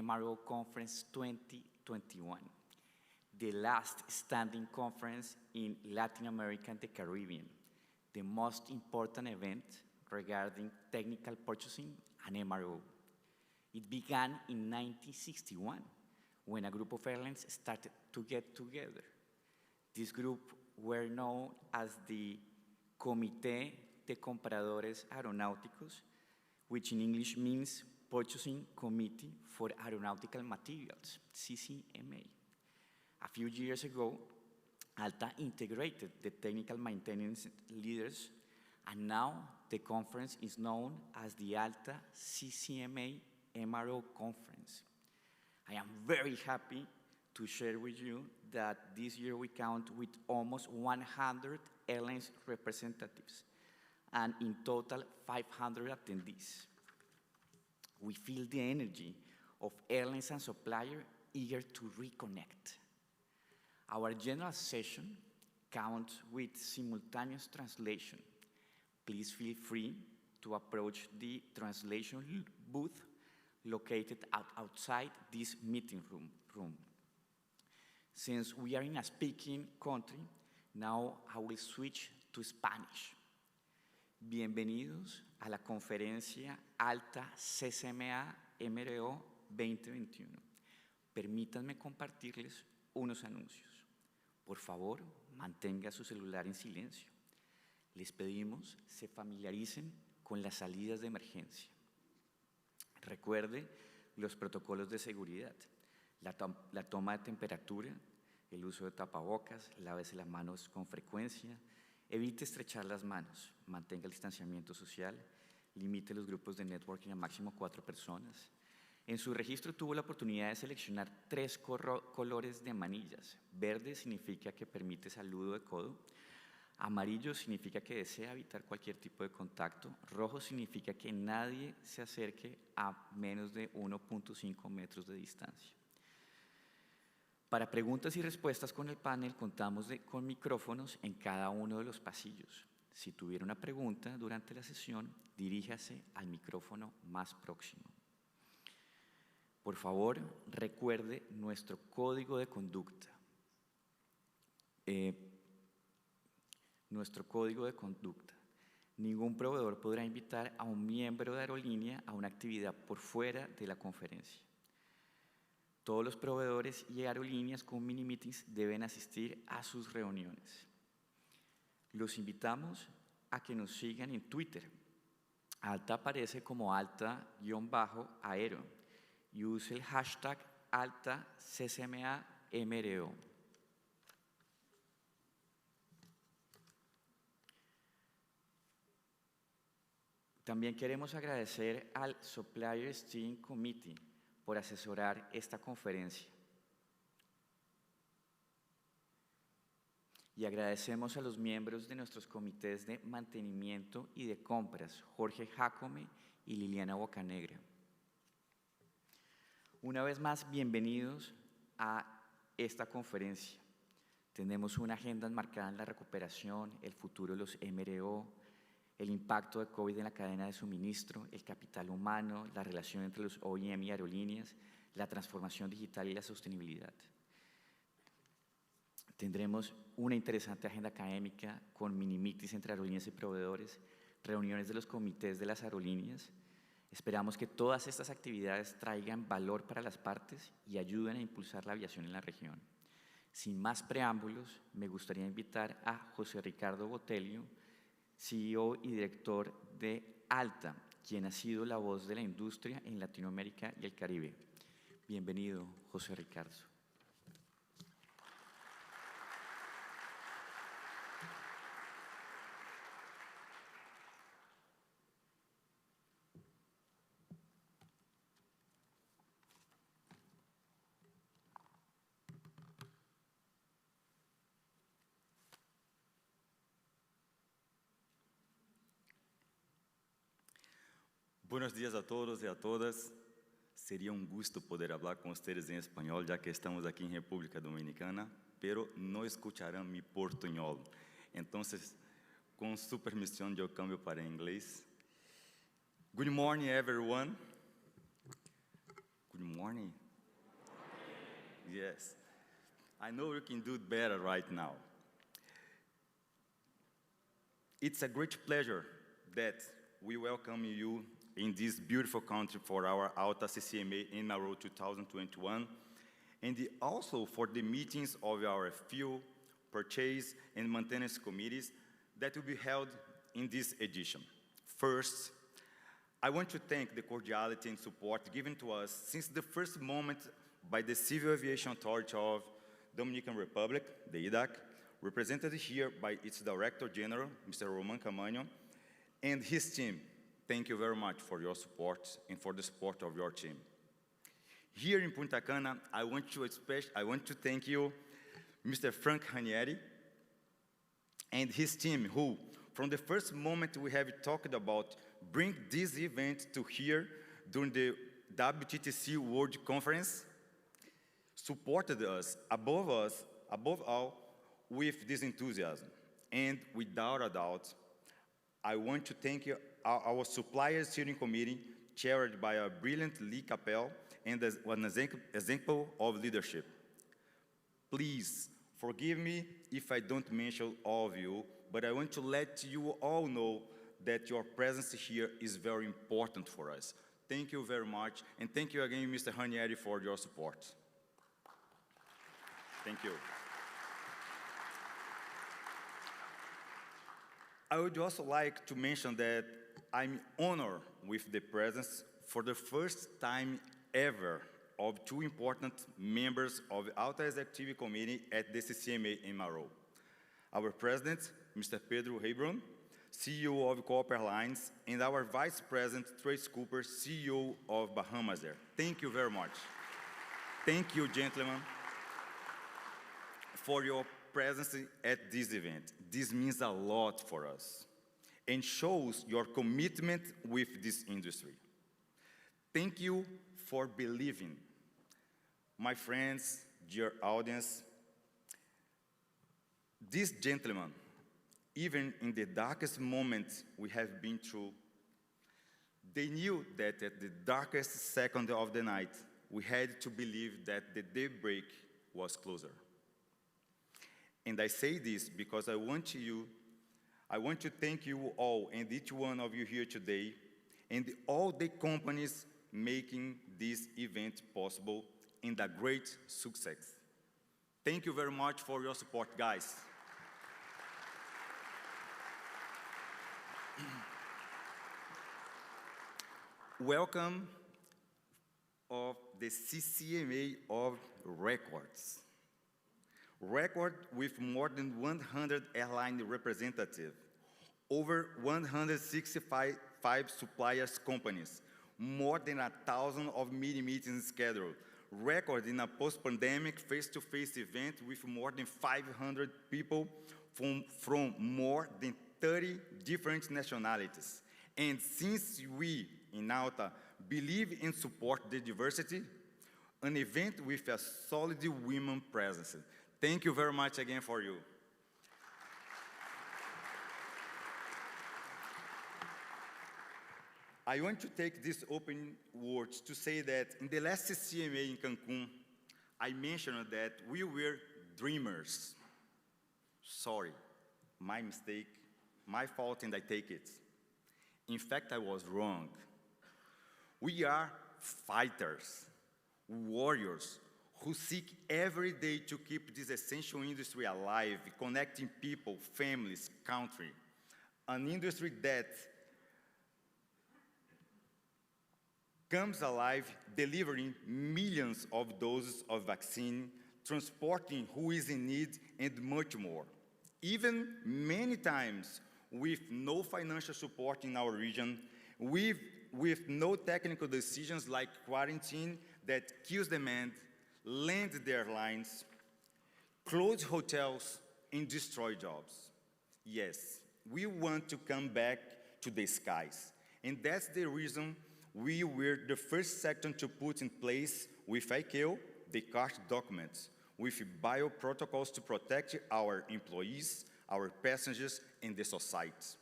MRO Conference 2021, the last standing conference in Latin America and the Caribbean, the most important event regarding technical purchasing and MRO. It began in 1961 when a group of airlines started to get together. This group were known as the Comité de Compradores Aeronáuticos, which in English means Purchasing Committee for Aeronautical Materials, CCMA. A few years ago, ALTA integrated the technical maintenance leaders, and now the conference is known as the ALTA CCMA MRO Conference. I am very happy to share with you that this year we count with almost 100 airlines representatives and in total 500 attendees. We feel the energy of airlines and suppliers eager to reconnect. Our general session counts with simultaneous translation. Please feel free to approach the translation booth located outside this meeting room. Since we are in a speaking country, now I will switch to Spanish. Bienvenidos a la conferencia ALTA CCMA MRO 2021. Permítanme compartirles unos anuncios. Por favor, mantenga su celular en silencio. Les pedimos se familiaricen con las salidas de emergencia. Recuerde los protocolos de seguridad, la toma de temperatura, el uso de tapabocas, lávese las manos con frecuencia, evite estrechar las manos, mantenga el distanciamiento social, limite los grupos de networking a máximo 4 personas. En su registro tuvo la oportunidad de seleccionar 3 colores de manillas. Verde significa que permite saludo de codo. Amarillo significa que desea evitar cualquier tipo de contacto. Rojo significa que nadie se acerque a menos de 1.5 metros de distancia. Para preguntas y respuestas con el panel contamos con micrófonos en cada uno de los pasillos. Si tuviera una pregunta durante la sesión, diríjase al micrófono más próximo. Por favor, recuerde nuestro código de conducta. Ningún proveedor podrá invitar a un miembro de aerolínea a una actividad por fuera de la conferencia. Todos los proveedores y aerolíneas con mini meetings deben asistir a sus reuniones. Los invitamos a que nos sigan en Twitter. ALTA aparece como ALTA_aero y use el hashtag ALTACCMAMRO. También queremos agradecer al Supplier Steering Committee por asesorar esta conferencia. Y agradecemos a los miembros de nuestros comités de mantenimiento y de compras, Jorge Jacome y Liliana Bocanegra. Una vez más, bienvenidos a esta conferencia. Tenemos una agenda enmarcada en la recuperación, el futuro de los MRO, el impacto de COVID en la cadena de suministro, el capital humano, la relación entre los OEM y aerolíneas, la transformación digital y la sostenibilidad. Tendremos una interesante agenda académica con mini-meetings entre aerolíneas y proveedores, reuniones de los comités de las aerolíneas. Esperamos que todas estas actividades traigan valor para las partes y ayuden a impulsar la aviación en la región. Sin más preámbulos, me gustaría invitar a José Ricardo Botelho, CEO y director de ALTA, quien ha sido la voz de la industria en Latinoamérica y el Caribe. Bienvenido, José Ricardo. Buenos días a todos y a todas. Sería un gusto poder hablar con ustedes en español, ya que estamos aquí en República Dominicana, pero no escucharán mi portuñol. Entonces, con su permisión, yo cambio para inglés. Good morning, everyone. Good morning. Yes. I know you can do it better right now. It's a great pleasure that we welcome you in this beautiful country for our ALTA CCMA in Mro 2021, and also for the meetings of our fuel, purchase, and maintenance committees that will be held in this edition. First, I want to thank the cordiality and support given to us since the first moment by the Civil Aviation Authority of Dominican Republic, the IDAC, represented here by its Director General, Mr. Roman Camanho, and his team. Thank you very much for your support and for the support of your team. Here in Punta Cana, I want to thank you, Mr. Frank Ranieri, and his team, who, from the first moment we have talked about bring this event to here during the WTTC World Conference, supported us, above all, with this enthusiasm. And without a doubt, I want to thank you, our suppliers steering committee, chaired by our brilliant Lee Capel, and as an example of leadership. Please, forgive me if I don't mention all of you, but I want to let you all know that your presence here is very important for us. Thank you very much, and thank you again, Mr. Ranieri, for your support. Thank you. I would also like to mention that I'm honored with the presence for the first time ever of two important members of the ALTA Executive Committee at the CCMA in Mro. Our President, Mr. Pedro Hebron, CEO of Coop Airlines, and our Vice President, Trace Cooper, CEO of Bahamas Air. Thank you very much. Thank you, gentlemen, for your presence at this event. This means a lot for us and shows your commitment with this industry. Thank you for believing. My friends, dear audience, these gentlemen, even in the darkest moments we have been through, they knew that at the darkest second of the night, we had to believe that the daybreak was closer. And I say this because I want to thank you all and each one of you here today and all the companies making this event possible and a great success. Thank you very much for your support, guys. Welcome of the CCMA of Records. Record with more than 100 airline representatives, over 165 suppliers companies, more than 1,000 of mini meetings scheduled. Record in a post-pandemic face-to-face event with more than 500 people from more than 30 different nationalities. And since we in ALTA believe and support the diversity, an event with a solid women presence. Thank you very much again for you. I want to take these opening words to say that in the last CCMA in Cancun, I mentioned that we were dreamers. Sorry, my mistake, my fault, and I take it. In fact, I was wrong. We are fighters, warriors, who seek every day to keep this essential industry alive, connecting people, families, country. An industry that comes alive, delivering millions of doses of vaccine, transporting who is in need, and much more. Even many times with no financial support in our region, with no technical decisions like quarantine that kills demand, land the airlines, close hotels, and destroy jobs. Yes, we want to come back to the skies. And that's the reason we were the first sector to put in place with ICAO the CART documents, with bio protocols to protect our employees, our passengers, and the society.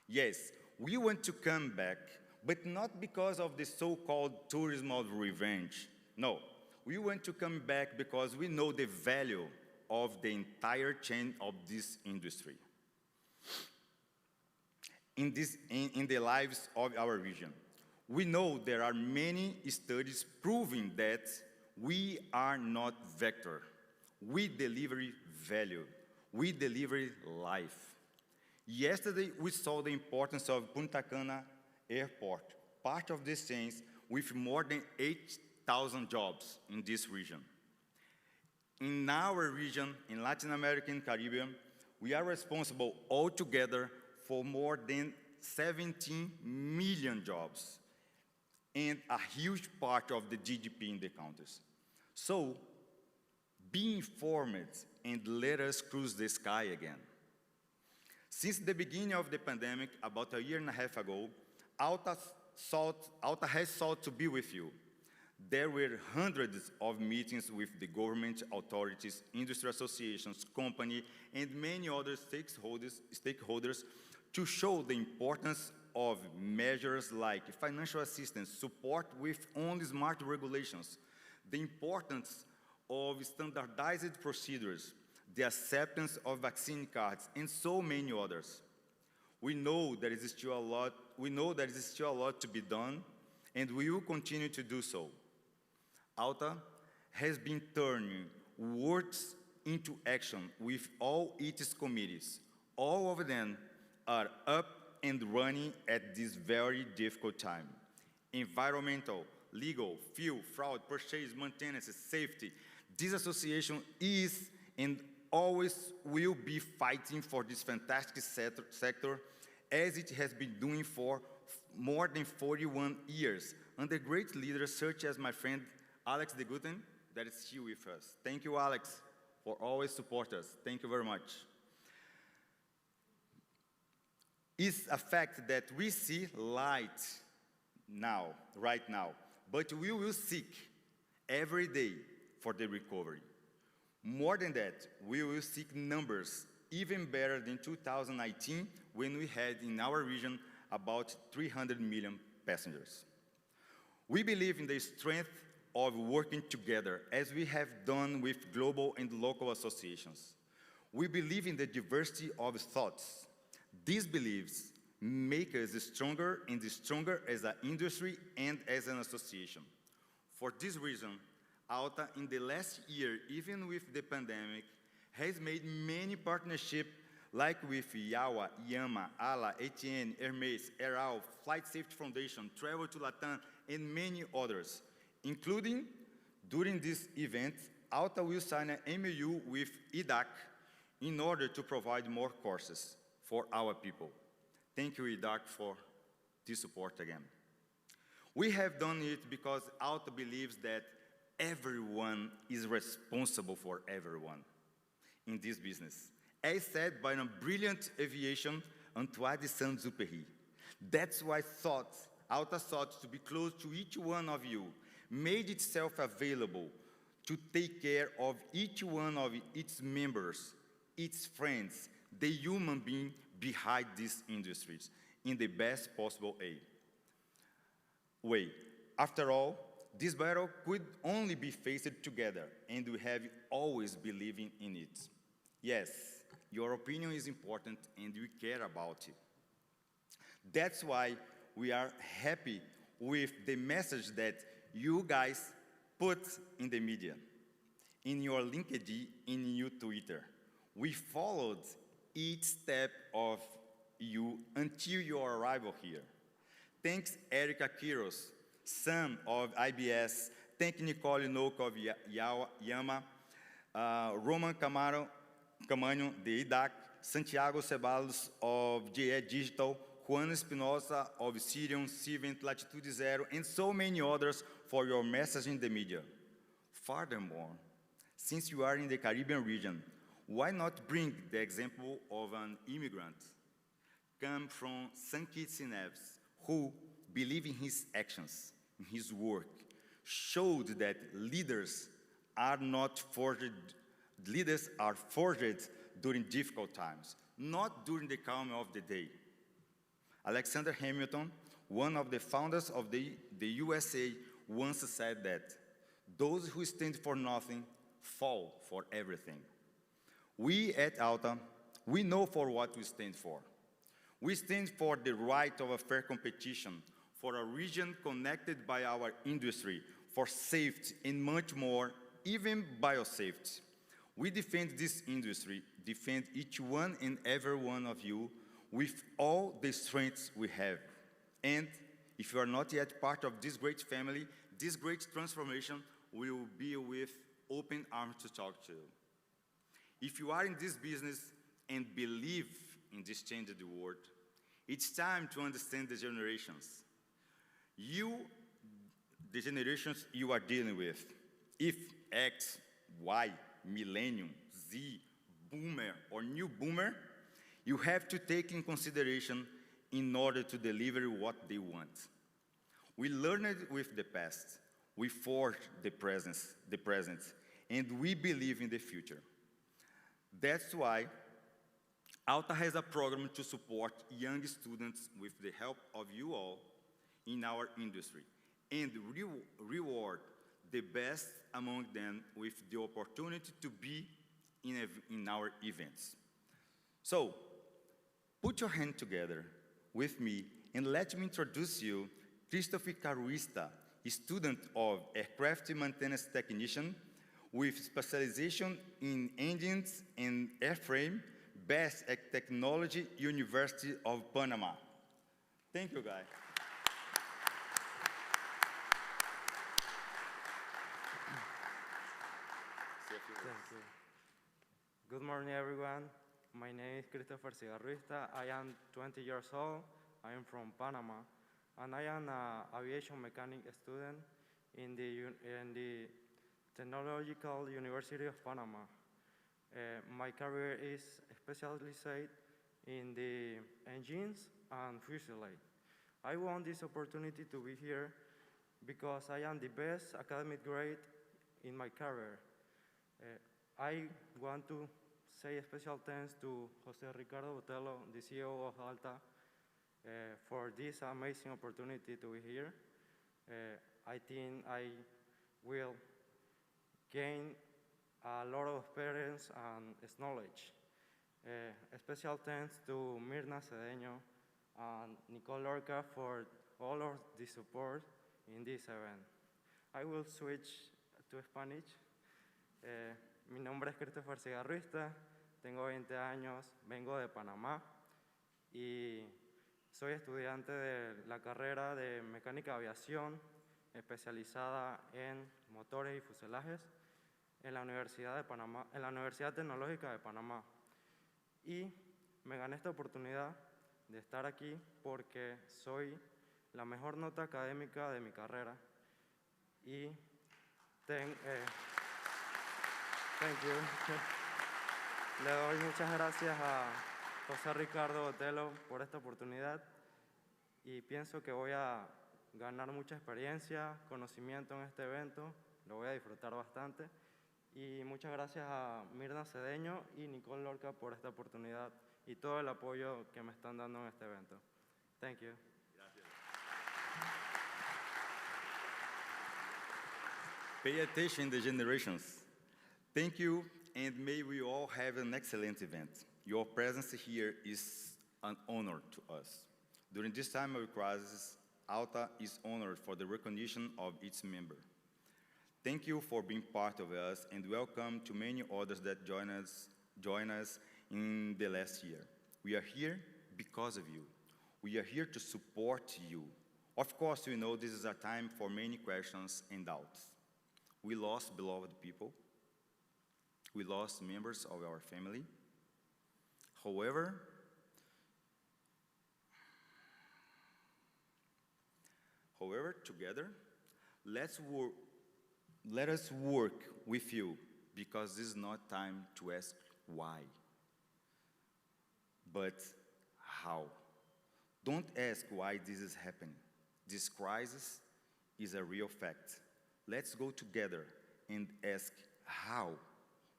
Yes, we want to come back, but not because of the so-called tourism of revenge. No, we want to come back because we know the value of the entire chain of this industry in the lives of our region. We know there are many studies proving that we are not vector. We deliver value. We deliver life. Yesterday, we saw the importance of Punta Cana Airport, part of this chain with more than 8,000 jobs in this region. In our region, in Latin America and Caribbean, we are responsible altogether for more than 17 million jobs and a huge part of the GDP in the countries. So, be informed and let us cruise the sky again. Since the beginning of the pandemic, about a year and a half ago, ALTA has sought to be with you. There were hundreds of meetings with the government, authorities, industry associations, company, and many other stakeholders to show the importance of measures like financial assistance, support with only smart regulations, the importance of standardized procedures, the acceptance of vaccine cards, and so many others. We know there is still a lot to be done, and we will continue to do so. ALTA has been turning words into action with all its committees. All of them are up and running at this very difficult time. Environmental, legal, fuel, fraud, purchase, maintenance, safety. This association is and always will be fighting for this fantastic sector as it has been doing for more than 41 years under great leaders such as my friend Alex de Gutten, that is here with us. Thank you, Alex, for always support us. Thank you very much. It's a fact that we see light now, right now, but we will seek every day for the recovery. More than that, we will seek numbers even better than 2019 when we had in our region about 300 million passengers. We believe in the strength of working together as we have done with global and local associations. We believe in the diversity of thoughts. These beliefs make us stronger and stronger as an industry and as an association. For this reason, ALTA in the last year, even with the pandemic, has made many partnerships like with Yawa, Yama, ALA, ATN, Hermes, Aral, Flight Safety Foundation, Travel to Latam, and many others, including during this event, ALTA will sign an MOU with EDAC in order to provide more courses for our people. Thank you, EDAC, for this support again. We have done it because ALTA believes that everyone is responsible for everyone in this business. As said by a brilliant aviation, Antoine de Saint-Exupéry. That's why ALTA sought to be close to each one of you, made itself available to take care of each one of its members, its friends, the human being behind these industries in the best possible way. After all, this battle could only be faced together, and we have always believing in it. Yes, your opinion is important, and we care about it. That's why we are happy with the message that you guys put in the media, in your LinkedIn, in your Twitter. We followed each step of you until your arrival here. Thanks, Erica Quiros, Sam of IBS. Thank Nicole Noak of Yama, Roman Camargo, de IDAC, Santiago Ceballos of GE Digital, Juan Espinosa of Sirium, Civent, Latitude Zero, and so many others for your message in the media. Furthermore, since you are in the Caribbean region, why not bring the example of an immigrant come from St. Kitts and Nevis who believe in his actions, in his work, showed that leaders are forged during difficult times, not during the calm of the day. Alexander Hamilton one of the founders of the USA, once said that those who stand for nothing fall for everything. We at ALTA, we know for what we stand for. We stand for the right of a fair competition, for a region connected by our industry, for safety and much more, even biosafety. We defend this industry, defend each one and every one of you with all the strengths we have. And if you are not yet part of this great family, this great transformation will be with open arms to talk to you. If you are in this business and believe in this change of the world, it's time to understand the generations. The generations you are dealing with, if X, Y, Millennium, Z, Boomer, or New Boomer, you have to take in consideration in order to deliver what they want. We learned with the past, we forged the present, and we believe in the future. That's why ALTA has a program to support young students with the help of you all in our industry and reward the best among them with the opportunity to be in our events. So, put your hand together with me and let me introduce you Christopher Caruista, a student of Aircraft Maintenance Technician with specialization in engines and airframe, based at Technology University of Panama. Thank you, guys. Thank you. Good morning, everyone. My name is Christopher Cigarruista. I am 20 years old. I am from Panama, and I am an aviation mechanic student in the Technological University of Panama. My career is specialized in the engines and fuselage. I want this opportunity to be here because I am the best academic grade in my career. I want to say a special thanks to Jose Ricardo Botello, the CEO of ALTA, for this amazing opportunity to be here. I think I will gain a lot of experience and knowledge. A special thanks to Mirna Cedeño and Nicole Lorca for all of the support in this event. I will switch to Spanish. Mi nombre es Christopher Cigarruista, tengo 20 años, vengo de Panamá y soy estudiante de la carrera de Mecánica de Aviación, especializada en motores y fuselajes en la Universidad de Panamá, en la Universidad Tecnológica de Panamá. Y me gané esta oportunidad de estar aquí porque soy la mejor nota académica de mi carrera y thank you. Le doy muchas gracias a José Ricardo Botello por esta oportunidad y pienso que voy a ganar mucha experiencia, conocimiento en este evento, lo voy a disfrutar bastante. Y muchas gracias a Mirna Cedeño y Nicole Lorca por esta oportunidad y todo el apoyo que me están dando en este evento. Thank you. Gracias. Pay attention, the generations. Thank you, and may we all have an excellent event. Your presence here is an honor to us. During this time of crisis, ALTA is honored for the recognition of its member. Thank you for being part of us, and welcome to many others that join us in the last year. We are here because of you. We are here to support you. Of course, we know this is a time for many questions and doubts. We lost beloved people. We lost members of our family. However, together, let us work with you, because this is not time to ask why, but how. Don't ask why this is happening. This crisis is a real fact. Let's go together and ask how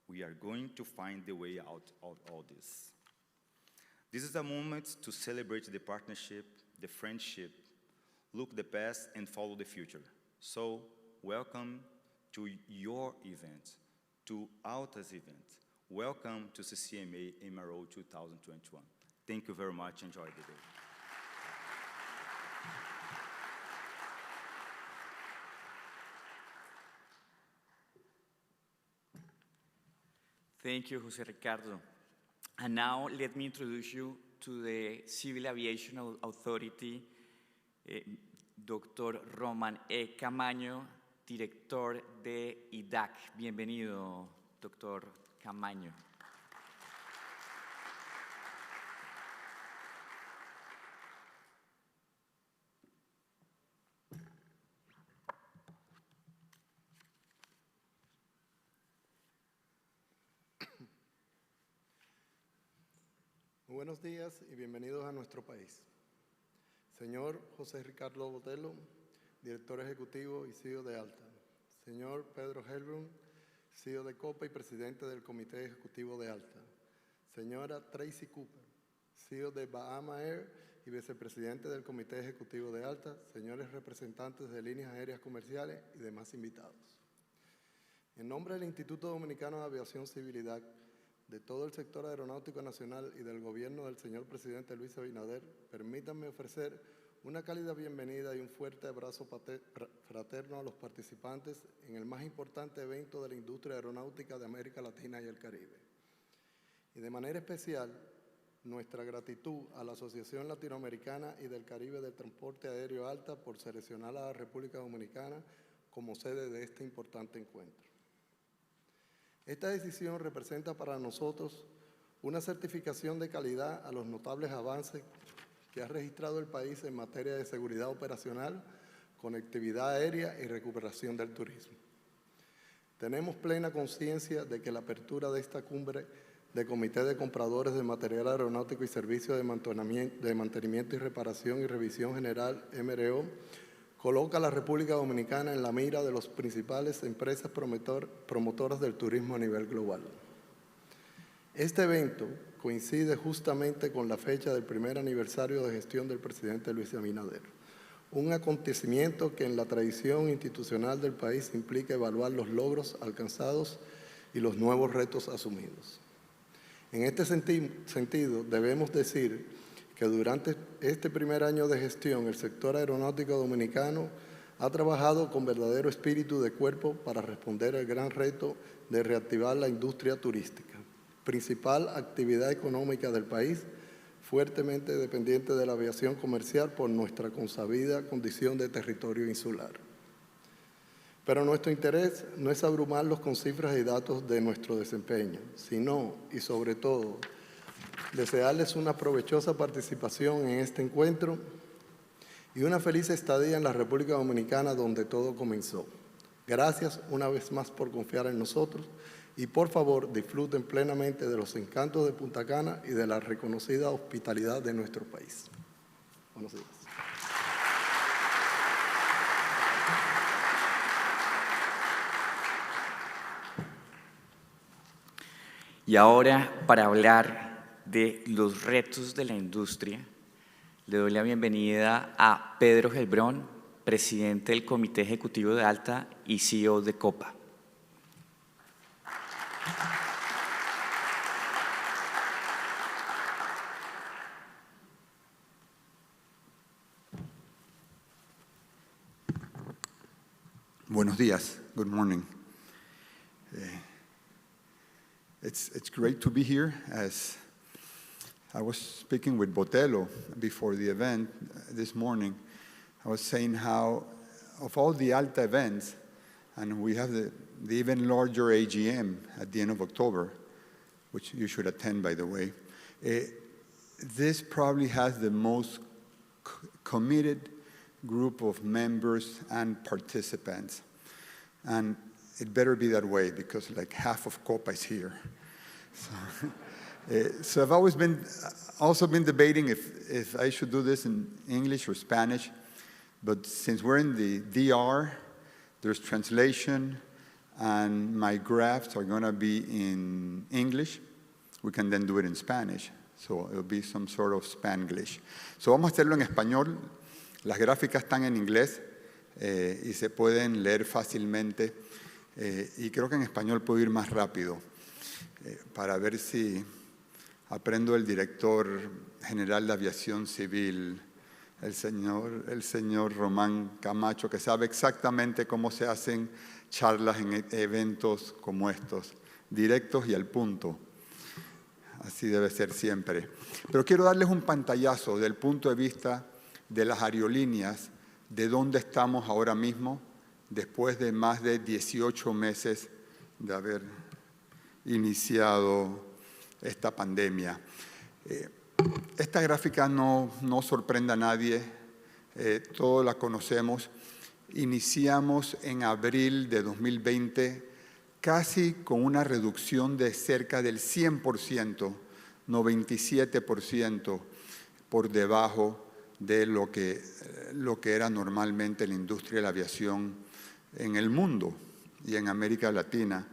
we are going to find the way out of all this. This is a moment to celebrate the partnership, the friendship, look the past and follow the future. So, welcome to your event, to ALTA's event. Welcome to CCMA Mro 2021. Thank you very much. Enjoy the day. Thank you, Jose Ricardo. And now let me introduce you to the Civil Aviation Authority, Dr. Roman E. Camaño, director de IDAC. Bienvenido, Dr. Camaño. Buenos días y bienvenidos a nuestro país. Señor José Ricardo Botello, director ejecutivo y CEO de ALTA. Señor Pedro Helbrun, CEO de COPA y presidente del Comité Ejecutivo de ALTA. Señora Tracy Cooper, CEO de Bahama Air y vicepresidente del Comité Ejecutivo de ALTA. Señores representantes de líneas aéreas comerciales y demás invitados. En nombre del Instituto Dominicano de Aviación Civil IDAC, de todo el sector aeronáutico nacional y del gobierno del señor presidente Luis Abinader, permítanme ofrecer una cálida bienvenida y un fuerte abrazo fraterno a los participantes en el más importante evento de la industria aeronáutica de América Latina y el Caribe. Y de manera especial, nuestra gratitud a la Asociación Latinoamericana y del Caribe de Transporte Aéreo ALTA por seleccionar a la República Dominicana como sede de este importante encuentro. Esta decisión representa para nosotros una certificación de calidad a los notables avances que ha registrado el país en materia de seguridad operacional, conectividad aérea y recuperación del turismo. Tenemos plena conciencia de que la apertura de esta cumbre de Comité de Compradores de Material Aeronáutico y Servicios de Mantenimiento y Reparación y Revisión General, MRO, coloca a la República Dominicana en la mira de las principales empresas promotoras del turismo a nivel global. Este evento coincide justamente con la fecha del primer aniversario de gestión del presidente Luis Abinader, un acontecimiento que en la tradición institucional del país implica evaluar los logros alcanzados y los nuevos retos asumidos. En este sentido, debemos decir que durante este primer año de gestión el sector aeronáutico dominicano ha trabajado con verdadero espíritu de cuerpo para responder al gran reto de reactivar la industria turística, principal actividad económica del país, fuertemente dependiente de la aviación comercial por nuestra consabida condición de territorio insular. Pero nuestro interés no es abrumarlos con cifras y datos de nuestro desempeño, sino, y sobre todo, desearles una provechosa participación en este encuentro y una feliz estadía en la República Dominicana donde todo comenzó. Gracias una vez más por confiar en nosotros y por favor disfruten plenamente de los encantos de Punta Cana y de la reconocida hospitalidad de nuestro país. Buenos días. Y ahora, para hablar de los retos de la industria, le doy la bienvenida a Pedro Helbrun, presidente del Comité Ejecutivo de ALTA y CEO de COPA. Buenos días. Good morning. It's great to be here. As I was speaking with Botello before the event this morning, I was saying how of all the ALTA events, and we have the even larger AGM at the end of October, which you should attend, by the way, this probably has the most committed group of members and participants. And it better be that way because like half of COPA is here. So I've always also been debating if I should do this in English or Spanish, but since we're in the DR, there's translation, and my graphs are gonna be in English. We can then do it in Spanish, so it'll be some sort of Spanglish. So vamos a hacerlo en español. Las gráficas están en inglés y se pueden leer fácilmente. Y creo que en español puedo ir más rápido para ver si aprendo el director general de aviación civil, el señor Román Camacho, que sabe exactamente cómo se hacen charlas en eventos como estos, directos y al punto. Así debe ser siempre. Pero quiero darles un pantallazo del punto de vista de las aerolíneas, de dónde estamos ahora mismo, después de más de 18 meses de haber iniciado esta pandemia. Esta gráfica no sorprende a nadie, todos la conocemos. Iniciamos en abril de 2020 casi con una reducción de cerca del 100%, 97% por debajo de lo que era normalmente la industria de la aviación en el mundo y en América Latina.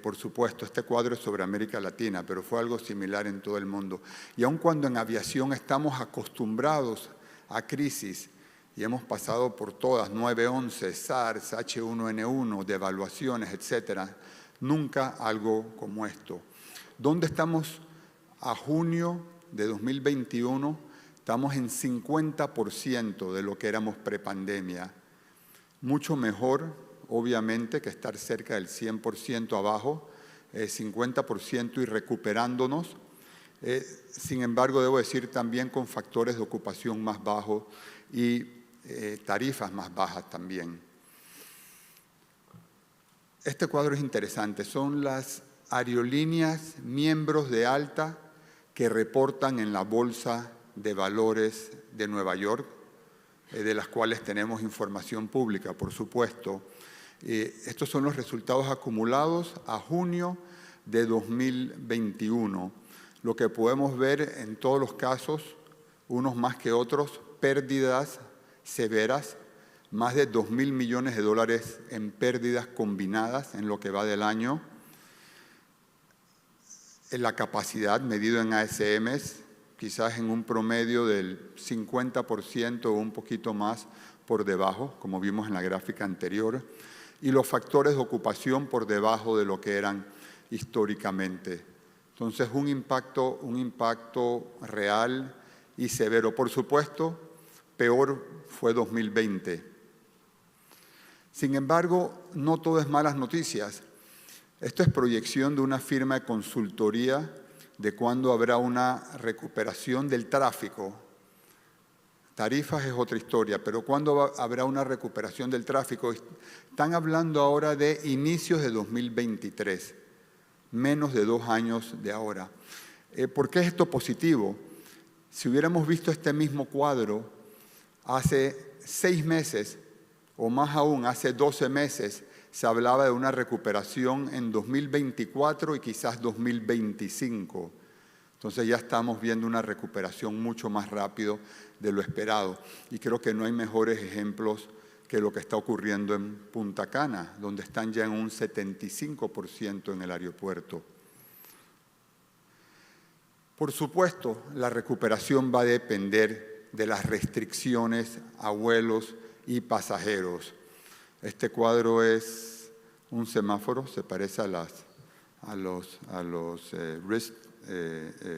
Por supuesto, este cuadro es sobre América Latina, pero fue algo similar en todo el mundo. Y aun cuando en aviación estamos acostumbrados a crisis, y hemos pasado por todas, 9/11, SARS, H1N1, devaluaciones, etc., nunca algo como esto. ¿Dónde estamos a junio de 2021? Estamos en 50% de lo que éramos prepandemia. Mucho mejor, obviamente, que estar cerca del 100% abajo, 50% y recuperándonos. Sin embargo, debo decir también con factores de ocupación más bajos y tarifas más bajas también. Este cuadro es interesante. Son las aerolíneas miembros de ALTA que reportan en la Bolsa de Valores de Nueva York, de las cuales tenemos información pública, por supuesto. Estos son los resultados acumulados a junio de 2021. Lo que podemos ver en todos los casos, unos más que otros, pérdidas severas, más de $2.000 millones en pérdidas combinadas en lo que va del año. En la capacidad medido en ASMs, quizás en un promedio del 50% o un poquito más por debajo, como vimos en la gráfica anterior, y los factores de ocupación por debajo de lo que eran históricamente. Entonces, un impacto real y severo. Por supuesto, peor fue 2020. Sin embargo, no todo es malas noticias. Esto es proyección de una firma de consultoría de cuándo habrá una recuperación del tráfico. Tarifas es otra historia, pero ¿cuándo habrá una recuperación del tráfico? Están hablando ahora de inicios de 2023, menos de 2 años de ahora. ¿Por qué es esto positivo? Si hubiéramos visto este mismo cuadro hace 6 meses, o más aún, hace 12 meses, se hablaba de una recuperación en 2024 y quizás 2025. Entonces ya estamos viendo una recuperación mucho más rápido de lo esperado. Y creo que no hay mejores ejemplos que lo que está ocurriendo en Punta Cana, donde están ya en un 75% en el aeropuerto. Por supuesto, la recuperación va a depender de las restricciones a vuelos y pasajeros. Este cuadro es un semáforo, se parece a las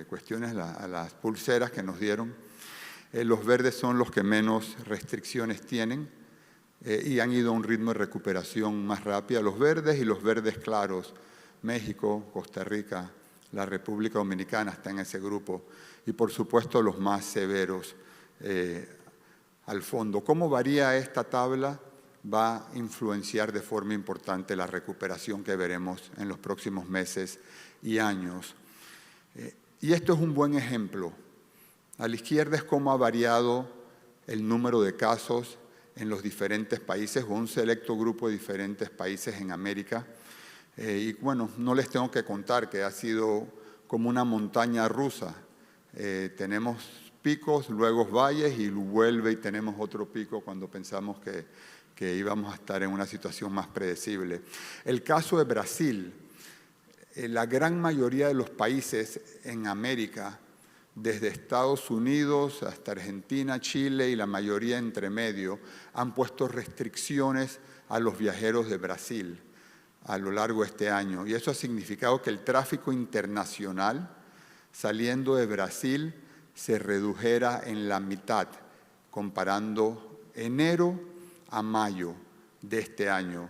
cuestiones, a las pulseras que nos dieron. Los verdes son los que menos restricciones tienen y han ido a un ritmo de recuperación más rápido. Los verdes y los verdes claros, México, Costa Rica, la República Dominicana está en ese grupo. Y por supuesto los más severos al fondo. ¿Cómo varía esta tabla? Va a influenciar de forma importante la recuperación que veremos en los próximos meses y años. Y esto es un buen ejemplo. A la izquierda es cómo ha variado el número de casos en los diferentes países o un selecto grupo de diferentes países en América. Y bueno, no les tengo que contar que ha sido como una montaña rusa. Tenemos picos, luego valles y vuelve y tenemos otro pico cuando pensamos que íbamos a estar en una situación más predecible. El caso de Brasil, la gran mayoría de los países en América desde Estados Unidos hasta Argentina, Chile y la mayoría entre medio, han puesto restricciones a los viajeros de Brasil a lo largo de este año. Y eso ha significado que el tráfico internacional saliendo de Brasil se redujera en la mitad, comparando enero a mayo de este año.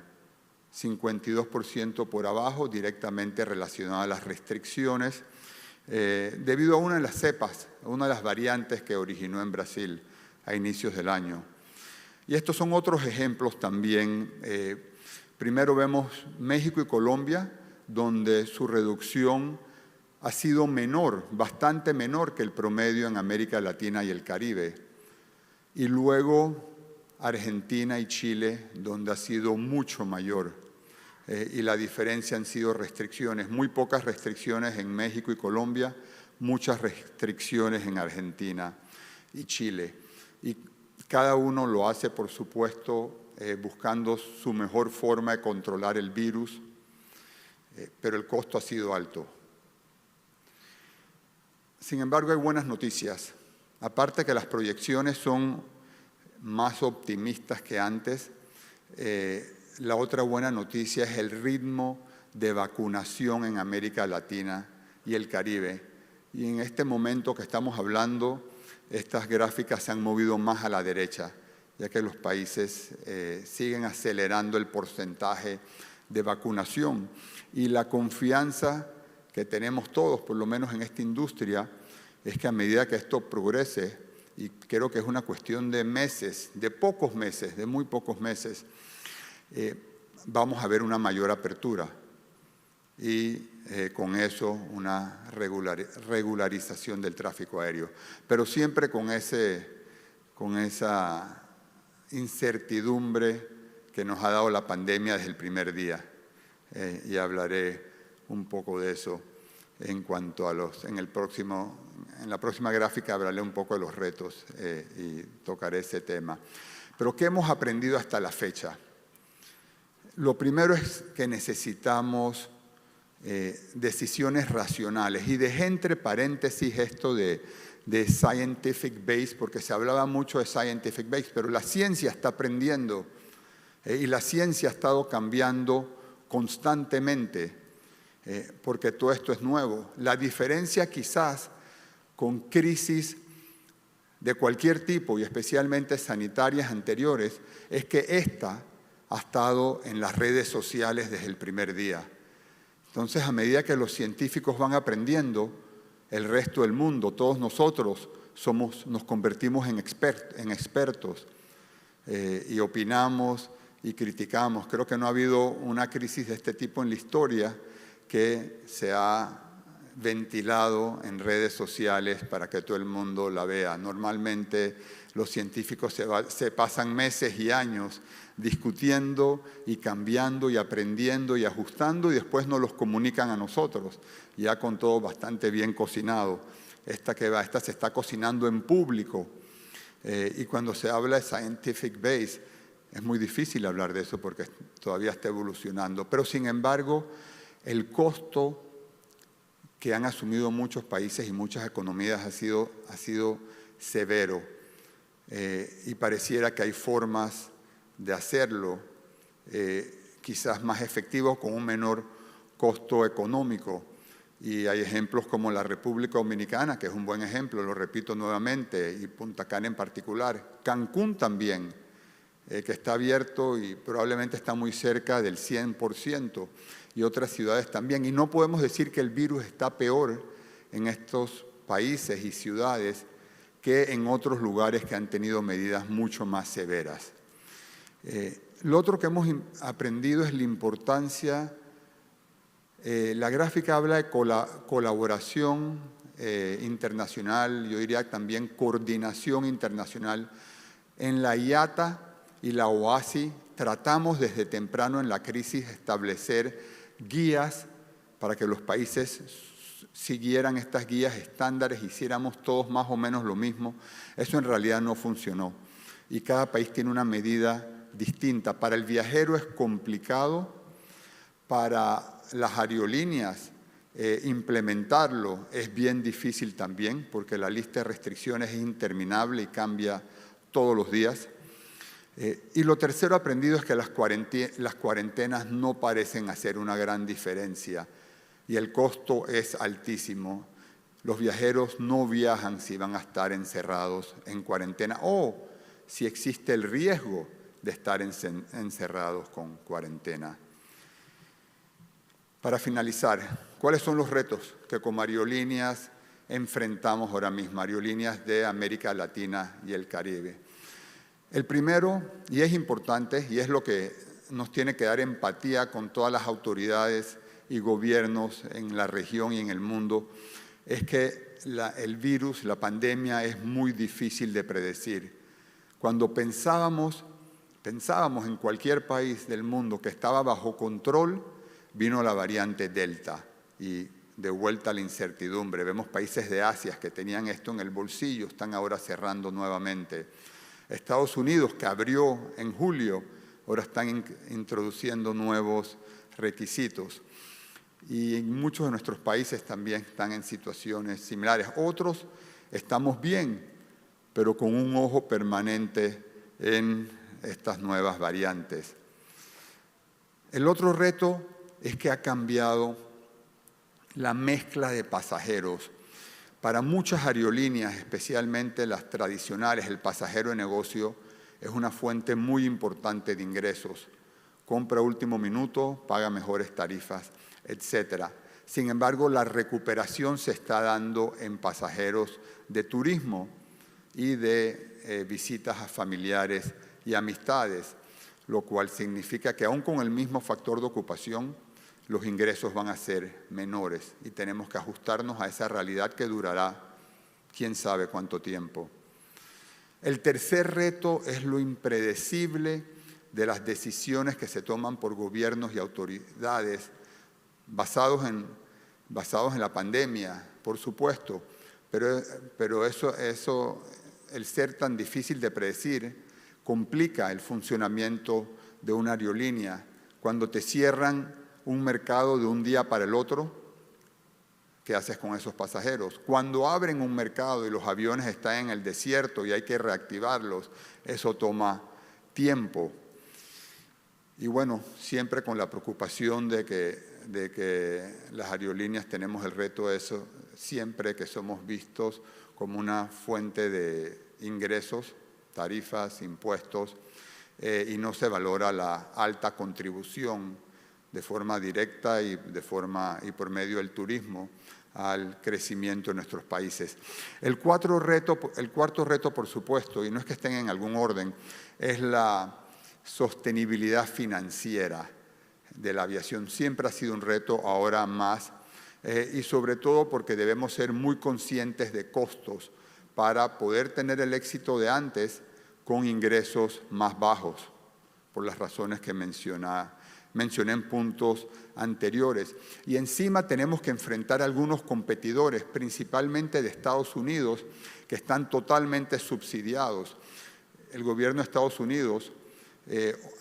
52% por abajo, directamente relacionado a las restricciones, debido a una de las cepas, una de las variantes que originó en Brasil a inicios del año. Y estos son otros ejemplos también. Primero vemos México y Colombia, donde su reducción ha sido menor, bastante menor que el promedio en América Latina y el Caribe. Y luego Argentina y Chile, donde ha sido mucho mayor. Y la diferencia han sido restricciones, muy pocas restricciones en México y Colombia, muchas restricciones en Argentina y Chile. Y cada uno lo hace, por supuesto, buscando su mejor forma de controlar el virus, pero el costo ha sido alto. Sin embargo, hay buenas noticias. Aparte que las proyecciones son más optimistas que antes, la otra buena noticia es el ritmo de vacunación en América Latina y el Caribe. Y en este momento que estamos hablando, estas gráficas se han movido más a la derecha, ya que los países siguen acelerando el porcentaje de vacunación. Y la confianza que tenemos todos, por lo menos en esta industria, es que a medida que esto progrese, y creo que es una cuestión de meses, de pocos meses, de muy pocos meses, vamos a ver una mayor apertura y con eso una regularización del tráfico aéreo. Pero siempre con esa incertidumbre que nos ha dado la pandemia desde el primer día. Y hablaré un poco de eso en cuanto a en la próxima gráfica hablaré un poco de los retos y tocaré ese tema. Pero ¿qué hemos aprendido hasta la fecha? Lo primero es que necesitamos decisiones racionales. Y dejé entre paréntesis esto de scientific base, porque se hablaba mucho de scientific base, pero la ciencia está aprendiendo y la ciencia ha estado cambiando constantemente, porque todo esto es nuevo. La diferencia quizás con crisis de cualquier tipo, y especialmente sanitarias anteriores, es que esta ha estado en las redes sociales desde el primer día. Entonces, a medida que los científicos van aprendiendo, el resto del mundo, todos nosotros, nos convertimos en expertos y opinamos y criticamos. Creo que no ha habido una crisis de este tipo en la historia que se ha ventilado en redes sociales para que todo el mundo la vea. Normalmente los científicos se pasan meses y años discutiendo y cambiando y aprendiendo y ajustando y después nos los comunican a nosotros, ya con todo bastante bien cocinado. Esta se está cocinando en público y cuando se habla de scientific base es muy difícil hablar de eso porque todavía está evolucionando. Pero sin embargo, el costo que han asumido muchos países y muchas economías ha sido severo y pareciera que hay formas de hacerlo quizás más efectivo con un menor costo económico. Y hay ejemplos como la República Dominicana, que es un buen ejemplo, lo repito nuevamente, y Punta Cana en particular. Cancún también, que está abierto y probablemente está muy cerca del 100%, y otras ciudades también. Y no podemos decir que el virus está peor en estos países y ciudades que en otros lugares que han tenido medidas mucho más severas. Lo otro que hemos aprendido es la importancia, la gráfica habla de colaboración internacional, yo diría también coordinación internacional. En la IATA y la OASI tratamos desde temprano en la crisis establecer guías para que los países siguieran estas guías estándares, hiciéramos todos más o menos lo mismo. Eso en realidad no funcionó y cada país tiene una medida distinta. Para el viajero es complicado, para las aerolíneas implementarlo es bien difícil también, porque la lista de restricciones es interminable y cambia todos los días. Y lo tercero aprendido es que las cuarentenas no parecen hacer una gran diferencia y el costo es altísimo. Los viajeros no viajan si van a estar encerrados en cuarentena o si existe el riesgo de estar encerrados con cuarentena. Para finalizar, ¿cuáles son los retos que como aerolíneas enfrentamos ahora mismo, aerolíneas de América Latina y el Caribe? El primero, y es importante, y es lo que nos tiene que dar empatía con todas las autoridades y gobiernos en la región y en el mundo, es que el virus, la pandemia, es muy difícil de predecir. Cuando pensábamos en cualquier país del mundo que estaba bajo control, vino la variante Delta y de vuelta a la incertidumbre. Vemos países de Asia que tenían esto en el bolsillo, están ahora cerrando nuevamente. Estados Unidos, que abrió en julio, ahora están introduciendo nuevos requisitos. Y en muchos de nuestros países también están en situaciones similares. Otros estamos bien, pero con un ojo permanente en estas nuevas variantes. El otro reto es que ha cambiado la mezcla de pasajeros. Para muchas aerolíneas, especialmente las tradicionales, el pasajero de negocio es una fuente muy importante de ingresos. Compra último minuto, paga mejores tarifas, etc. Sin embargo, la recuperación se está dando en pasajeros de turismo y de visitas a familiares y amistades, lo cual significa que aún con el mismo factor de ocupación, los ingresos van a ser menores y tenemos que ajustarnos a esa realidad que durará quién sabe cuánto tiempo. El tercer reto es lo impredecible de las decisiones que se toman por gobiernos y autoridades basados en la pandemia, por supuesto, pero eso, el ser tan difícil de predecir, complica el funcionamiento de una aerolínea. Cuando te cierran un mercado de un día para el otro, ¿qué haces con esos pasajeros? Cuando abren un mercado y los aviones están en el desierto y hay que reactivarlos, eso toma tiempo. Y bueno, siempre con la preocupación de que las aerolíneas tenemos el reto de eso, siempre que somos vistos como una fuente de ingresos, tarifas, impuestos, y no se valora la alta contribución de forma directa y por medio del turismo al crecimiento de nuestros países. El cuarto reto, por supuesto, y no es que estén en algún orden, es la sostenibilidad financiera de la aviación. Siempre ha sido un reto, ahora más, y sobre todo porque debemos ser muy conscientes de costos para poder tener el éxito de antes con ingresos más bajos, por las razones que mencioné en puntos anteriores. Y encima tenemos que enfrentar a algunos competidores, principalmente de Estados Unidos, que están totalmente subsidiados. El gobierno de Estados Unidos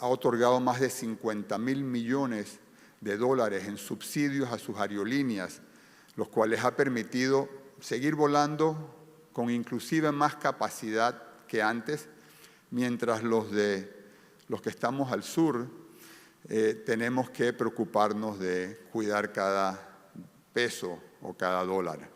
ha otorgado más de 50.000 millones de dólares en subsidios a sus aerolíneas, los cuales ha permitido seguir volando con inclusive más capacidad que antes, mientras los que estamos al sur tenemos que preocuparnos de cuidar cada peso o cada dólar.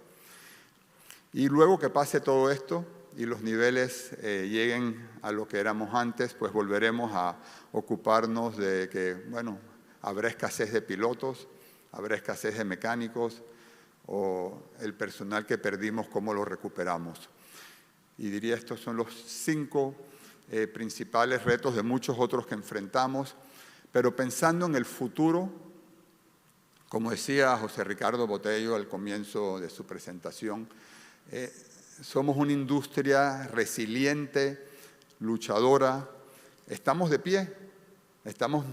Y luego que pase todo esto y los niveles lleguen a lo que éramos antes, pues volveremos a ocuparnos de que, bueno, habrá escasez de pilotos, habrá escasez de mecánicos, o el personal que perdimos, cómo lo recuperamos. Y diría, estos son los 5 principales retos de muchos otros que enfrentamos, pero pensando en el futuro, como decía José Ricardo Botello al comienzo de su presentación, somos una industria resiliente, luchadora, estamos de pie, estamos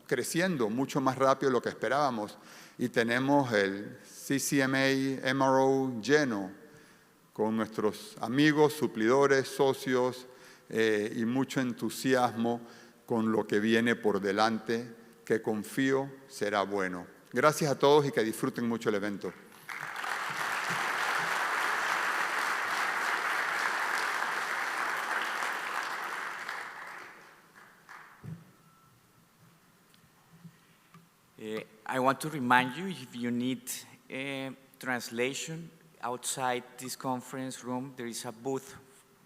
creciendo mucho más rápido de lo que esperábamos y tenemos el CCMA Mro lleno con nuestros amigos, suplidores, socios y mucho entusiasmo con lo que viene por delante, que confío será bueno. Gracias a todos y que disfruten mucho el evento. I want to remind you, if you need translation outside this conference room, there is a booth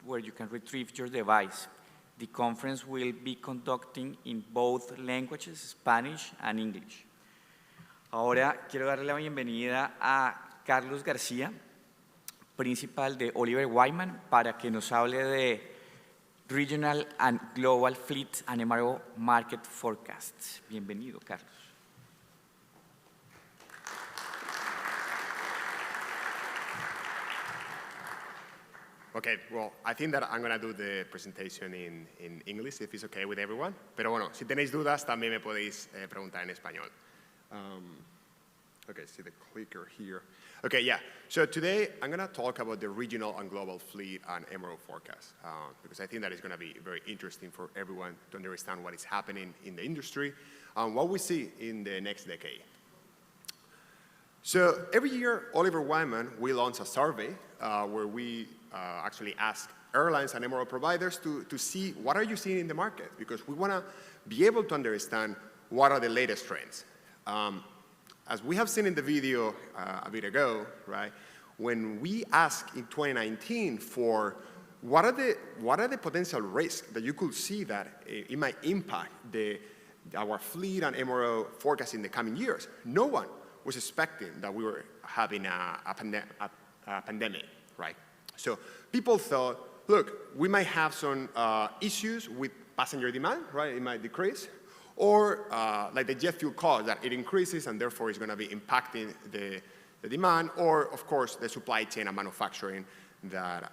where you can retrieve your device. The conference will be conducting in both languages, Spanish and English. Ahora quiero darle la bienvenida a Carlos García, principal de Oliver Wyman, para que nos hable de Regional and Global Fleet and MRO Market Forecasts. Bienvenido, Carlos. Okay, well, I think that I'm going to do the presentation in English, if it's okay with everyone. Pero bueno, si tenéis dudas, también me podéis preguntar en español. Okay, see the clicker here. Okay, yeah. So today, I'm going to talk about the regional and global fleet and MRO forecast, because I think that is going to be very interesting for everyone to understand what is happening in the industry and what we see in the next decade. So every year, Oliver Wyman, we launch a survey where we actually ask airlines and MRO providers to see what are you seeing in the market, because we want to be able to understand what are the latest trends. As we have seen in the video a bit ago, right, when we ask in 2019 for what are the potential risks that you could see that it might impact our fleet and MRO forecast in the coming years, no one was expecting that we were having a pandemic, right? So people thought, look, we might have some issues with passenger demand, right? It might decrease. Or like the jet fuel cost, that it increases and therefore it's going to be impacting the demand. Or, of course, the supply chain and manufacturing that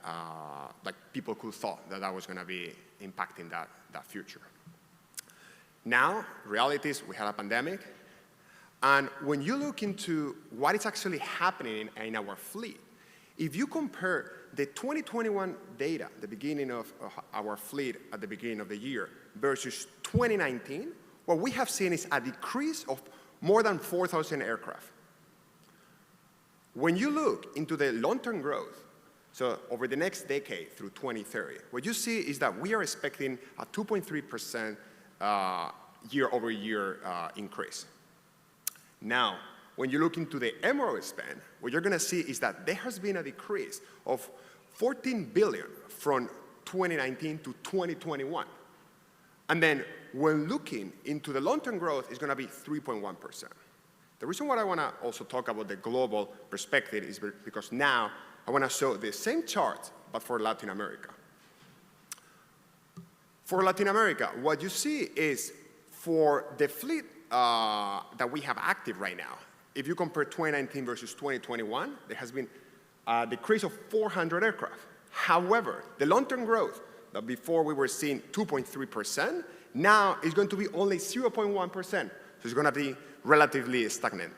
like people could thought that was going to be impacting that future. Now, reality is we had a pandemic. And when you look into what is actually happening in our fleet, if you compare the 2021 data, the beginning of our fleet at the beginning of the year, versus 2019, what we have seen is a decrease of more than 4,000 aircraft. When you look into the long-term growth, so over the next decade through 2030, what you see is that we are expecting a 2.3% year-over-year increase. Now, when you look into the MRO spend, what you're going to see is that there has been a decrease of 14 billion from 2019 to 2021. And then when looking into the long-term growth, it's going to be 3.1%. The reason why I want to also talk about the global perspective is because now I want to show the same chart, but for Latin America. For Latin America, what you see is for the fleet that we have active right now, if you compare 2019 versus 2021, there has been a decrease of 400 aircraft. However, the long-term growth that before we were seeing 2.3%, now is going to be only 0.1%. So it's going to be relatively stagnant.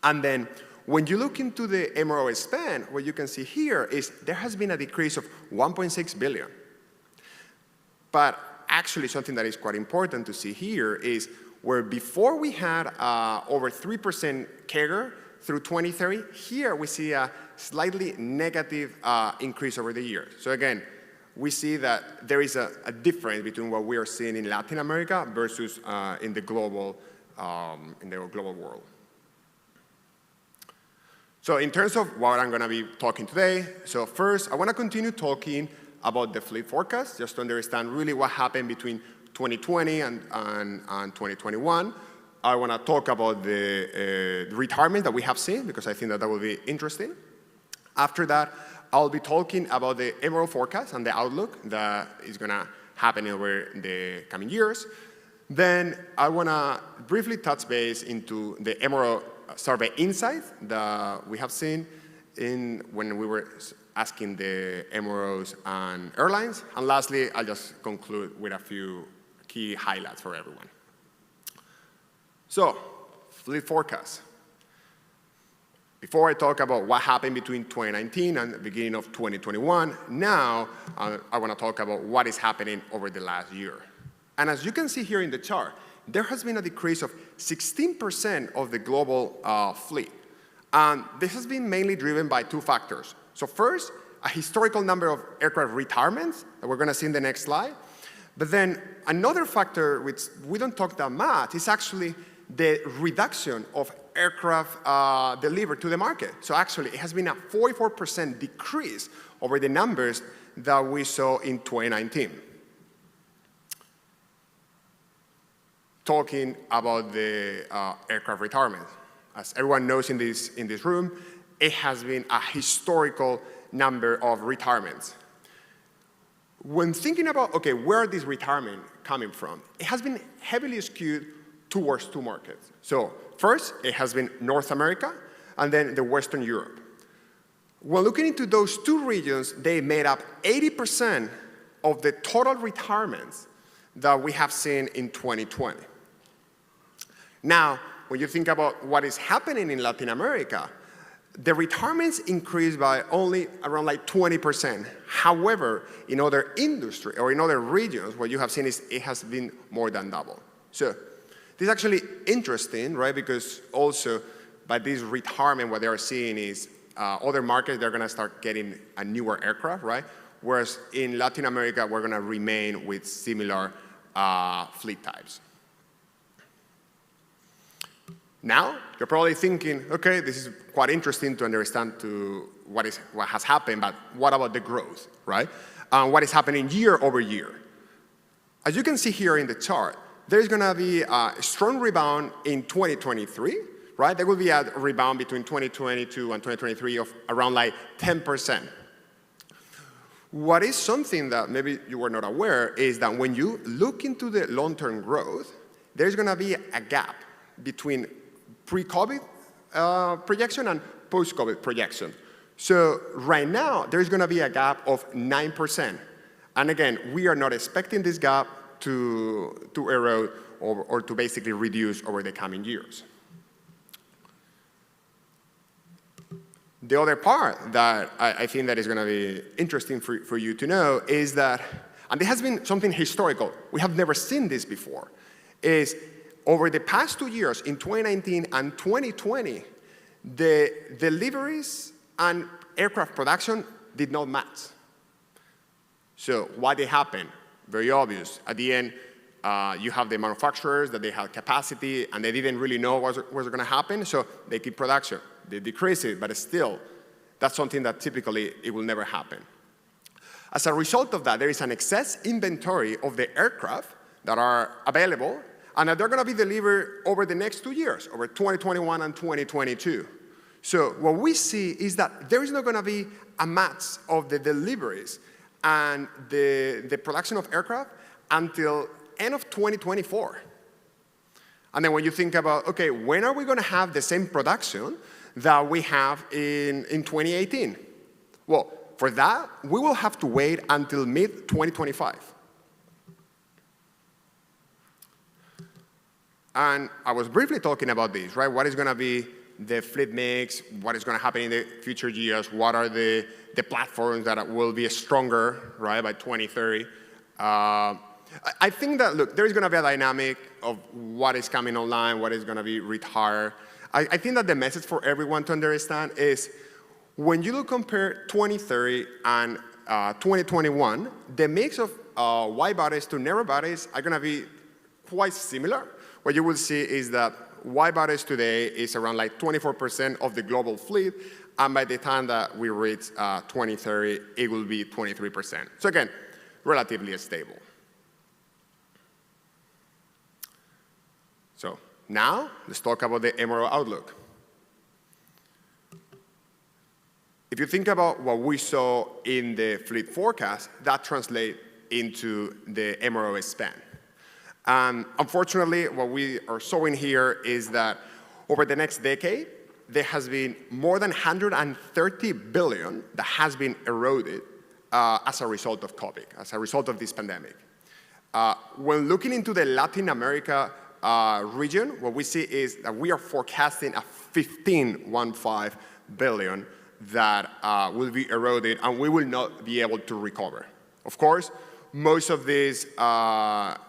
And then when you look into the MRO spend, what you can see here is there has been a decrease of 1.6 billion. But actually something that is quite important to see here is where before we had over 3% CAGR through 2030, here we see a slightly negative increase over the years. So again, we see that there is a difference between what we are seeing in Latin America versus in the global world. So in terms of what I'm going to be talking today, so first I want to continue talking about the fleet forecast, just to understand really what happened between 2020 and 2021. I want to talk about the retirement that we have seen, because I think that will be interesting. After that, I'll be talking about the MRO forecast and the outlook that is going to happen over the coming years. Then I want to briefly touch base into the MRO survey insight that we have seen when we were asking the MROs and airlines. And lastly, I'll just conclude with a few key highlights for everyone. So, fleet forecast. Before I talk about what happened between 2019 and the beginning of 2021, now I want to talk about what is happening over the last year. And as you can see here in the chart, there has been a decrease of 16% of the global fleet. And this has been mainly driven by two factors. So first, a historical number of aircraft retirements that we're going to see in the next slide. But then another factor, which we don't talk that much, is actually the reduction of aircraft delivered to the market. So actually, it has been a 44% decrease over the numbers that we saw in 2019. Talking about the aircraft retirement. As everyone knows in this room, it has been a historical number of retirements. When thinking about, okay, where are these retirements coming from? It has been heavily skewed towards two markets. So first, it has been North America, and then the Western Europe. When looking into those two regions, they made up 80% of the total retirements that we have seen in 2020. Now, when you think about what is happening in Latin America, the retirements increased by only around like 20%. However, in other industry or in other regions, what you have seen is it has been more than double. So this is actually interesting, right? Because also by this retirement, what they are seeing is other markets, they're gonna start getting a newer aircraft, right? Whereas in Latin America, we're gonna remain with similar fleet types. Now, you're probably thinking, okay, this is quite interesting to understand what has happened, but what about the growth, right? What is happening year over year? As you can see here in the chart, there's gonna be a strong rebound in 2023, right? There will be a rebound between 2022 and 2023 of around like 10%. What is something that maybe you were not aware is that when you look into the long-term growth, there's gonna be a gap between pre-COVID projection and post-COVID projection. So right now, there's gonna be a gap of 9%. And again, we are not expecting this gap to erode or to basically reduce over the coming years. The other part that I think that is gonna be interesting for you to know is that, and this has been something historical, we have never seen this before, is over the past 2 years, in 2019 and 2020, the deliveries and aircraft production did not match. So why did it happen? Very obvious. At the end, you have the manufacturers that they had capacity and they didn't really know what was going to happen, so they keep production. They decrease it, but still, that's something that typically it will never happen. As a result of that, there is an excess inventory of the aircraft that are available and that they're going to be delivered over the next 2 years, over 2021 and 2022. So what we see is that there is not going to be a match of the deliveries and the production of aircraft until end of 2024. And then when you think about, okay, when are we going to have the same production that we have in 2018? Well, for that, we will have to wait until mid-2025. And I was briefly talking about this, right? What is going to be the fleet mix? What is going to happen in the future years? What are the platforms that will be stronger, right, by 2030? I think that, look, there's going to be a dynamic of what is coming online, what is going to be retired. I think that the message for everyone to understand is when you compare 2030 and 2021, the mix of wide bodies to narrow bodies are going to be quite similar. What you will see is that wide bodies today is around like 24% of the global fleet, and by the time that we reach 2030, it will be 23%. So again, relatively stable. So now, let's talk about the Mro Outlook. If you think about what we saw in the fleet forecast, that translates into the Mro span. Unfortunately, what we are showing here is that over the next decade, there has been more than 130 billion that has been eroded as a result of COVID, as a result of this pandemic. When looking into the Latin America region, what we see is that we are forecasting a 15 billion that will be eroded and we will not be able to recover. Of course, most of this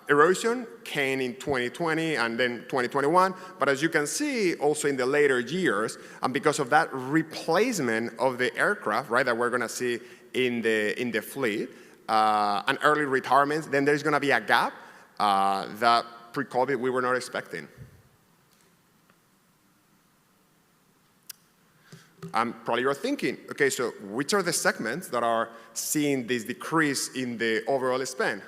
erosion came in 2020 and then 2021. But as you can see, also in the later years, and because of that replacement of the aircraft, right, that we're going to see in the fleet, and early retirements, then there's going to be a gap that pre-COVID we were not expecting. Probably you're thinking, okay, so which are the segments that are seeing this decrease in the overall spend?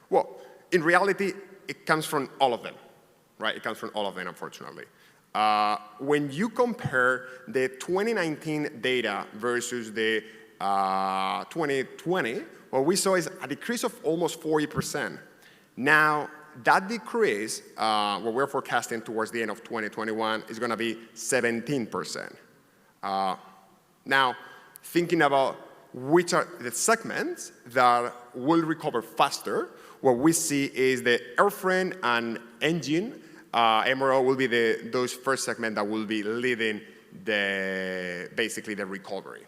Well, in reality, it comes from all of them, right? It comes from all of them, unfortunately. When you compare the 2019 data versus the 2020, what we saw is a decrease of almost 40%. Now, that decrease, what we're forecasting towards the end of 2021, is going to be 17%. Now, thinking about which are the segments that will recover faster, what we see is the airframe and engine MRO will be those first segments that will be leading basically the recovery.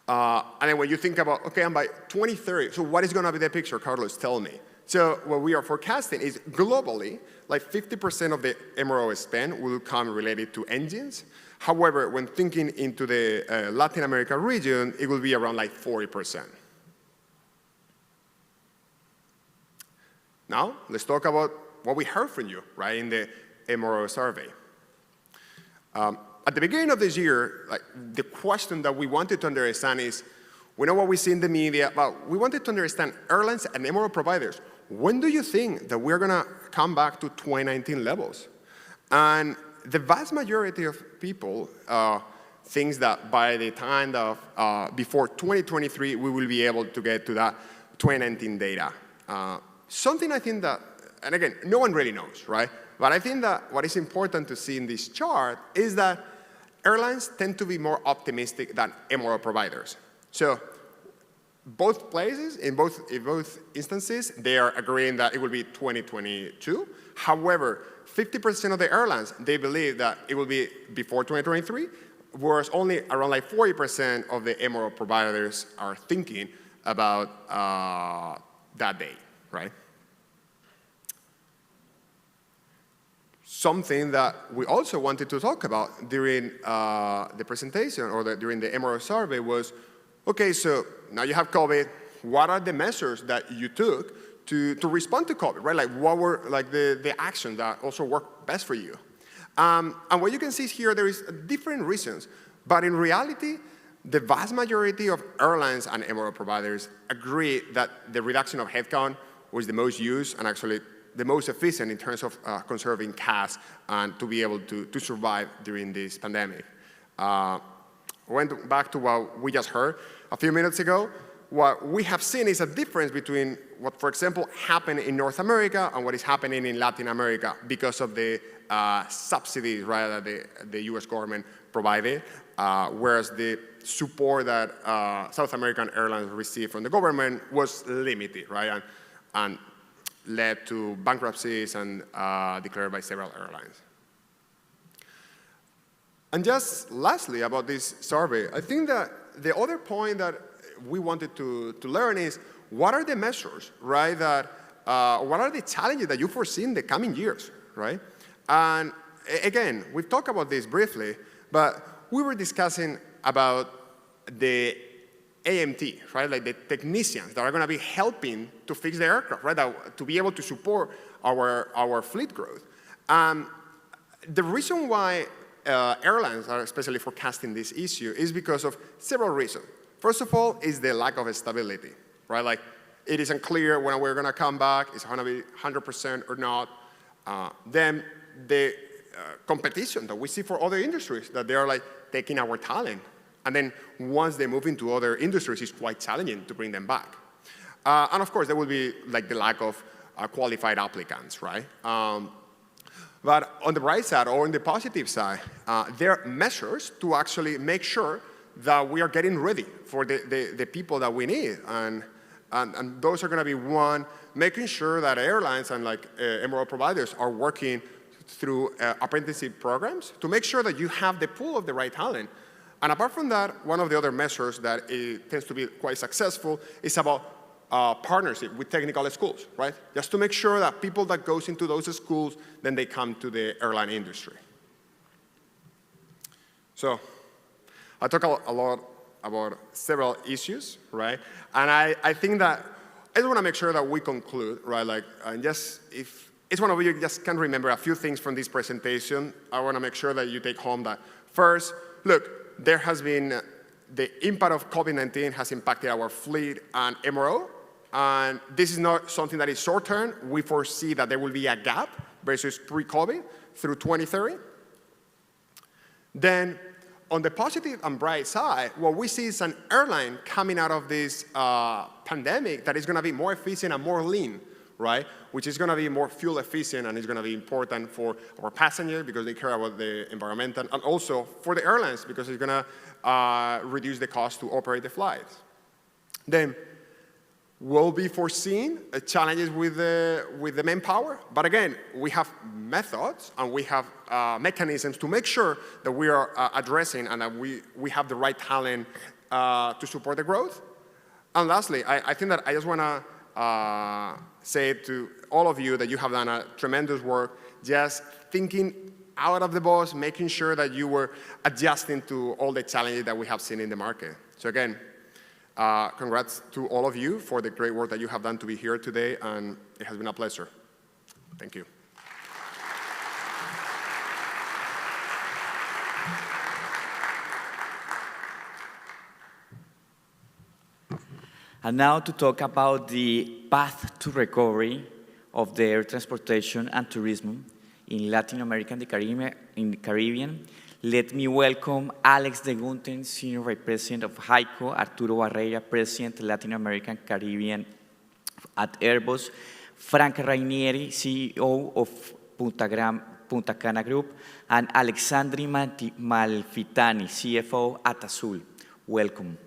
And then when you think about, okay, and by 2030, so what is going to be the picture, Carlos? Tell me. So what we are forecasting is globally, like 50% of the MRO spend will come related to engines. However, when thinking into the Latin America region, it will be around like 40%. Now, let's talk about what we heard from you, right, in the MRO survey. At the beginning of this year, like, the question that we wanted to understand is, we know what we see in the media, but we wanted to understand airlines and MRO providers. When do you think that we're going to come back to 2019 levels? And the vast majority of people thinks that by the time of before 2023, we will be able to get to that 2019 data. Something I think that, and again, no one really knows, right? But I think that what is important to see in this chart is that airlines tend to be more optimistic than MRO providers. So both places, in both instances, they are agreeing that it will be 2022. However, 50% of the airlines, they believe that it will be before 2023, whereas only around like 40% of the MRO providers are thinking about that date, right? Something that we also wanted to talk about during the presentation or during the MRO survey was, okay, so now you have COVID, what are the measures that you took to respond to COVID, right? Like what were like the actions that also worked best for you? And what you can see here, there is different reasons, but in reality, the vast majority of airlines and MRO providers agree that the reduction of headcount was the most used and actually the most efficient in terms of conserving cash and to be able to survive during this pandemic. Went back to what we just heard a few minutes ago. What we have seen is a difference between what, for example, happened in North America and what is happening in Latin America because of the subsidies, right, that the US government provided, whereas the support that South American airlines received from the government was limited, right, and led to bankruptcies and declared by several airlines. And just lastly about this survey, I think that the other point that we wanted to learn is what are the measures, right, that, what are the challenges that you foresee in the coming years, right? And again, we've talked about this briefly, but we were discussing about the AMT, right, like the technicians that are going to be helping to fix the aircraft, right, to be able to support our fleet growth. The reason why airlines are especially forecasting this issue is because of several reasons. First of all, is the lack of stability, right? Like, it isn't clear when we're going to come back. It's going to be 100% or not. Then the competition that we see for other industries, that they are like taking our talent. And then once they move into other industries, it's quite challenging to bring them back. And of course, there will be like the lack of qualified applicants, right? But on the bright side, or on the positive side, there are measures to actually make sure that we are getting ready for the people that we need. And those are going to be, one, making sure that airlines and like MRO providers are working through apprenticeship programs to make sure that you have the pool of the right talent. And apart from that, one of the other measures that tends to be quite successful is about partnership with technical schools, right? Just to make sure that people that goes into those schools, then they come to the airline industry. So I talk a lot about several issues, right? And I think that I just want to make sure that we conclude, right? Like, and just if each one of you just can remember a few things from this presentation, I want to make sure that you take home that first, look, there has been the impact of COVID-19 has impacted our fleet and MRO, and this is not something that is short-term. We foresee that there will be a gap versus pre-COVID through 2030. Then, on the positive and bright side, what we see is an airline coming out of this pandemic that is going to be more efficient and more lean, right? Which is going to be more fuel efficient and is going to be important for our passengers because they care about the environmental, and also for the airlines because it's going to reduce the cost to operate the flights. Then, will be foreseen challenges with the manpower, but again, we have methods and we have mechanisms to make sure that we are addressing and that we have the right talent to support the growth. And lastly, I think that I just want to say to all of you that you have done a tremendous work, just thinking out of the box, making sure that you were adjusting to all the challenges that we have seen in the market. So again, congrats to all of you for the great work that you have done to be here today, and it has been a pleasure. Thank you. And now to talk about the path to recovery of the air transportation and tourism in Latin America and the Caribbean, let me welcome Alex de Gunten, Senior Vice President of HICO, Arturo Barreira, President, Latin American Caribbean at Airbus, Franca Rainieri, CEO of Punta Cana Group, and Alexandri Malfitani, CFO at Azul. Welcome.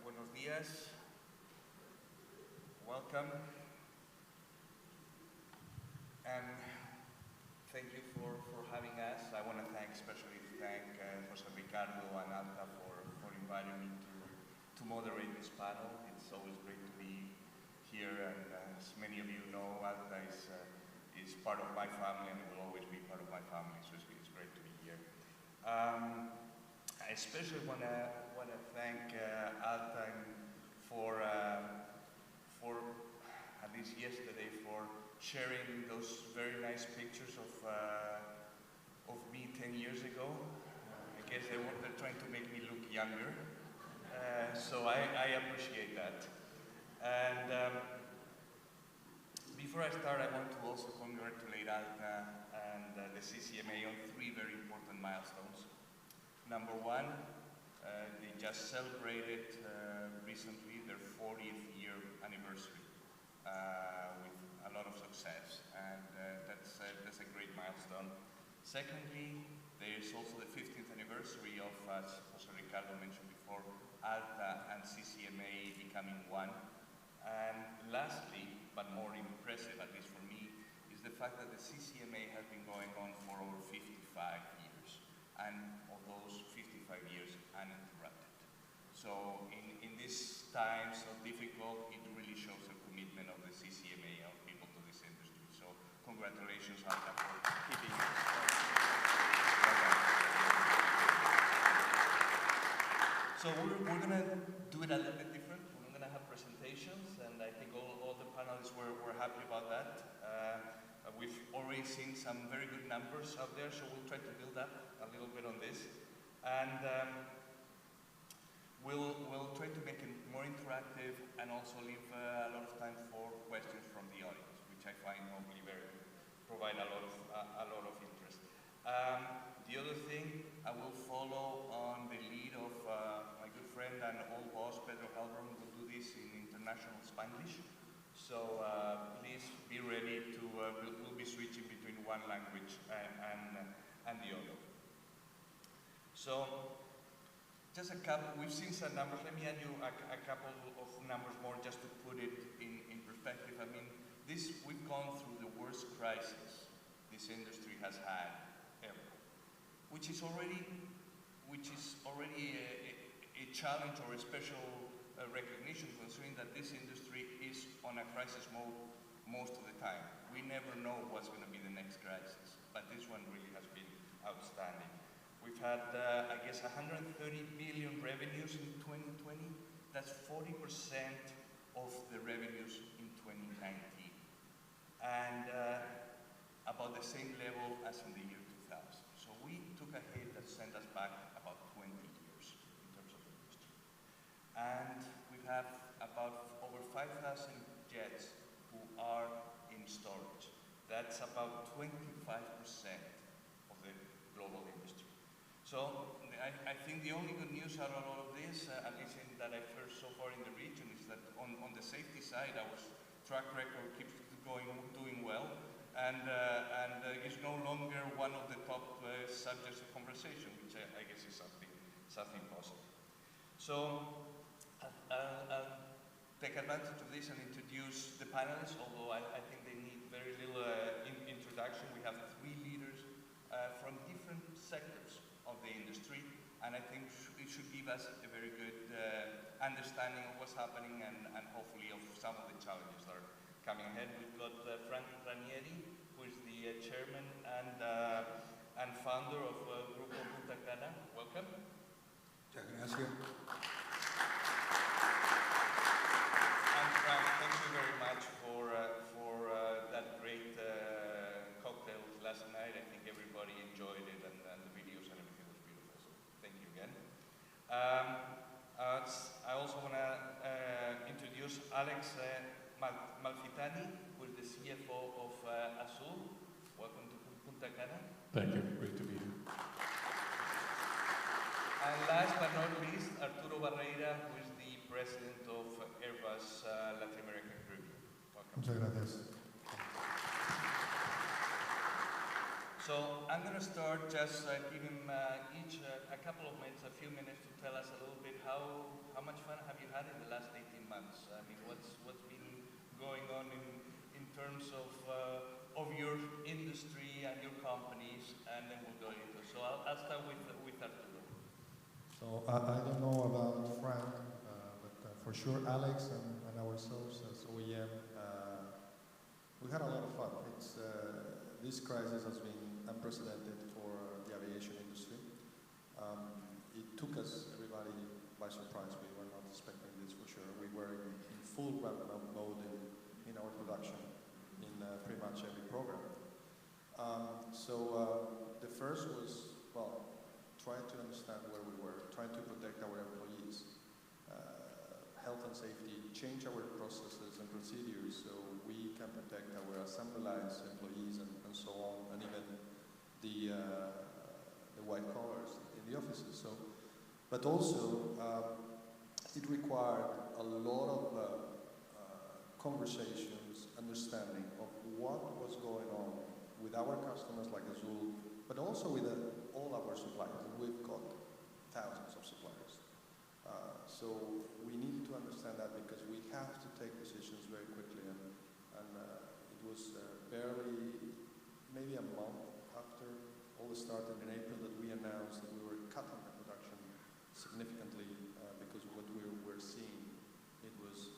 Buenos días. Welcome. And thank you for having us. I want to especially thank Jose Ricardo and ALTA for inviting me to moderate this panel. It's always great to be here, and as many of you know, ALTA is part of my family and will always be part of my family, so it's great to be here. I especially want to thank ALTA for at least yesterday for sharing those very nice pictures of me 10 years ago. I guess they're trying to make me look younger, so I appreciate that. And before I start, I want to also congratulate ALTA and the CCMA on 3 very important milestones. Number 1, they just celebrated recently their 40th year anniversary with a lot of success, and that's a great milestone. Secondly, there's also the 15th anniversary of, as Jose Ricardo mentioned before, ALTA and CCMA becoming one. And lastly, but more impressive, at least for me, is the fact that the CCMA has been going on for over 55 years, and of those 55 years uninterrupted. So in these times so difficult, it really shows the commitment of the CCMA and of people to this industry. So congratulations, ALTA, for keeping it. So we're going to do it a little bit different. We're going to have presentations, and I think all the panelists were happy about that. We've already seen some very good numbers out there, so we'll try to build up a little bit on this. And we'll try to make it more interactive and also leave a lot of time for questions from the audience, which which I find normally provide a lot of interest. The other thing, I will follow on the lead of my good friend and old boss, Pedro Helbron, will do this in international Spanish. So please be ready to, we'll be switching between one language and the other. So, just a couple, we've seen some numbers. Let me add you a couple of numbers more just to put it in perspective. I mean, we've gone through the worst crisis this industry has had ever, which is already a challenge or a special recognition, considering that this industry is on a crisis mode most of the time. We never know what's going to be the next crisis, but this one really has been outstanding. We've had, I guess, 130 billion revenues in 2020. That's 40% of the revenues in 2019. And about the same level as in the year 2000. So we took a hit that sent us back about 20 years in terms of industry. And we have about over 5,000 jets who are in storage. That's about 25% of the global industry. So I think the only good news out of all of this, at least that I've heard so far in the region, is that on the safety side, our track record keeps doing well, and is no longer one of the top subjects of conversation, which I guess is something positive. So I'll take advantage of this and introduce the panelists, although I think they need very little introduction. We have 3 leaders from different sectors of the industry, and I think it should give us a very good understanding of what's happening and hopefully of some of the challenges that are coming ahead. We've got Frank Ranieri, who is the chairman and founder of Grupo Punta Cana. Welcome. Muchas gracias. And Frank, thank you very much for that great cocktail last night. I think everybody enjoyed it, and the videos and everything was beautiful. So thank you again. I also want to introduce Alex Malfitani, who is the CFO of Azul. Welcome to Punta Cana. Thank you. Great to be here. And last but not least, Arturo Barreira, who is the president of Airbus Latin American Caribbean. Welcome. Muchas gracias. So I'm going to start just giving each a couple of minutes, a few minutes to tell us a little bit how much fun have you had in the last 18 months? I mean, what's been going on in terms of your industry and your companies, and then we'll go into. So I'll start with Arturo. So I don't know about Frank, but for sure Alex and ourselves as OEM, we had a lot of fun. It's this crisis has been unprecedented for the aviation industry. It took us, everybody, by surprise. We were not expecting this for sure. We were in full ramp-up mode in our production in pretty much every program. The first was, well, trying to understand where we were, trying to protect our employees, health and safety, change our processes and procedures so we can protect our assembly lines, employees, and so on, and even the white collars in the offices. So, but also, it required a lot of conversations, understanding of what was going on with our customers like Azul, but also with all our suppliers. We've got thousands of suppliers. So we need to understand that because we have to take decisions very quickly, and it was barely maybe a month after all this started in April that we announced that we were cutting the production significantly because what we were seeing, it was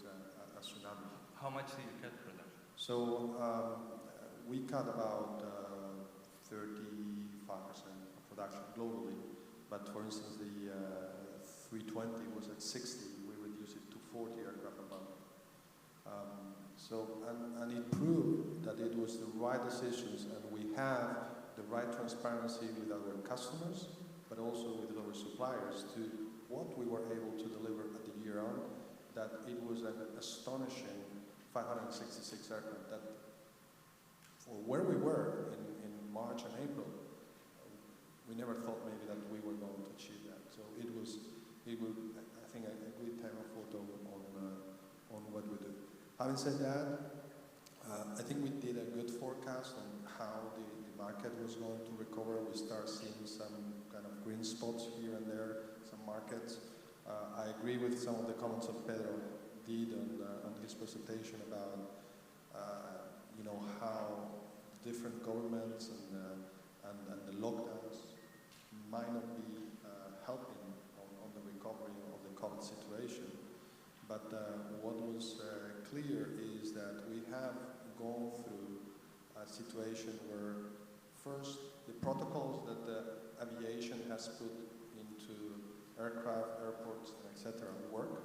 a tsunami. How much did you cut production? So we cut about 35% of production globally, but for instance the 320 was at 60, we reduced it to 40 aircraft a month. And it proved that it was the right decisions, and we have the right transparency with our customers, but also with our suppliers to what we were able to deliver at the year on, that it was an astonishing 566 aircraft. That, for where we were in March and April, we never thought maybe that we were going to achieve that. So it was, I think, a good time of photo on what we do. Having said that, I think we did a good forecast on how the market was going to recover. We start seeing some kind of green spots here and there, some markets. I agree with some of the comments that Pedro did on his presentation about, how different governments and the lockdowns might not be helping on the recovery of the COVID situation. But what was clear is that we have gone through a situation where first the protocols that the aviation has put into aircraft, airports, etc. work,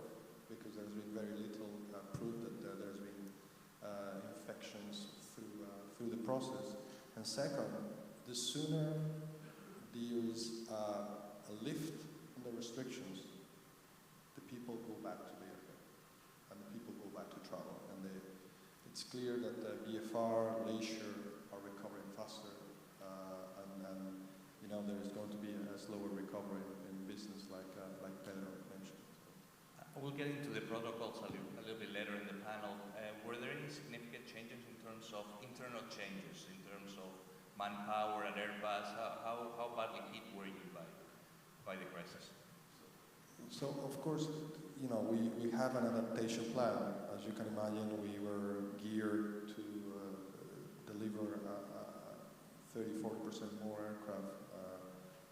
because there's been very little proof that there's been infections through the process. And second, the sooner there is a lift in the restrictions, the people go back to the airport, and the people go back to travel. And it's clear that the VFR, leisure are recovering faster, and there is going to be a slower recovery in business like Pedro mentioned. We'll get into the protocols a little bit later in the panel. Were there any significant changes in terms of internal changes, in terms of manpower at Airbus? How badly hit were you by the crisis? So of course, we have an adaptation plan. As you can imagine, we were geared to deliver 30-40% more aircraft.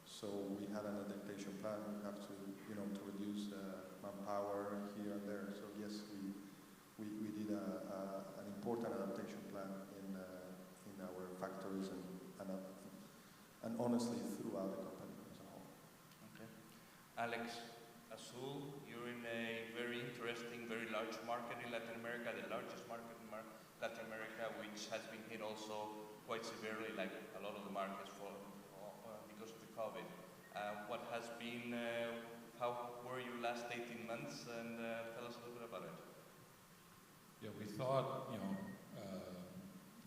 So we had an adaptation plan. We have to, to reduce manpower here and there. So yes, we did an important adaptation plan in our factories and honestly throughout the company as a whole. Okay, Alex, Azul, you're in a very interesting, very large market in Latin America, the largest market in Latin America, which has been hit also quite severely, like a lot of the markets because of the COVID. What has been, how were you last 18 months, and tell us a little bit about it. Yeah, we thought,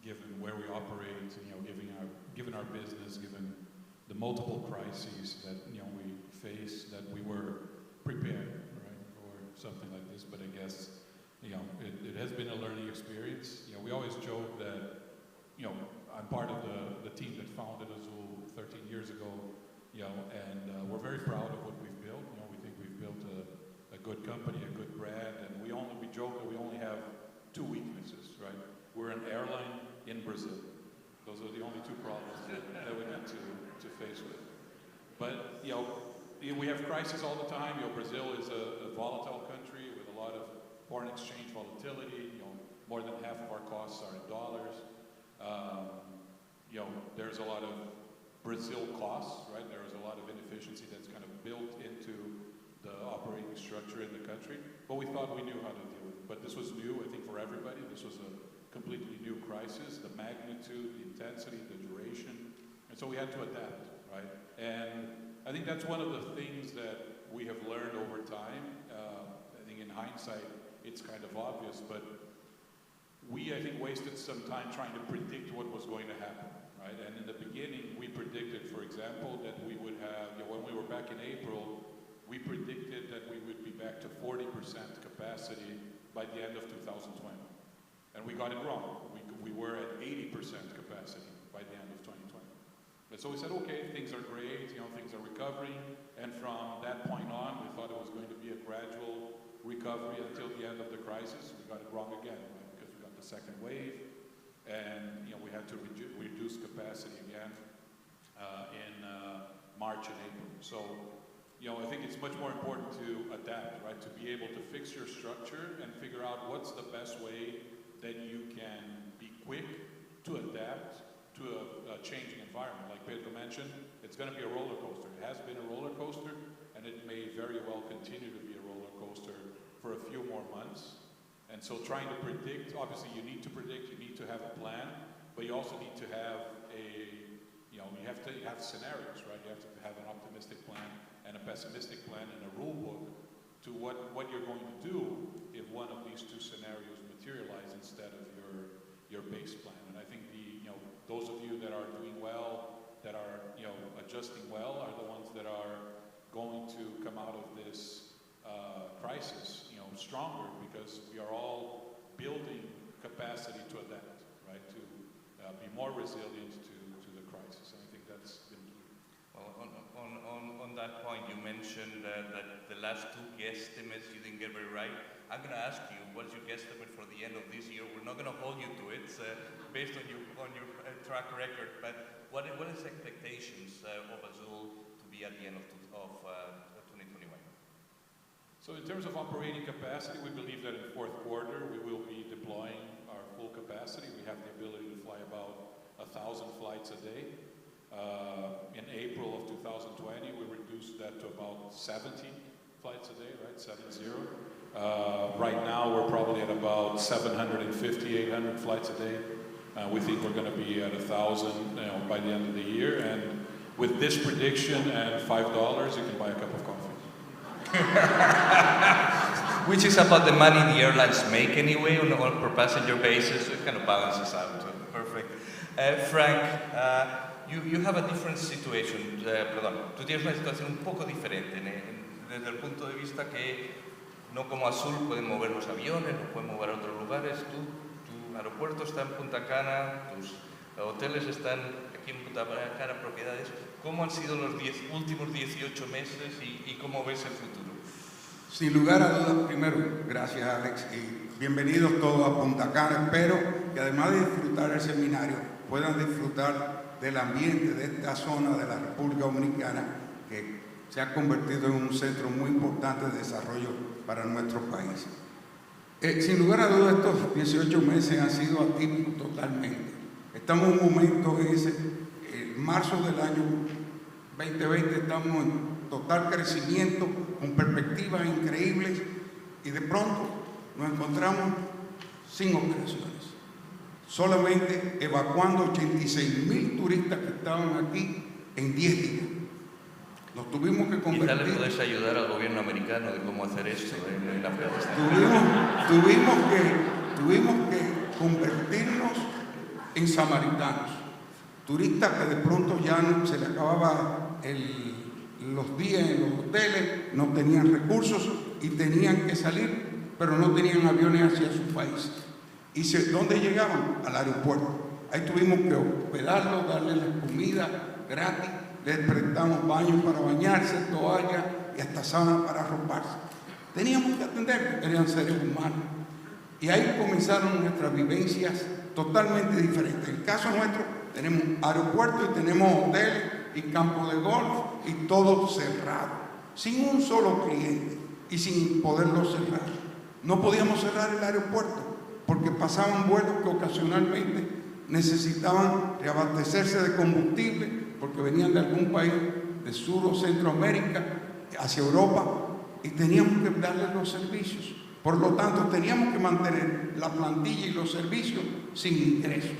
given where we operate, given our business, given the multiple crises that we face, that we were prepared, right, for something like this. But I guess it has been a learning experience. We always joke that I'm part of the team that founded Azul 13 years ago, and we're very proud of what we've built. We think we've built a good company, a good brand, and we joke that we only have two weaknesses, right? We're an airline in Brazil. Those are the only two problems that we need to face with. But we have crises all the time. Brazil is a volatile country with a lot of foreign exchange volatility. More than half of our costs are in dollars. There's a lot of Brazil costs, right? There's a lot of inefficiency that's kind of built into the operating structure in the country. But we thought we knew how to deal with it. But this was new, I think, for everybody. This was a completely new crisis, the magnitude, the intensity, the duration. And so we had to adapt, right? And I think that's one of the things that we have learned over time. I think in hindsight, it's kind of obvious, but we, I think, wasted some time trying to predict what was going to happen, right? And in the beginning, we predicted, for example, that we would have, when we were back in April, we predicted that we would be back to 40% capacity by the end of 2020. And we got it wrong. We were at 80% capacity by the end of 2020. And so we said, okay, things are great, things are recovering. And from that point on, we thought it was going to be a gradual recovery until the end of the crisis. We got it wrong again, right? Because we got the second wave, and we had to reduce capacity again in March and April. So, I think it's much more important to adapt, right? To be able to fix your structure and figure out what's the best way that you can be quick to adapt to a changing environment. Like Pedro mentioned, it's going to be a roller coaster. It has been a roller coaster, and it may very well continue to be a roller coaster for a few more months. And so trying to predict, obviously you need to predict, you need to have a plan, but you also need to have you have to have scenarios, right? You have to have an optimistic plan and a pessimistic plan and a rule book to what you're going to do if one of these two scenarios materializes. materialize instead of your base plan. And I think those of you that are doing well, that are adjusting well, are the ones that are going to come out of this crisis stronger, because we are all building capacity to adapt, right? To be more resilient to the crisis. And I think that's been key. Well, on that point, you mentioned that the last two guesstimates you didn't get very right. I'm going to ask you, what's your guesstimate for the end of this year? We're not going to hold you to it based on your track record, but what is expectations of Azul to be at the end of 2021? So in terms of operating capacity, we believe that in fourth quarter we will be deploying our full capacity. We have the ability to fly about 1,000 flights a day. In April of 2020, we reduced that to about 70 flights a day, right? 70. Right now, we're probably at about 750, 800 flights a day. We think we're going to be at 1,000 by the end of the year. And with this prediction and $5, you can buy a cup of coffee. Which is about the money the airlines make anyway on per passenger basis, so it kind of balances out. Perfect. Frank, you have a different situation, tú tienes una situación un poco diferente desde el punto de vista que no como Azul pueden mover los aviones, no pueden mover a otros lugares, tu aeropuerto está en Punta Cana, tus hoteles están aquí en Punta Cana, propiedades. ¿Cómo han sido los últimos 18 meses y cómo ves el futuro? Sin lugar a dudas, primero, gracias Alex, y bienvenidos todos a Punta Cana. Espero que además de disfrutar el seminario, puedan disfrutar del ambiente de esta zona de la República Dominicana, que se ha convertido en un centro muy importante de desarrollo para nuestro país. Sin lugar a dudas, estos 18 meses han sido atípicos totalmente. Estamos en un momento en marzo del año 2020, estamos en total crecimiento, con perspectivas increíbles, y de pronto nos encontramos sin operaciones, solamente evacuando 86,000 turistas que estaban aquí en 10 días. Nos tuvimos que convertir... Quizá le puedes ayudar al gobierno americano de cómo hacer esto en Afganistán. Tuvimos que convertirnos en samaritanos, turistas que de pronto ya se les acababa los días en los hoteles, no tenían recursos y tenían que salir, pero no tenían aviones hacia su país. ¿Y dónde llegaban? Al aeropuerto. Ahí tuvimos que hospedarlos, darles la comida gratis, les prestamos baños para bañarse, toallas y hasta sábanas para arroparse. Teníamos que atender, eran seres humanos. Y ahí comenzaron nuestras vivencias totalmente diferentes. En el caso nuestro, tenemos aeropuertos y tenemos hoteles y campos de golf y todo cerrado, sin un solo cliente y sin poderlo cerrar. No podíamos cerrar el aeropuerto porque pasaban vuelos que ocasionalmente necesitaban reabastecerse de combustible porque venían de algún país de Sur o Centroamérica hacia Europa y teníamos que darles los servicios. Por lo tanto, teníamos que mantener la plantilla y los servicios sin ingresos.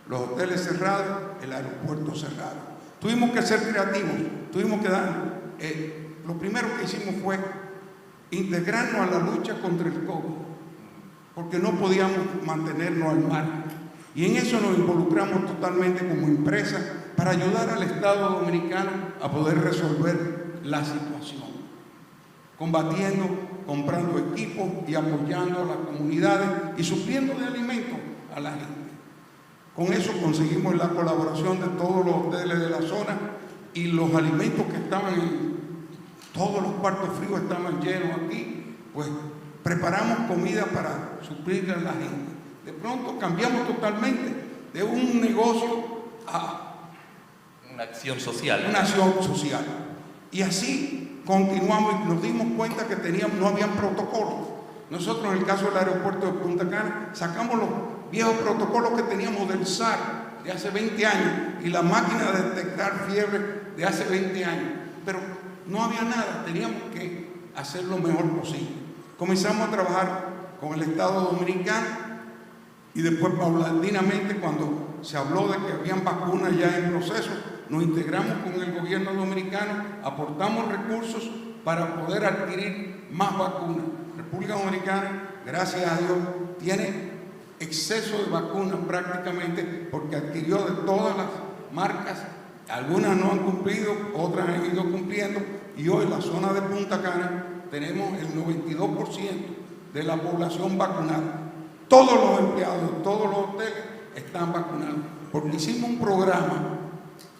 Los hoteles cerrados, el aeropuerto cerrado. Tuvimos que ser creativos, tuvimos que dar... lo primero que hicimos fue integrarnos a la lucha contra el COVID, porque no podíamos mantenernos al margen. Y en eso nos involucramos totalmente como empresa para ayudar al Estado dominicano a poder resolver la situación, combatiendo, comprando equipos y apoyando a las comunidades y supliendo de alimentos a la gente. Con eso conseguimos la colaboración de todos los hoteles de la zona y los alimentos que estaban todos los cuartos fríos estaban llenos aquí, pues preparamos comida para suplirle a la gente. De pronto cambiamos totalmente de un negocio a una acción social. Una acción social. Y así continuamos y nos dimos cuenta que no habían protocolos. Nosotros en el caso del aeropuerto de Punta Cana sacamos los viejos protocolos que teníamos del SAR de hace 20 años y la máquina de detectar fiebre de hace 20 años. Pero no había nada, teníamos que hacer lo mejor posible. Comenzamos a trabajar con el Estado Dominicano y después paulatinamente, cuando se habló de que habían vacunas ya en proceso, nos integramos con el gobierno dominicano, aportamos recursos para poder adquirir más vacunas. República Dominicana, gracias a Dios, tiene exceso de vacunas prácticamente porque adquirió de todas las marcas. Algunas no han cumplido, otras han ido cumpliendo, y hoy en la zona de Punta Cana tenemos el 92% de la población vacunada. Todos los empleados de todos los hoteles están vacunados, porque hicimos un programa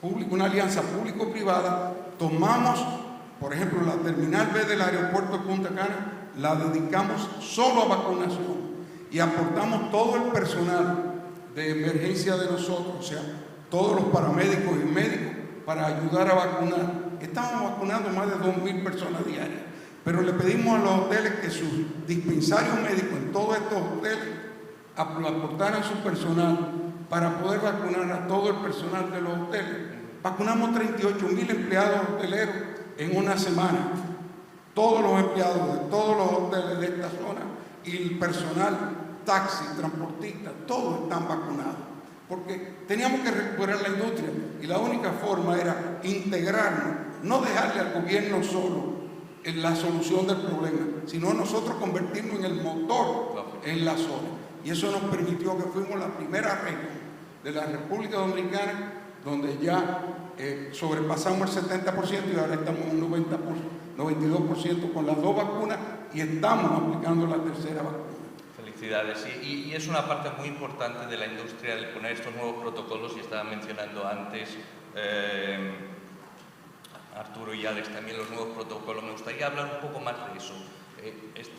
público, una alianza público-privada. Tomamos, por ejemplo, la terminal B del aeropuerto de Punta Cana, la dedicamos solo a vacunación y aportamos todo el personal de emergencia de nosotros, o sea, todos los paramédicos y médicos, para ayudar a vacunar. Estamos vacunando más de 2.000 personas diarias, pero le pedimos a los hoteles que sus dispensarios médicos en todos estos hoteles aportaran su personal para poder vacunar a todo el personal de los hoteles. Vacunamos 38.000 empleados hoteleros en una semana. Todos los empleados de todos los hoteles de esta zona y el personal, taxi, transportistas, todos están vacunados. Porque teníamos que recuperar la industria y la única forma era integrarnos, no dejarle al gobierno solo en la solución del problema, sino nosotros convertirnos en el motor en la zona. Y eso nos permitió que fuimos la primera región de la República Dominicana donde ya sobrepasamos el 70% y ahora estamos en un 92% con las 2 vacunas y estamos aplicando la tercera vacuna. Felicidades. Y es una parte muy importante de la industria el poner estos nuevos protocolos, y estaba mencionando antes Arturo y Alex también los nuevos protocolos. Me gustaría hablar un poco más de eso.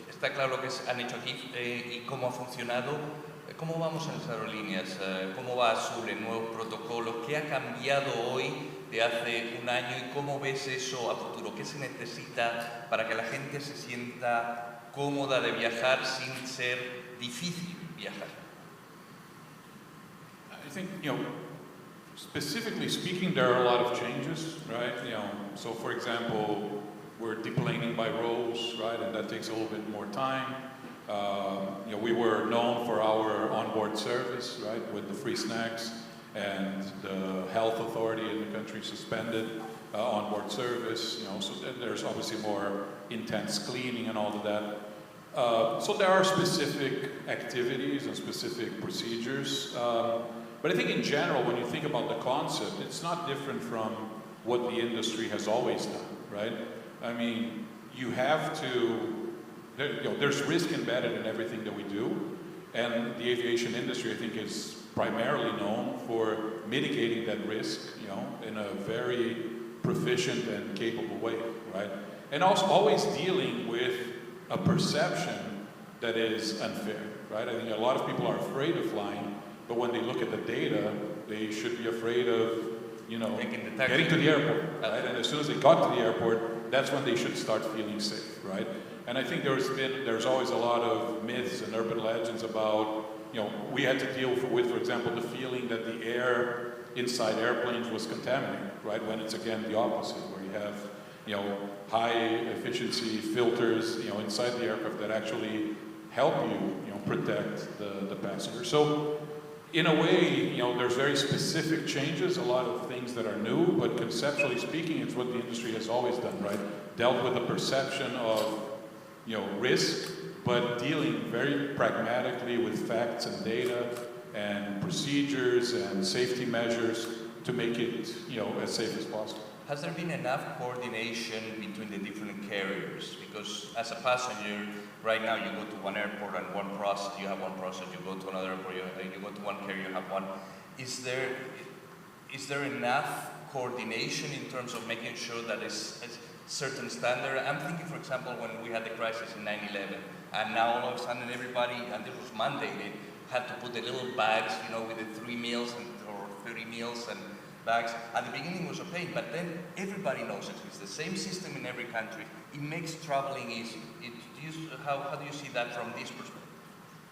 Está claro lo que han hecho aquí y cómo ha funcionado. ¿Cómo vamos en las aerolíneas? ¿Cómo va Azul en nuevos protocolos? ¿Qué ha cambiado hoy de hace un año y cómo ves eso a futuro? ¿Qué se necesita para que la gente se sienta cómoda de viajar sin ser difícil viajar? I think, specifically speaking, there are a lot of changes, right? So for example, we're deplaning by rows, right? And that takes a little bit more time. We were known for our onboard service, right, with the free snacks, and the health authority in the country suspended onboard service. So there's obviously more intense cleaning and all of that. So there are specific activities and specific procedures. But I think in general, when you think about the concept, it's not different from what the industry has always done, right? I mean, you have to. There's risk embedded in everything that we do, and the aviation industry, I think, is primarily known for mitigating that risk, in a very proficient and capable way, right? And also always dealing with a perception that is unfair, right? I think a lot of people are afraid of flying, but when they look at the data, they should be afraid of, getting to the airport, right? And as soon as they got to the airport, that's when they should start feeling safe, right? And I think there's always a lot of myths and urban legends about, we had to deal with, for example, the feeling that the air inside airplanes was contaminated, right? When it's again the opposite, where you have, high efficiency filters, inside the aircraft that actually help you, protect the passenger. So in a way, there's very specific changes, a lot of things that are new, but conceptually speaking, it's what the industry has always done, right? Dealt with the perception of risk, but dealing very pragmatically with facts and data and procedures and safety measures to make it, as safe as possible. Has there been enough coordination between the different carriers? Because as a passenger, right now you go to one airport and one process, you have one process, you go to another airport, you go to one carrier, you have one. Is there enough coordination in terms of making sure that it's certain standard? I'm thinking, for example, when we had the crisis in 9/11, and now all of a sudden everybody, and this was Monday, they had to put the little bags, with the 3 meals or 30 meals and bags. At the beginning it was a pain, but then everybody knows it. It's the same system in every country. It makes traveling easy. How do you see that from this perspective?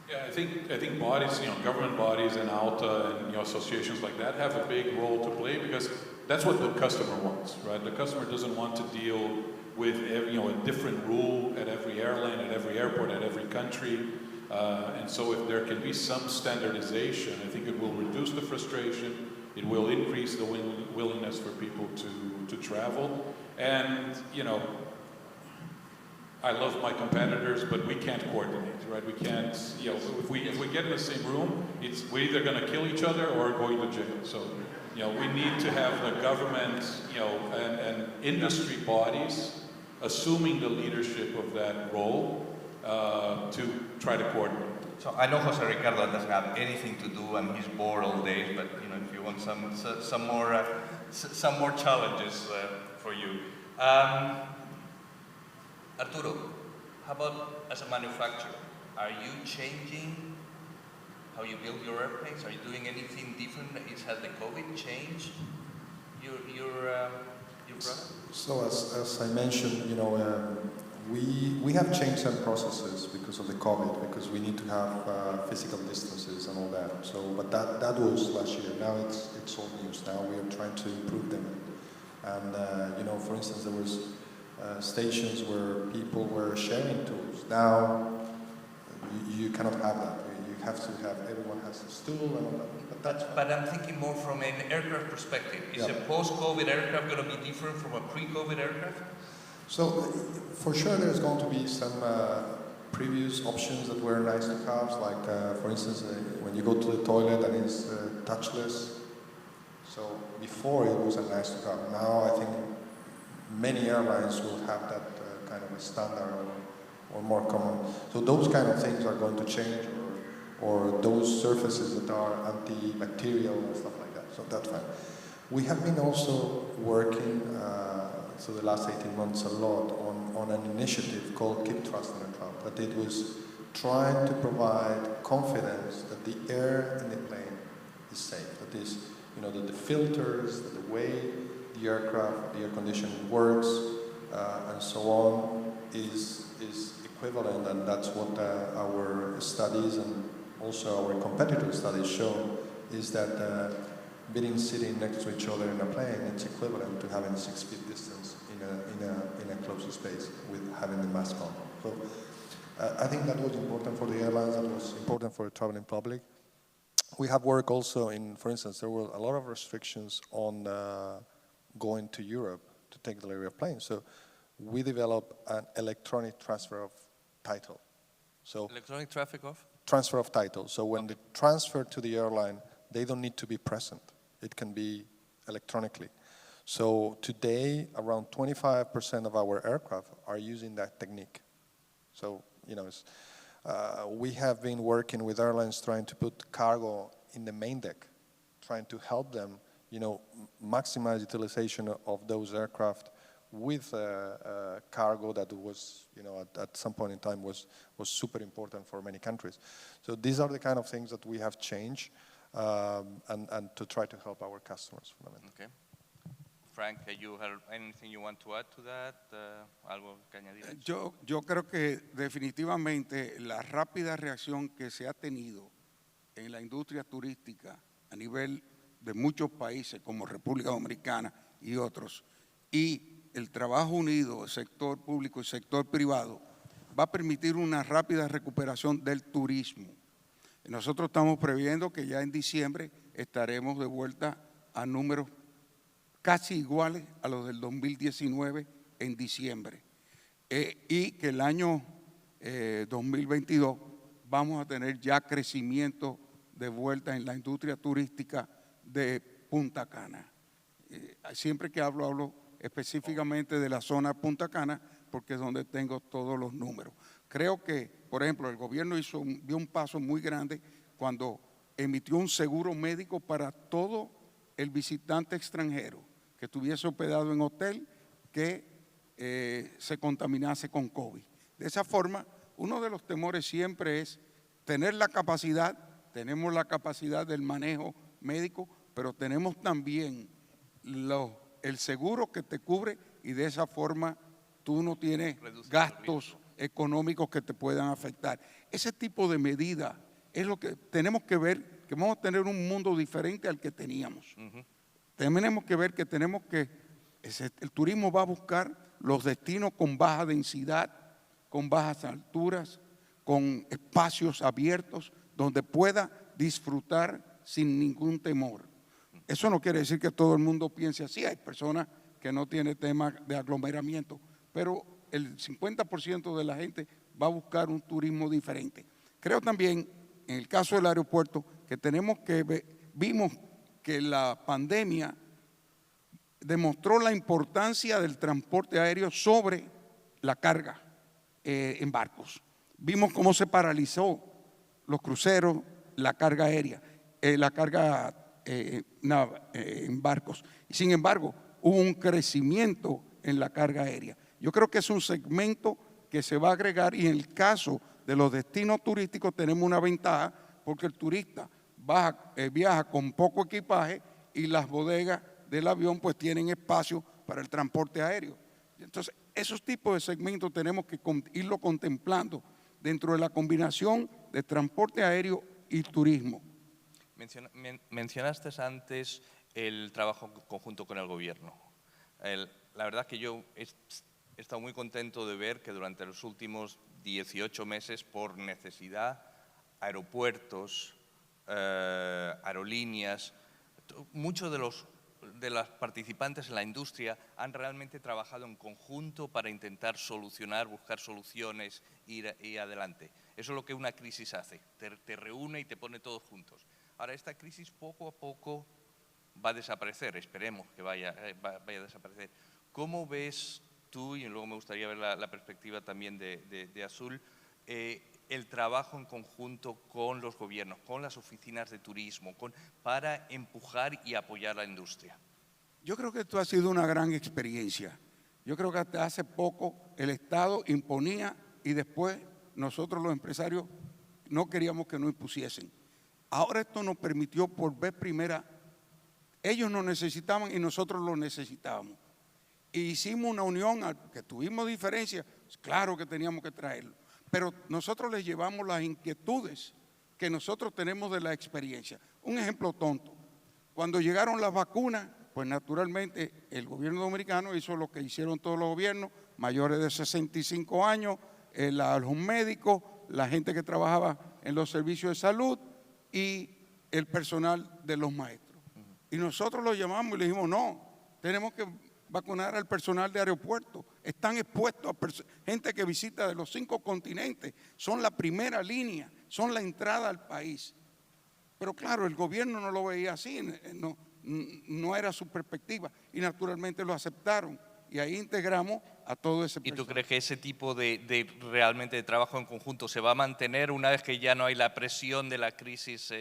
Yeah, I think bodies, government bodies and ALTA and associations like that have a big role to play because that's what the customer wants, right? The customer doesn't want to deal with a different rule at every airline, at every airport, at every country. And so if there can be some standardization, I think it will reduce the frustration. It will increase the willingness for people to travel. And, I love my competitors, but we can't coordinate, right? We can't, you know, if we get in the same room, we're either going to kill each other or going to jail. So, you know, we need to have the government, you know, and industry bodies assuming the leadership of that role to try to coordinate. So I know Jose Ricardo doesn't have anything to do and he's bored all day, but you know, if you want some more challenges for you. Arturo, how about as a manufacturer? Are you changing how you build your airplanes? Are you doing anything different? Has the COVID changed your product? So as I mentioned, you know, we have changed some processes because of the COVID, because we need to have physical distances and all that. So, but that was last year. Now it's old news. Now we are trying to improve them. And you know, for instance, there was stations where people were sharing tools. Now you cannot have that. You have to have, everyone has a stool and all that. But I'm thinking more from an aircraft perspective. Is a post-COVID aircraft going to be different from a pre-COVID aircraft? So for sure there's going to be some previous options that were nice to have, like for instance when you go to the toilet and it's touchless. So before it was a nice to have. Now I think many airlines will have that kind of a standard or more common. So those kind of things are going to change, or those surfaces that are antibacterial and stuff like that. So that's fine. We have been also working so the last 18 months a lot on an initiative called Keep Trust in the Cloud. That it was trying to provide confidence that the air in the plane is safe. That is, you know, that the filters, that the way the aircraft, the air conditioning works, and so on is equivalent, and that's what our studies and also our competitor studies show, is that being sitting next to each other in a plane, it's equivalent to having 6 feet distance in a closed space with having the mask on. So I think that was important for the airlines, that was important for the traveling public. We have worked also in, for instance, there were a lot of restrictions on going to Europe to take delivery of planes. So we developed an electronic transfer of title. So electronic traffic of? Transfer of title. So when they transfer to the airline, they don't need to be present. It can be electronically. So today, around 25% of our aircraft are using that technique. So, you know, we have been working with airlines trying to put cargo in the main deck, trying to help them, you know, maximize utilization of those aircraft with cargo that was, you know, at some point in time was super important for many countries. So these are the kind of things that we have changed and to try to help our customers. Okay. Frank, you have anything you want to add to that? ¿Algo que añadir? Yo creo que definitivamente la rápida reacción que se ha tenido en la industria turística a nivel de muchos países como República Dominicana y otros, y el trabajo unido, el sector público y el sector privado, va a permitir una rápida recuperación del turismo. Nosotros estamos previendo que ya en diciembre estaremos de vuelta a números casi iguales a los del 2019 en diciembre. Y que el año 2022 vamos a tener ya crecimiento de vuelta en la industria turística de Punta Cana. Siempre que hablo específicamente de la zona Punta Cana porque es donde tengo todos los números. Creo que, por ejemplo, el gobierno dio un paso muy grande cuando emitió un seguro médico para todo el visitante extranjero que estuviese hospedado en hotel que se contaminase con COVID. De esa forma, uno de los temores siempre es tener la capacidad, tenemos la capacidad del manejo médico, pero tenemos también el seguro que te cubre y de esa forma tú no tienes gastos económicos que te puedan afectar. Ese tipo de medida es lo que tenemos que ver, que vamos a tener un mundo diferente al que teníamos. Tenemos que ver que el turismo va a buscar los destinos con baja densidad, con bajas alturas, con espacios abiertos, donde pueda disfrutar sin ningún temor. Eso no quiere decir que todo el mundo piense así. Hay personas que no tienen tema de aglomeramiento, pero el 50% de la gente va a buscar un turismo diferente. Creo también, en el caso del aeropuerto, que vimos que la pandemia demostró la importancia del transporte aéreo sobre la carga en barcos. Vimos cómo se paralizó los cruceros, la carga aérea, la carga en barcos. Sin embargo, hubo un crecimiento en la carga aérea. Yo creo que es un segmento que se va a agregar, y en el caso de los destinos turísticos tenemos una ventaja porque el turista viaja con poco equipaje y las bodegas del avión pues tienen espacio para el transporte aéreo. Entonces, esos tipos de segmentos tenemos que irlo contemplando dentro de la combinación de transporte aéreo y turismo. Mencionaste antes el trabajo conjunto con el gobierno. La verdad que yo he estado muy contento de ver que durante los últimos 18 meses, por necesidad, aeropuertos, aerolíneas, muchos de las participantes en la industria han realmente trabajado en conjunto para intentar solucionar, buscar soluciones, ir adelante. Eso es lo que una crisis hace, te reúne y te pone todos juntos. Ahora, esta crisis poco a poco va a desaparecer, esperemos que vaya a desaparecer. ¿Cómo ves tú, y luego me gustaría ver la perspectiva también de Azul, el trabajo en conjunto con los gobiernos, con las oficinas de turismo, para empujar y apoyar la industria? Yo creo que esto ha sido una gran experiencia. Yo creo que hasta hace poco el Estado imponía y después nosotros los empresarios no queríamos que nos impusiesen. Ahora esto nos permitió por vez primera, ellos nos necesitaban y nosotros los necesitábamos. Y hicimos una unión, que tuvimos diferencias, claro que teníamos que traerlo. Pero nosotros les llevamos las inquietudes que nosotros tenemos de la experiencia. Un ejemplo tonto, cuando llegaron las vacunas, pues naturalmente el gobierno dominicano hizo lo que hicieron todos los gobiernos, mayores de 65 años, los médicos, la gente que trabajaba en los servicios de salud y el personal de los maestros. Y nosotros los llamamos y le dijimos, no, tenemos que vacunar al personal de aeropuertos. Están expuestos a gente que visita de los 5 continentes. Son la primera línea, son la entrada al país. Pero claro, el gobierno no lo veía así, no era su perspectiva. Y naturalmente lo aceptaron. Y ahí integramos a todo ese personal. ¿Y tú crees que ese tipo realmente de trabajo en conjunto se va a mantener una vez que ya no hay la presión de la crisis,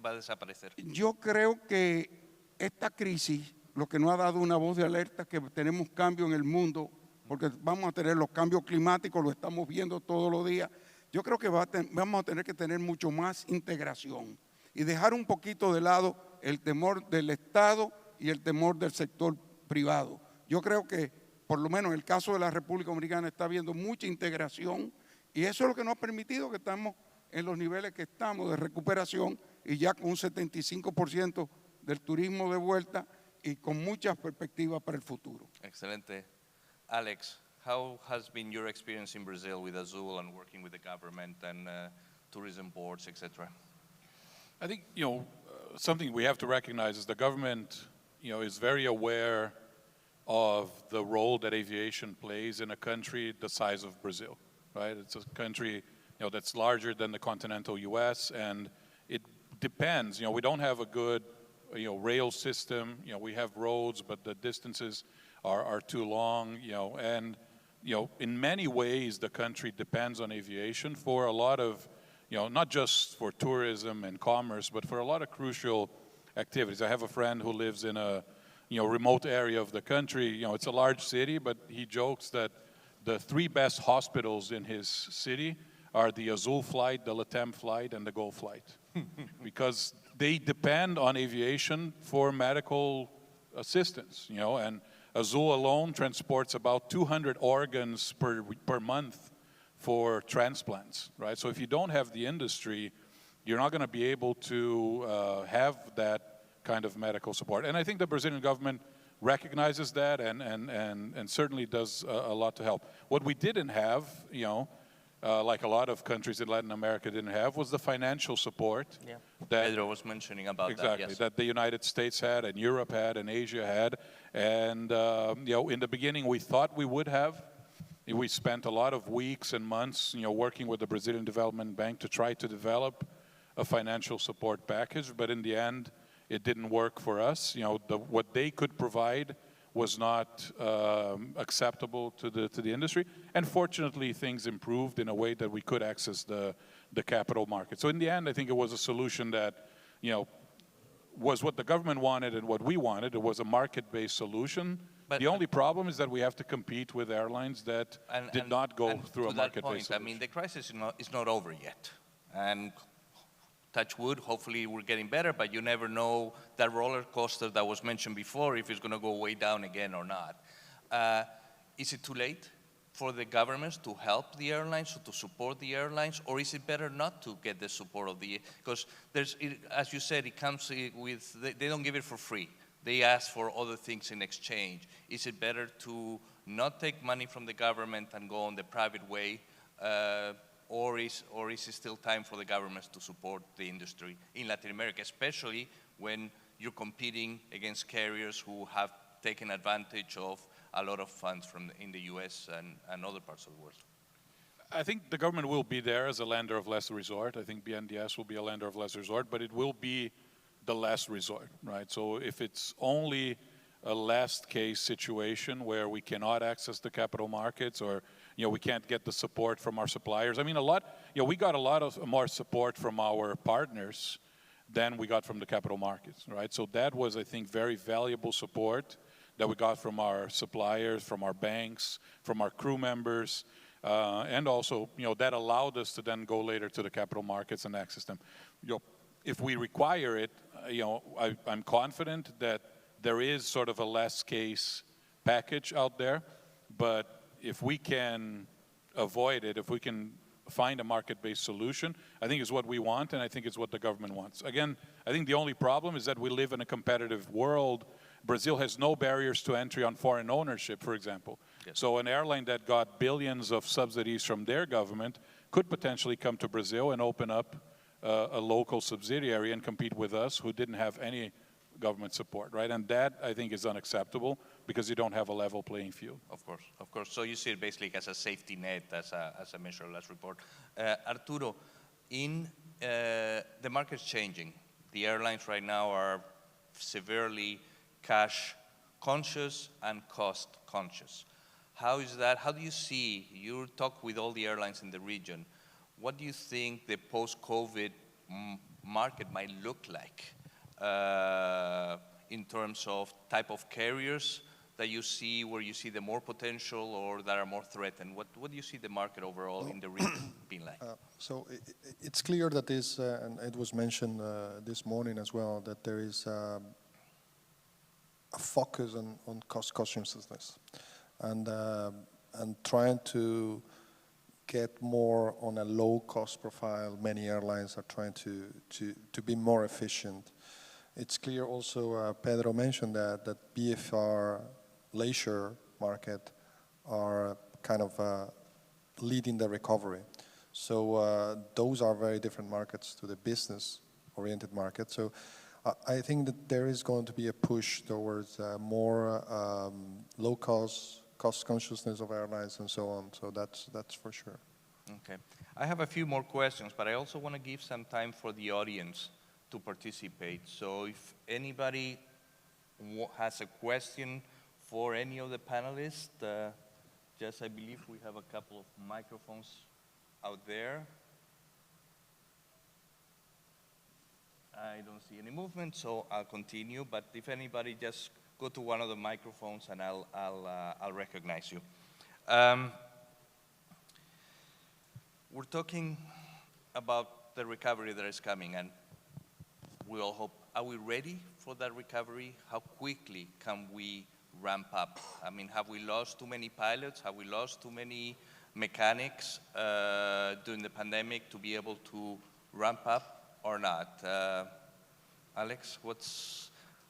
va a desaparecer? Yo creo que esta crisis lo que nos ha dado una voz de alerta que tenemos cambio en el mundo, porque vamos a tener los cambios climáticos, lo estamos viendo todos los días. Yo creo que vamos a tener que tener mucho más integración y dejar un poquito de lado el temor del Estado y el temor del sector privado. Yo creo que, por lo menos en el caso de la República Dominicana, está habiendo mucha integración y eso es lo que nos ha permitido que estamos en los niveles que estamos de recuperación y ya con un 75% del turismo de vuelta y con muchas perspectivas para el futuro. Excelente. Alex, how has been your experience in Brazil with Azul and working with the government and tourism boards, etc.? I think, something we have to recognize is the government, is very aware of the role that aviation plays in a country the size of Brazil, right? It's a country, that's larger than the continental U.S., and it depends. We don't have a good rail system. We have roads, but the distances are too long. And in many ways, the country depends on aviation for a lot of, not just for tourism and commerce, but for a lot of crucial activities. I have a friend who lives in a remote area of the country. It's a large city, but he jokes that the 3 best hospitals in his city are the Azul flight, the LATAM flight, and the Gol flight, because they depend on aviation for medical assistance, and Azul alone transports about 200 organs per month for transplants, right? So if you don't have the industry, you're not going to be able to have that kind of medical support. And I think the Brazilian government recognizes that and certainly does a lot to help. What we didn't have, like a lot of countries in Latin America didn't have, was the financial support. Yeah. That Pedro was mentioning about exactly, that, yes. that the United States had and Europe had and Asia had. And, in the beginning we thought we would have, We spent a lot of weeks and months, working with the Brazilian Development Bank to try to develop a financial support package, but in the end, it didn't work for us. What they could provide was not acceptable to the industry. And fortunately, things improved in a way that we could access the capital market. So in the end, I think it was a solution that, was what the government wanted and what we wanted. It was a market-based solution. But the only problem is that we have to compete with airlines that did not go through a market-based solution. I mean, the crisis is not over yet. And touch wood, hopefully we're getting better, but you never know that roller coaster that was mentioned before, if it's going to go way down again or not. Is it too late for the governments to help the airlines, or to support the airlines, or is it better not to get the support of the, because as you said, it comes with, they don't give it for free. They ask for other things in exchange. Is it better to not take money from the government and go on the private way, or is it still time for the governments to support the industry in Latin America, especially when you're competing against carriers who have taken advantage of a lot of funds in the US and other parts of the world? I think the government will be there as a lender of last resort. I think BNDES will be a lender of last resort, but it will be the last resort, right? So if it's only a last case situation where we cannot access the capital markets, or we can't get the support from our suppliers. I mean, we got a lot of more support from our partners than we got from the capital markets, right? So that was, I think, very valuable support that we got from our suppliers, from our banks, from our crew members, and also, that allowed us to then go later to the capital markets and access them. If we require it, I'm confident that there is sort of a last case package out there, but if we can avoid it, if we can find a market-based solution, I think is what we want, and I think it's what the government wants. Again, I think the only problem is that we live in a competitive world. Brazil has no barriers to entry on foreign ownership, for example. Yes. So an airline that got billions of subsidies from their government could potentially come to Brazil and open up a local subsidiary and compete with us, who didn't have any government support, right? And that, I think, is unacceptable, because you don't have a level playing field. Of course, of course. So you see it basically as a safety net, as a measure of last report. Arturo, the market's changing. The airlines right now are severely cash conscious and cost conscious. How is that? How do you see, you talk with all the airlines in the region, what do you think the post-COVID market might look like in terms of type of carriers that you see, where you see the more potential or that are more threatened? What do you see the market overall in the region being like? So it's clear that this, and it was mentioned this morning as well, that there is a focus on cost consciousness and trying to get more on a low-cost profile. Many airlines are trying to be more efficient. It's clear also, Pedro mentioned that BFR leisure market are kind of leading the recovery. So those are very different markets to the business-oriented market. So I think that there is going to be a push towards more low-cost, cost consciousness of airlines and so on. So that's for sure. Okay. I have a few more questions, but I also want to give some time for the audience to participate. So if anybody has a question for any of the panelists, I believe we have a couple of microphones out there. I don't see any movement, so I'll continue. But if anybody, just go to one of the microphones and I'll recognize you. We're talking about the recovery that is coming, and we all hope, are we ready for that recovery? How quickly can we ramp up? I mean, have we lost too many pilots? Have we lost too many mechanics during the pandemic to be able to ramp up or not? Alex,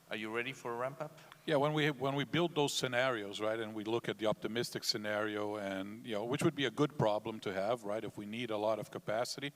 are you ready for a ramp up? Yeah, when we build those scenarios, right, and we look at the optimistic scenario, and which would be a good problem to have, right, if we need a lot of capacity.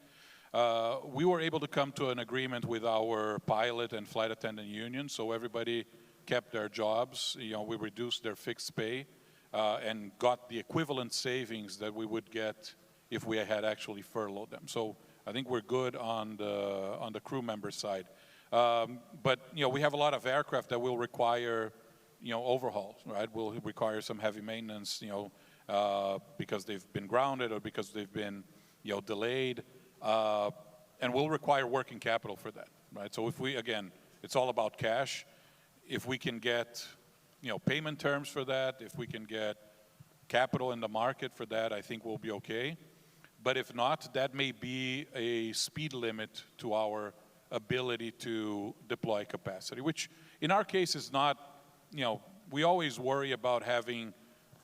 We were able to come to an agreement with our pilot and flight attendant union, so everybody kept their jobs. We reduced their fixed pay and got the equivalent savings that we would get if we had actually furloughed them. So I think we're good on the crew member side. But we have a lot of aircraft that will require overhauls, right? Will require some heavy maintenance, because they've been grounded or because they've been delayed, and will require working capital for that, right? So if we, again, it's all about cash. If we can get payment terms for that, if we can get capital in the market for that, I think we'll be okay. But if not, that may be a speed limit to our ability to deploy capacity, which in our case is not, we always worry about having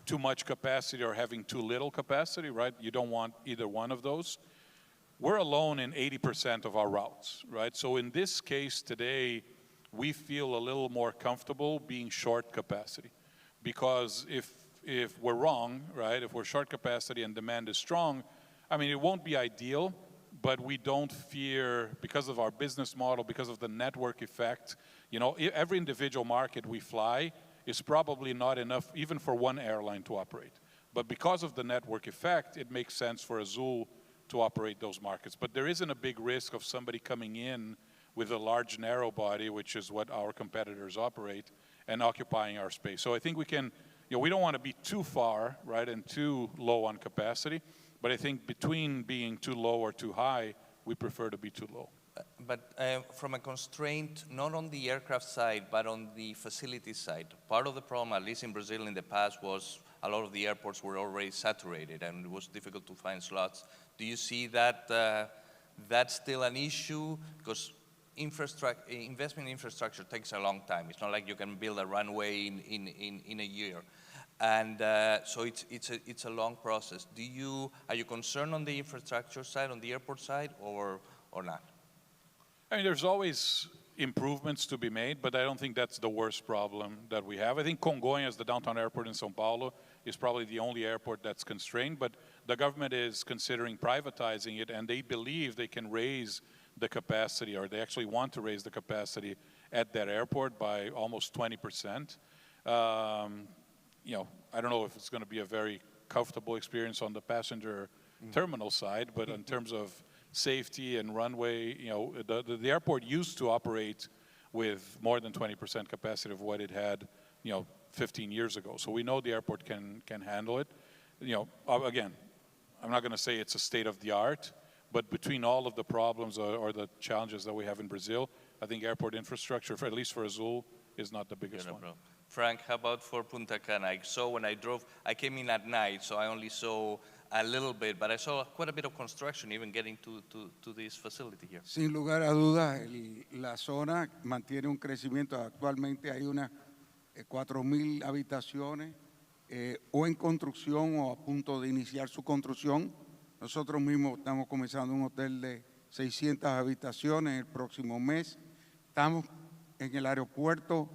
too much capacity or having too little capacity, right? You don't want either one of those. We're alone in 80% of our routes, right? So in this case today, we feel a little more comfortable being short capacity, because if we're wrong, right, if we're short capacity and demand is strong, I mean, it won't be ideal, but we don't fear, because of our business model, because of the network effect, every individual market we fly is probably not enough even for one airline to operate. But because of the network effect, it makes sense for Azul to operate those markets. But there isn't a big risk of somebody coming in with a large narrow body, which is what our competitors operate, and occupying our space. So I think we can, we don't want to be too far, right, and too low on capacity. But I think between being too low or too high, we prefer to be too low. But from a constraint, not on the aircraft side, but on the facility side, part of the problem, at least in Brazil in the past, was a lot of the airports were already saturated and it was difficult to find slots. Do you see that that's still an issue? Because investment in infrastructure takes a long time. It's not like you can build a runway in a year. And so it's a long process. Are you concerned on the infrastructure side, on the airport side, or not? I mean, there's always improvements to be made, but I don't think that's the worst problem that we have. I think Congonhas, the downtown airport in São Paulo, is probably the only airport that's constrained, but the government is considering privatizing it, and they believe they can raise the capacity, or they actually want to raise the capacity at that airport by almost 20%. I don't know if it's going to be a very comfortable experience on the passenger terminal side, but in terms of safety and runway, the airport used to operate with more than 20% capacity of what it had, 15 years ago. So we know the airport can handle it. Again, I'm not going to say it's a state of the art, but between all of the problems or the challenges that we have in Brazil, I think airport infrastructure, at least for Azul, is not the biggest one. Frank, how about for Punta Cana? I saw when I drove, I came in at night, so I only saw a little bit, but I saw quite a bit of construction even getting to this facility here. Sin lugar a dudas, la zona mantiene un crecimiento. Actualmente hay unas 4,000 habitaciones o en construcción o a punto de iniciar su construcción. Nosotros mismos estamos comenzando un hotel de 600 habitaciones el próximo mes. Estamos en el aeropuerto,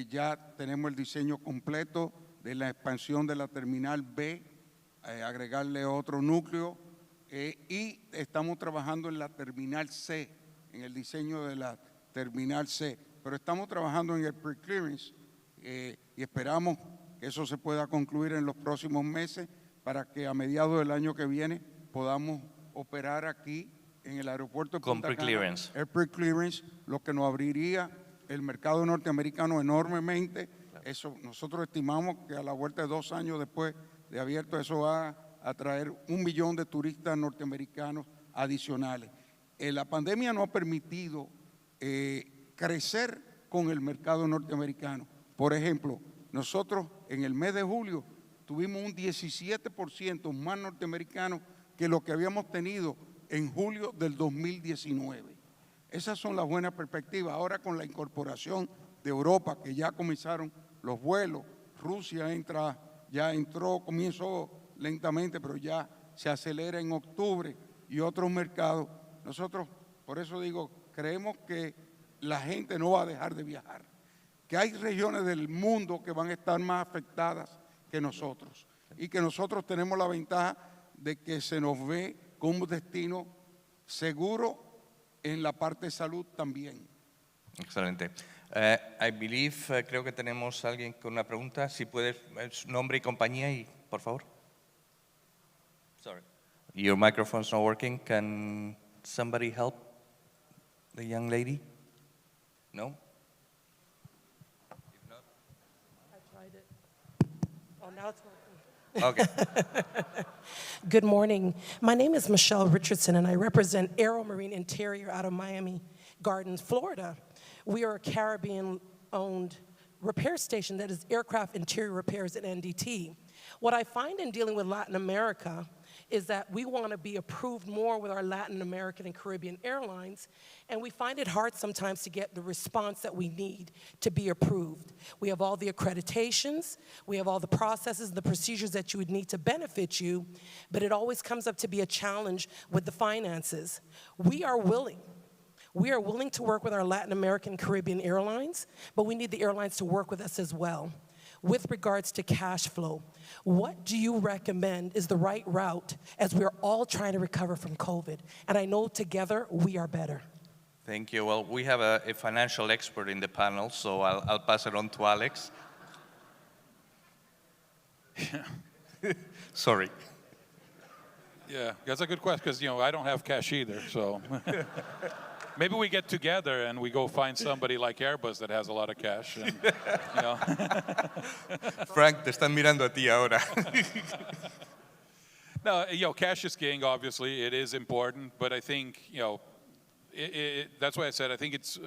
ya tenemos el diseño completo de la expansión de la terminal B, agregarle otro núcleo, y estamos trabajando en la terminal C, en el diseño de la terminal C. Pero estamos trabajando en el pre-clearance y esperamos que eso se pueda concluir en los próximos meses para que a mediados del año que viene podamos operar aquí en el aeropuerto de Punta Cana. Con pre-clearance. El pre-clearance, lo que nos abriría el mercado norteamericano enormemente. Eso, nosotros estimamos que a la vuelta de 2 años después de abierto, eso va a traer 1 millón de turistas norteamericanos adicionales. La pandemia no ha permitido crecer con el mercado norteamericano. Por ejemplo, nosotros en el mes de julio tuvimos un 17% más norteamericanos que lo que habíamos tenido en julio del 2019. Esas son las buenas perspectivas. Ahora con la incorporación de Europa, que ya comenzaron los vuelos, Rusia comenzó lentamente, pero ya se acelera en octubre, y otros mercados. Nosotros, por eso digo, creemos que la gente no va a dejar de viajar, que hay regiones del mundo que van a estar más afectadas que nosotros, y que nosotros tenemos la ventaja de que se nos ve como un destino seguro en la parte de salud también. Excelente. I believe, creo que tenemos alguien con una pregunta. Si puedes, nombre y compañía, y por favor. Sorry. Your microphone's not working. Can somebody help the young lady? No? If not? I tried it. Oh, now it's working. Okay. Good morning. My name is Michelle Richardson, and I represent Aero Marine Interior out of Miami Gardens, Florida. We are a Caribbean-owned repair station that is aircraft interior repairs at NDT. What I find in dealing with Latin America is that we want to be approved more with our Latin American and Caribbean airlines, and we find it hard sometimes to get the response that we need to be approved. We have all the accreditations, we have all the processes and the procedures that you would need to benefit you, but it always comes up to be a challenge with the finances. We are willing to work with our Latin American Caribbean airlines, but we need the airlines to work with us as well. With regards to cash flow, what do you recommend is the right route as we're all trying to recover from COVID? And I know together we are better. Thank you. Well, we have a financial expert in the panel, so I'll pass it on to Alex. Sorry. Yeah, that's a good question because I don't have cash either, so maybe we get together and we go find somebody like Airbus that has a lot of cash. And, Frank, te están mirando a ti ahora. No, cash is king. Obviously, it is important, but I think that's why I said I think it's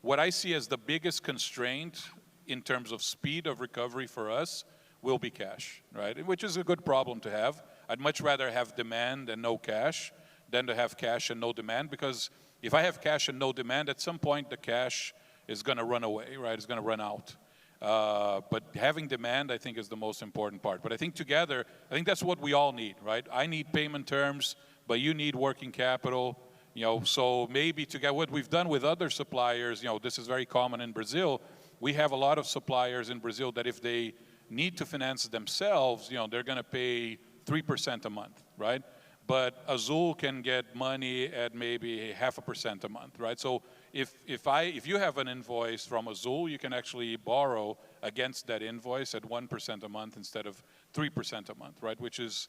what I see as the biggest constraint in terms of speed of recovery for us will be cash, right? Which is a good problem to have. I'd much rather have demand and no cash than to have cash and no demand, because if I have cash and no demand, at some point the cash is going to run away, right? It's going to run out. But having demand, I think, is the most important part. But I think together, I think that's what we all need, right? I need payment terms, but you need working capital. So maybe together, what we've done with other suppliers, this is very common in Brazil. We have a lot of suppliers in Brazil that if they need to finance themselves, they're going to pay 3% a month, right? But Azul can get money at maybe 0.5% a month, right? So if you have an invoice from Azul, you can actually borrow against that invoice at 1% a month instead of 3% a month, right? Which is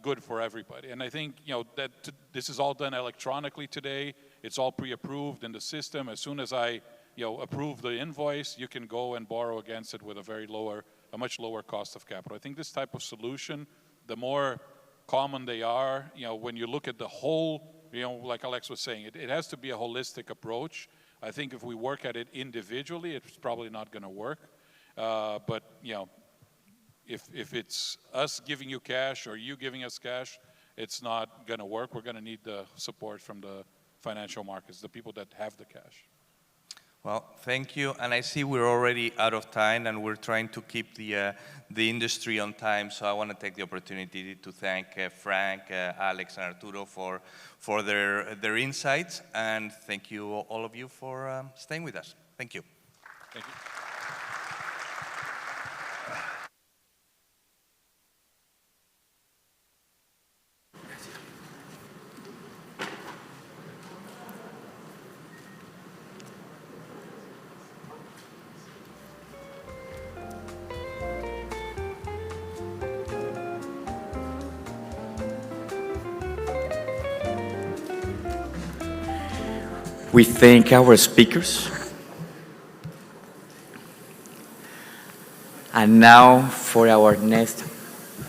good for everybody. And I think that this is all done electronically today. It's all pre-approved in the system. As soon as I approve the invoice, you can go and borrow against it with a much lower cost of capital. I think this type of solution, the more common they are, when you look at the whole, like Alex was saying, it has to be a holistic approach. I think if we work at it individually, it's probably not going to work. But if it's us giving you cash or you giving us cash, it's not going to work. We're going to need the support from the financial markets, the people that have the cash. Well, thank you. And I see we're already out of time, and we're trying to keep the industry on time. So I want to take the opportunity to thank Frank, Alex, and Arturo for their insights. And thank you, all of you, for staying with us. Thank you. Thank you. We thank our speakers. And now for our next.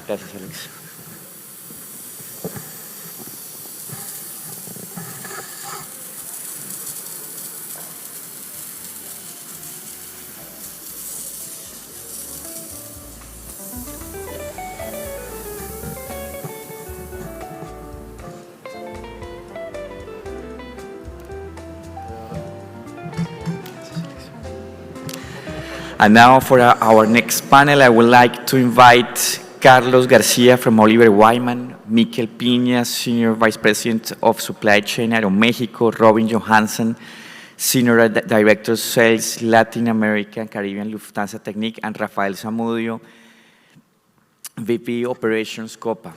Gracias, Alex. And now for our next panel, I would like to invite Carlos Garcia from Oliver Wyman, Miquel Piña, Senior Vice President of Supply Chain Aeromexico, Robin Johansson, Senior Director of Sales, Latin America and Caribbean Lufthansa Technique, and Rafael Zamudio, VP Operations Copa.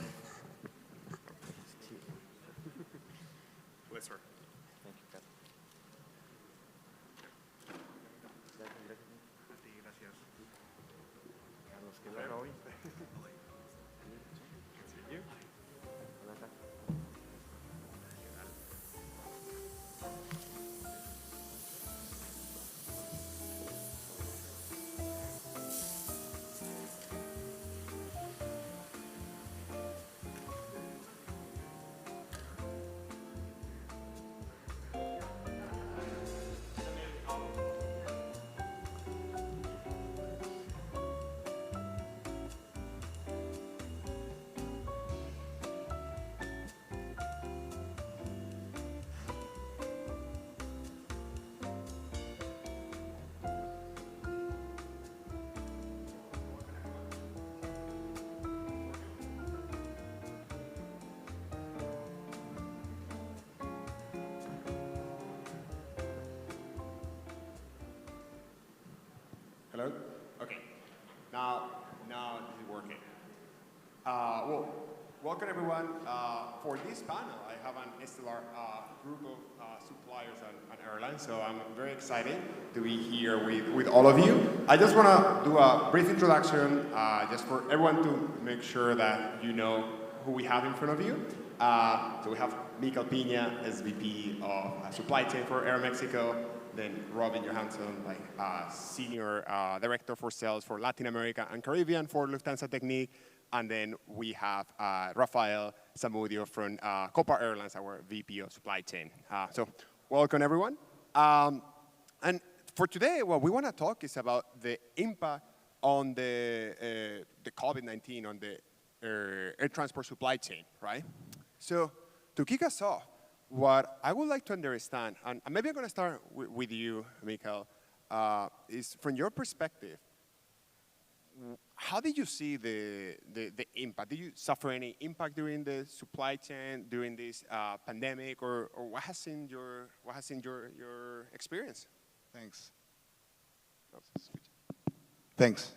welcome everyone. For this panel, I have an stellar group of suppliers and airlines, so I'm very excited to be here with all of you. I just want to do a brief introduction, just for everyone to make sure that you know who we have in front of you. So we have Mikel Pina, SVP of Supply Chain for Aeromexico, then Robin Johansson, Senior Director for Sales for Latin America and Caribbean for Lufthansa Technique, and then we have Rafael Zamudio from Copa Airlines, our VP of Supply Chain. So welcome everyone. And for today, what we want to talk is about the impact on the COVID-19 on the air transport supply chain, right? So to kick us off, what I would like to understand, and maybe I'm going to start with you, Mikel, is from your perspective, how did you see the impact? Did you suffer any impact during the supply chain, during this pandemic, or what has been your experience? Thanks. Thanks.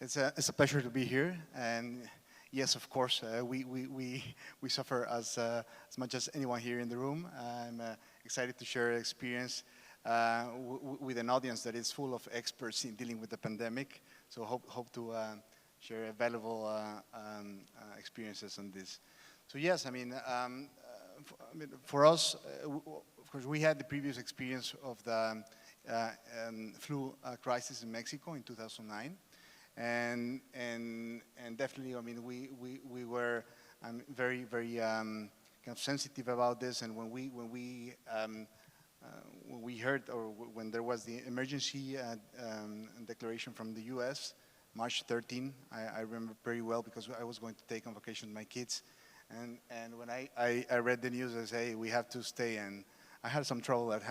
It's a pleasure to be here, and yes, of course, we suffer as much as anyone here in the room. I'm excited to share experience with an audience that is full of experts in dealing with the pandemic. So hope to share valuable experiences on this. So yes, I mean, for us, of course, we had the previous experience of the flu crisis in Mexico in 2009. And definitely, I mean, we were very kind of sensitive about this. And when we heard, or when there was the emergency declaration from the U.S., March 13, I remember very well because I was going to take on vacation with my kids. And when I read the news, I say, we have to stay. And I had some trouble at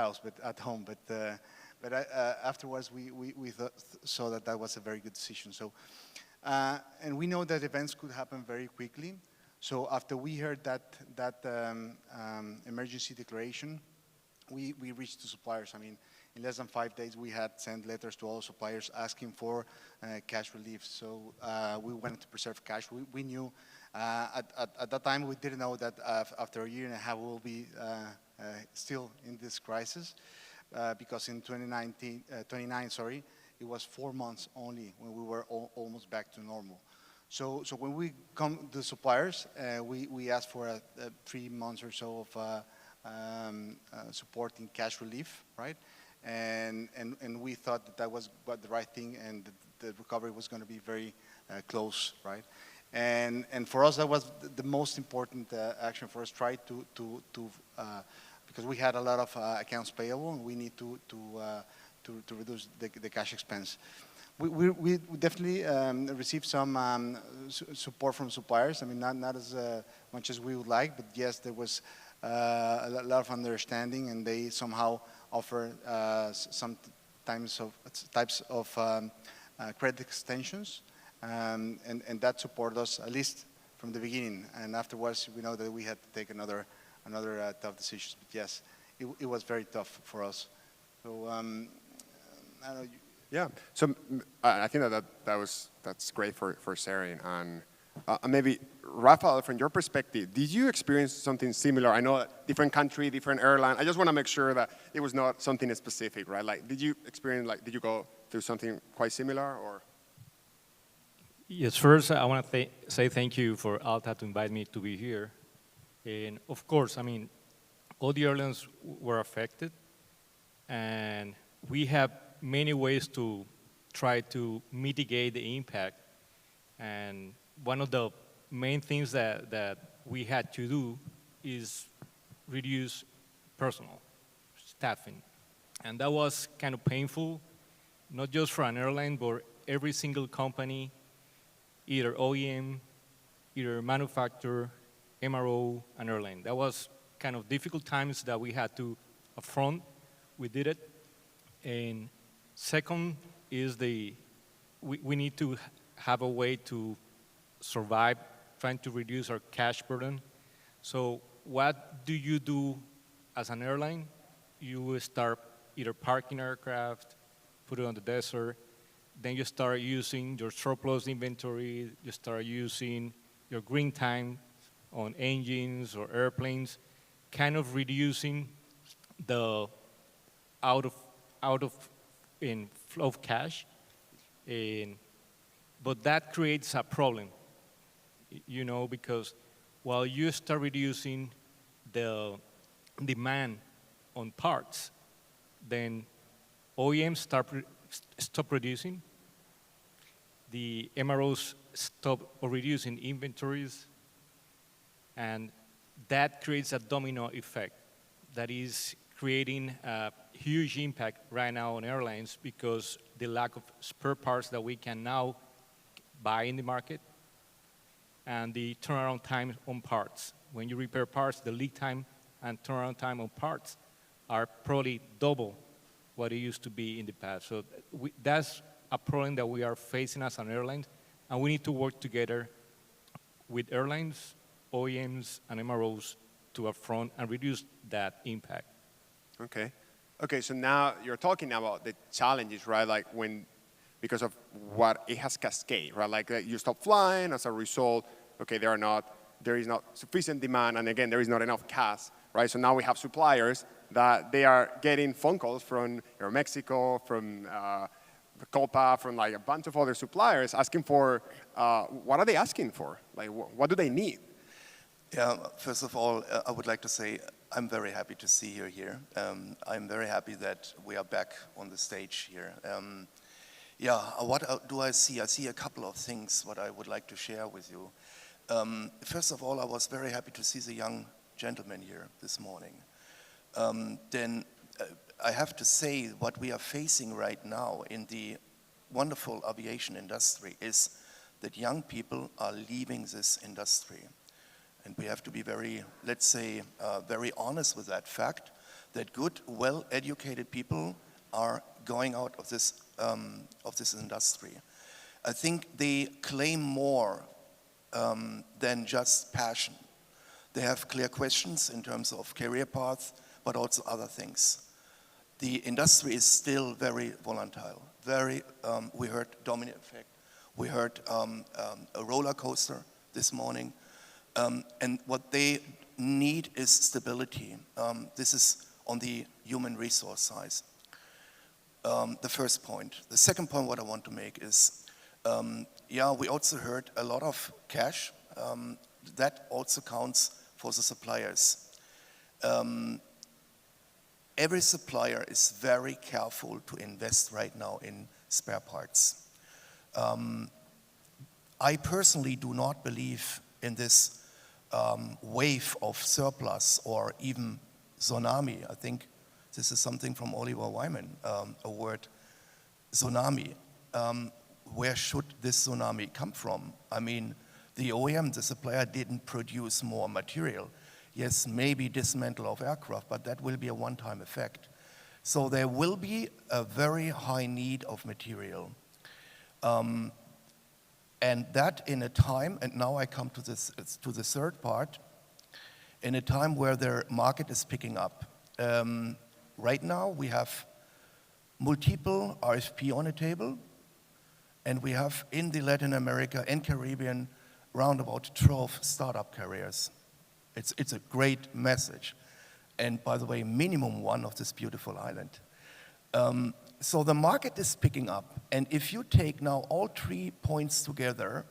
home, but afterwards, we saw that was a very good decision. So, and we know that events could happen very quickly. So after we heard that emergency declaration, we reached the suppliers. I mean, in less than 5 days, we had sent letters to all suppliers asking for cash relief. So we wanted to preserve cash. We knew at that time, we didn't know that after a year and a half, we'll be still in this crisis. Because in 29, it was 4 months only when we were almost back to normal. So when we come to the suppliers, we asked for 3 months or so of supporting cash relief, right? And we thought that was the right thing, and the recovery was going to be very close, right? And for us, that was the most important action for us. Try to because we had a lot of accounts payable, and we need to reduce the cash expense. We definitely received some support from suppliers. I mean, not as much as we would like, but yes, there was a lot of understanding, and they somehow offer some types of credit extensions, and that supported us at least from the beginning. And afterwards, we know that we had to take another tough decisions. But yes, it was very tough for us. So I don't know. Yeah. So I think that's great for sharing. And maybe Rafael, from your perspective, did you experience something similar? I know different country, different airline. I just want to make sure that it was not something specific, right? Like, did you experience, did you go through something quite similar, or? Yes. First, I want to say thank you for ALTA to invite me to be here. And of course, I mean, all the airlines were affected, and we have many ways to try to mitigate the impact. And one of the main things that we had to do is reduce personnel, staffing. And that was kind of painful, not just for an airline, but every single company, either OEM, either manufacturer, MRO, and airline. That was kind of difficult times that we had to affront. We did it. And second is we need to have a way to survive, trying to reduce our cash burden. So what do you do as an airline? You start either parking aircraft, put it on the desert, then you start using your surplus inventory, you start using your green time on engines or airplanes, kind of reducing the out of in flow of cash, but that creates a problem, you know, because while you start reducing the demand on parts, then OEMs stop producing, the MROs stop reducing inventories, and that creates a domino effect that is creating a huge impact right now on airlines because the lack of spare parts that we can now buy in the market and the turnaround time on parts. When you repair parts, the lead time and turnaround time on parts are probably double what it used to be in the past. So that's a problem that we are facing as an airline, and we need to work together with airlines, OEMs, and MROs to upfront and reduce that impact. Okay. Okay, so now you're talking about the challenges, right? Like when, because of what it has cascade, right? Like you stop flying as a result, okay, there is not sufficient demand, and again, there is not enough cash, right? So now we have suppliers that they are getting phone calls from Mexico, from Copa, from like a bunch of other suppliers asking for, what are they asking for? Like, what do they need? Yeah, first of all, I would like to say I'm very happy to see you here. I'm very happy that we are back on the stage here. Yeah, what do I see? I see a couple of things what I would like to share with you. First of all, I was very happy to see the young gentleman here this morning. Then I have to say what we are facing right now in the wonderful aviation industry is that young people are leaving this industry. And we have to be very, let's say, very honest with that fact that good, well-educated people are going out of this industry. I think they claim more than just passion. They have clear questions in terms of career paths, but also other things. The industry is still very volatile. We heard domino effect. We heard a roller coaster this morning. And what they need is stability. This is on the human resource side. The first point. The second point what I want to make is, yeah, we also heard a lot of cash. That also counts for the suppliers. Every supplier is very careful to invest right now in spare parts. I personally do not believe in this wave of surplus or even tsunami. I think this is something from Oliver Wyman, a word, tsunami. Where should this tsunami come from? I mean, the OEM, the supplier, didn't produce more material. Yes, maybe dismantle of aircraft, but that will be a one-time effect. So there will be a very high need of material. And that in a time, and now I come to the third part, in a time where the market is picking up. Right now we have multiple RFP on the table, and we have in the Latin America and Caribbean round about 12 startup carriers. It's a great message. And by the way, minimum one of this beautiful island. So the market is picking up, and if you take now all 3 points together,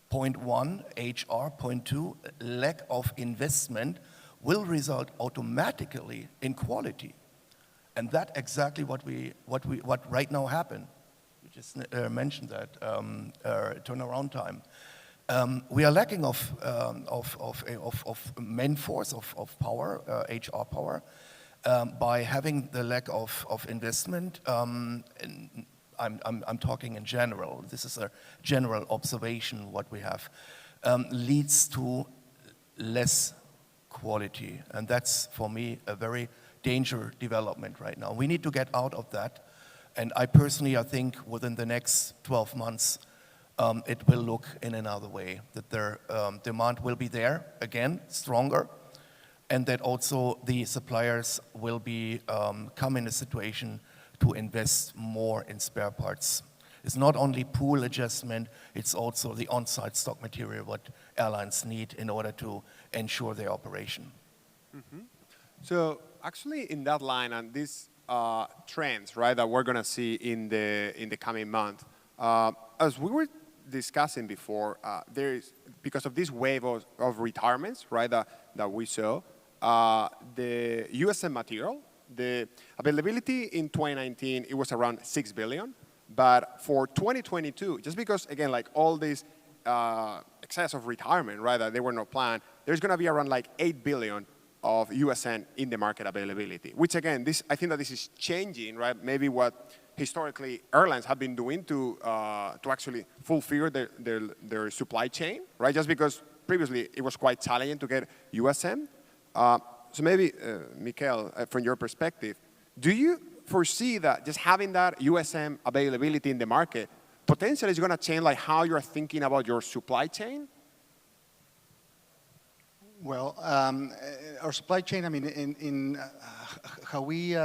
point 1, HR, point 2, lack of investment, will result automatically in quality. And that's exactly what right now happened. You just mentioned that, turnaround time. We are lacking of manforce, of power, HR power. By having the lack of investment, and I'm talking in general, this is a general observation what we have, leads to less quality. And that's, for me, a very dangerous development right now. We need to get out of that. And I personally, I think within the next 12 months, it will look in another way, that their demand will be there, again, stronger, and that also the suppliers will be come in a situation to invest more in spare parts. It's not only pool adjustment, it's also the on-site stock material, what airlines need in order to ensure their operation. So actually in that line and these trends, right, that we're going to see in the coming month, as we were discussing before, there is, because of this wave of retirements, right, that we saw, the USM material, the availability in 2019, it was around 6 billion. But for 2022, just because, again, like all this excess of retirement, right, that they were not planned, there's going to be around like 8 billion of USN in the market availability, which again, I think that this is changing, right? Maybe what historically airlines have been doing to actually fulfill their supply chain, right? Just because previously it was quite challenging to get USM. So maybe, Mikel, from your perspective, do you foresee that just having that USM availability in the market potentially is going to change like how you're thinking about your supply chain? Well, our supply chain, I mean, in how we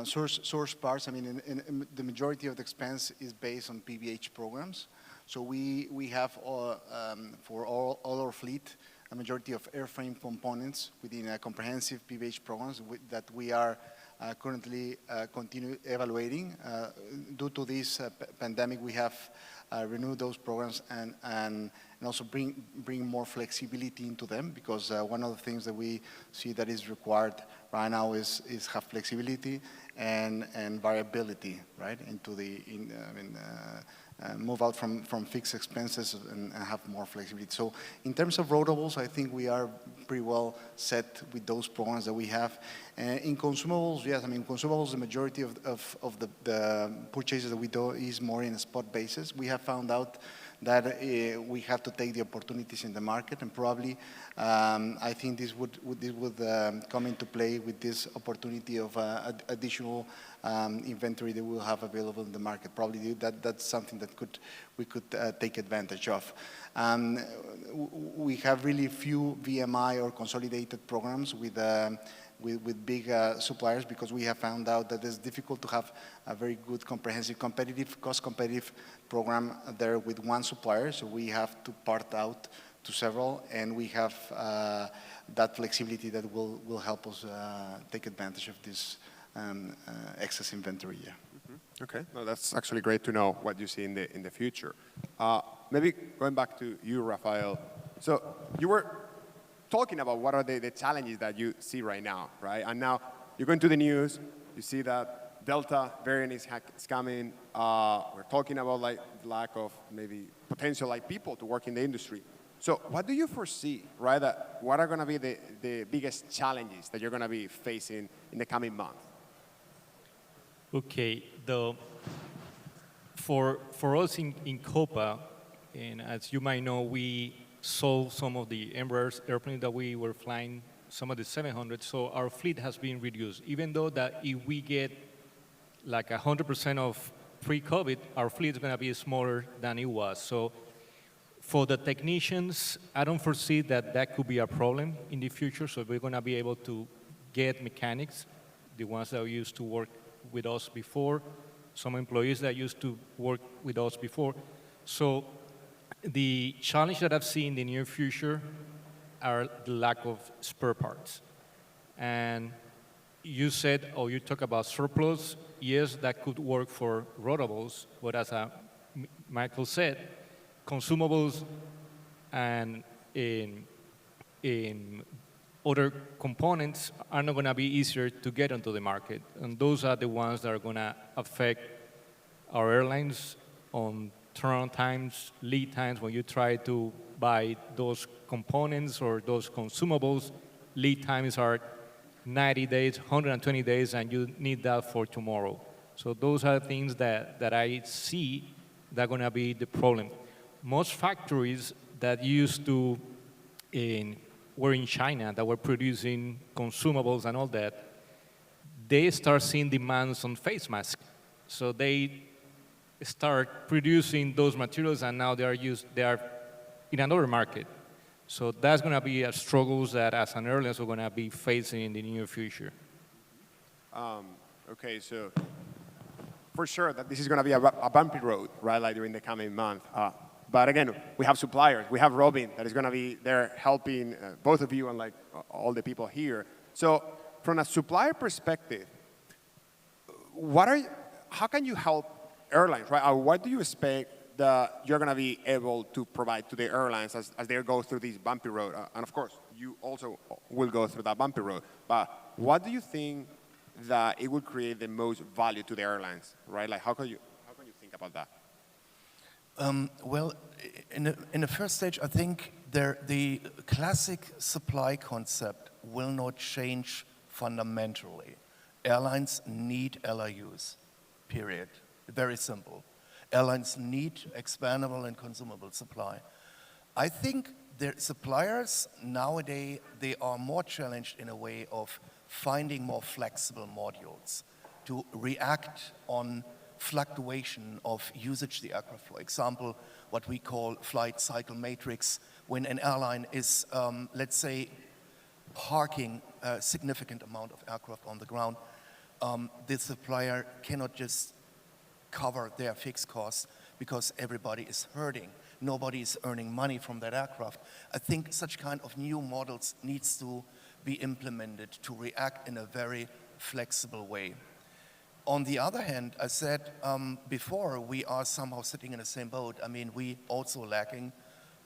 source parts, I mean, in the majority of the expense is based on PBH programs. So we have, for all our fleet, a majority of airframe components within a comprehensive PBH programs that we are currently continue evaluating. Due to this pandemic, we have renewed those programs and also bring more flexibility into them, because one of the things that we see that is required right now is have flexibility and variability, right, into move out from fixed expenses and have more flexibility. So in terms of rotables, I think we are pretty well set with those programs that we have. In consumables, yes, I mean, consumables, the majority of the purchases that we do is more in a spot basis. We have found out that we have to take the opportunities in the market, and probably I think this would come into play with this opportunity of additional inventory that we'll have available in the market. Probably that's something that we could take advantage of. We have really few VMI or consolidated programs with big suppliers, because we have found out that it's difficult to have a very good, comprehensive, cost-competitive program there with one supplier. So we have to part out to several, and we have that flexibility that will help us take advantage of this excess inventory. Yeah. Mm-hmm. Okay, no, that's actually great to know what you see in the future. Maybe going back to you, Rafael. So you were talking about what are the challenges that you see right now, right? And now you're going to the news, you see that Delta variant is coming. We're talking about like lack of maybe potential like people to work in the industry. So what do you foresee, right? What are going to be the biggest challenges that you're going to be facing in the coming month? Okay, for us in Copa, and as you might know, we sold some of the Embraer airplanes that we were flying, some of the 700, so our fleet has been reduced. Even though that if we get like 100% of pre-COVID, our fleet is going to be smaller than it was. So for the technicians, I don't foresee that could be a problem in the future. So we're going to be able to get mechanics, the ones that used to work with us before, some employees that used to work with us before. So the challenge that I've seen in the near future are the lack of spare parts. And you said, or you talk about surplus. Yes, that could work for rotables, but as Michael said, consumables and in other components are not going to be easier to get onto the market. And those are the ones that are going to affect our airlines on turnaround times, lead times. When you try to buy those components or those consumables, lead times are 90 days, 120 days, and you need that for tomorrow. So those are things that I see that are going to be the problem. Most factories that used to were in China, that were producing consumables and all that, they start seeing demands on face masks. So they start producing those materials, and now they are in another market. So that's going to be a struggle that as an airline we're going to be facing in the near future. Okay, so for sure that this is going to be a bumpy road, right, like during the coming month. But again, we have suppliers. We have Robin that is going to be there helping both of you and like all the people here. So from a supplier perspective, how can you help airlines, right? Or what do you expect that you're going to be able to provide to the airlines as they go through this bumpy road? And of course, you also will go through that bumpy road. But what do you think that it would create the most value to the airlines, right? Like, how can you think about that? Well, in the first stage, I think the classic supply concept will not change fundamentally. Airlines need LRUs, period. Very simple. Airlines need expandable and consumable supply. I think the suppliers nowadays, they are more challenged in a way of finding more flexible modules to react on fluctuation of usage of the aircraft. For example, what we call flight cycle matrix, when an airline is, let's say, parking a significant amount of aircraft on the ground, the supplier cannot just cover their fixed costs because everybody is hurting. Nobody is earning money from that aircraft. I think such kind of new models needs to be implemented to react in a very flexible way. On the other hand, I said before, we are somehow sitting in the same boat. I mean, we also lacking,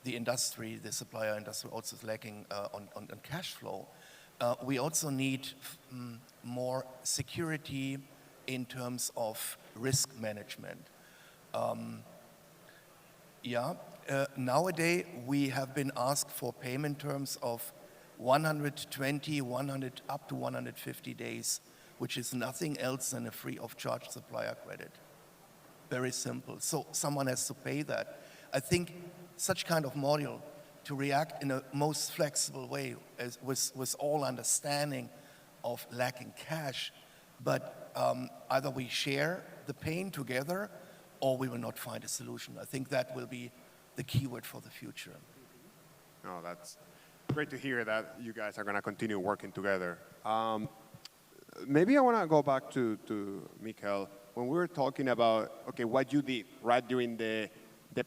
the industry, the supplier industry also is lacking on cash flow. We also need more security in terms of risk management. Nowadays, we have been asked for payment terms of 120, 100, up to 150 days, which is nothing else than a free of charge supplier credit. Very simple. So someone has to pay that. I think such kind of module to react in a most flexible way with all understanding of lacking cash, but either we share the pain together or we will not find a solution. I think that will be the keyword for the future. No, that's great to hear that you guys are going to continue working together. Maybe I want to go back to Mikael. When we were talking about, okay, what you did right during the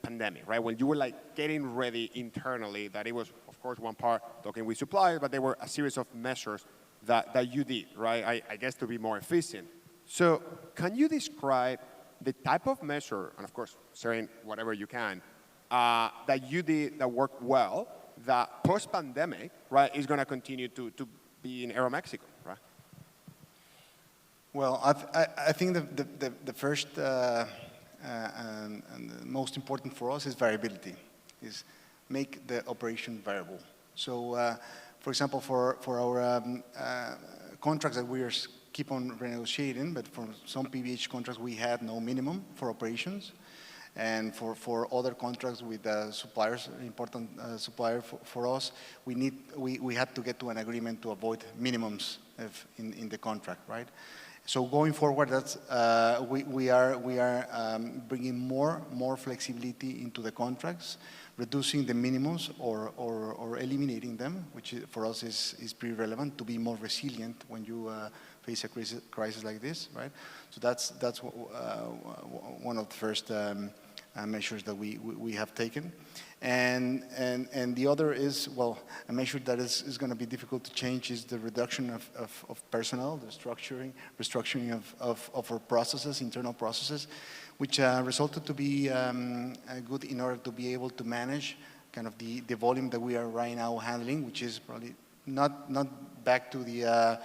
pandemic, right? When you were like getting ready internally, that it was, of course, one part talking with suppliers, but there were a series of measures that you did, right? I guess to be more efficient. So can you describe the type of measure, and of course, sharing whatever you can, that you did that worked well, that post-pandemic, right, is going to continue to be in Aeromexico, right? Well, I think the first and the most important for us is variability, is make the operation variable. So, for example, for our contracts that we are keep on renegotiating, but for some PBH contracts we had no minimum for operations, and for other contracts with suppliers, important supplier for us, we had to get to an agreement to avoid minimums in the contract, right? So going forward, that's we are bringing more flexibility into the contracts, reducing the minimums or eliminating them, which for us is pretty relevant to be more resilient when you face a crisis like this, right? So that's one of the first measures that we have taken. And the other is, well, a measure that is going to be difficult to change is the reduction of personnel, the restructuring of our processes, internal processes, which resulted to be good in order to be able to manage kind of the volume that we are right now handling, which is probably not back to the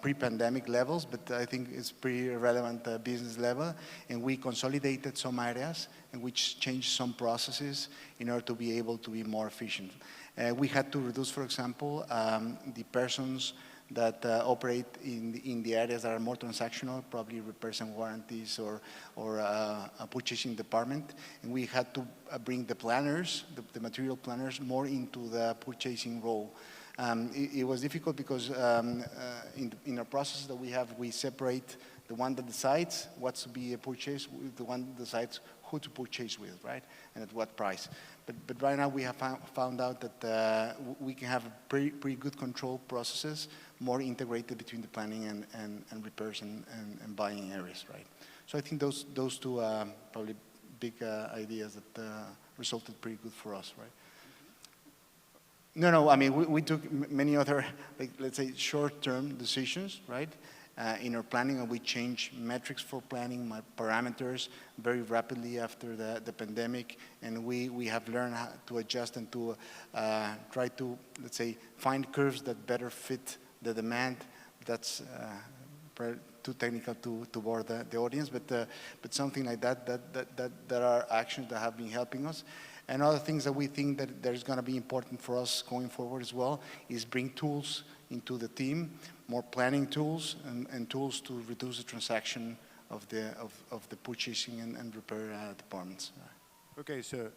pre-pandemic levels, but I think it's pretty relevant business level. And we consolidated some areas and which changed some processes in order to be able to be more efficient. We had to reduce, for example, the persons that operate in the areas that are more transactional, probably repairs and warranties or a purchasing department. And we had to bring the planners, the material planners, more into the purchasing role. It was difficult because in our process that we have, we separate the one that decides what's to be purchased with the one that decides who to purchase with, right? And at what price. But right now we have found out that we can have pretty good control processes, more integrated between the planning and repairs and buying areas, right? So I think those two probably big ideas that resulted pretty good for us, right? No, I mean, we took many other, like, let's say, short-term decisions, right, in our planning, and we changed metrics for planning, parameters very rapidly after the pandemic, and we have learned how to adjust and to try to, let's say, find curves that better fit the demand. That's too technical to bore the audience, but something like that are actions that have been helping us. And other things that we think that there's going to be important for us going forward as well is bring tools into the team, more planning tools and tools to reduce the transaction of the purchasing and repair departments. Okay, so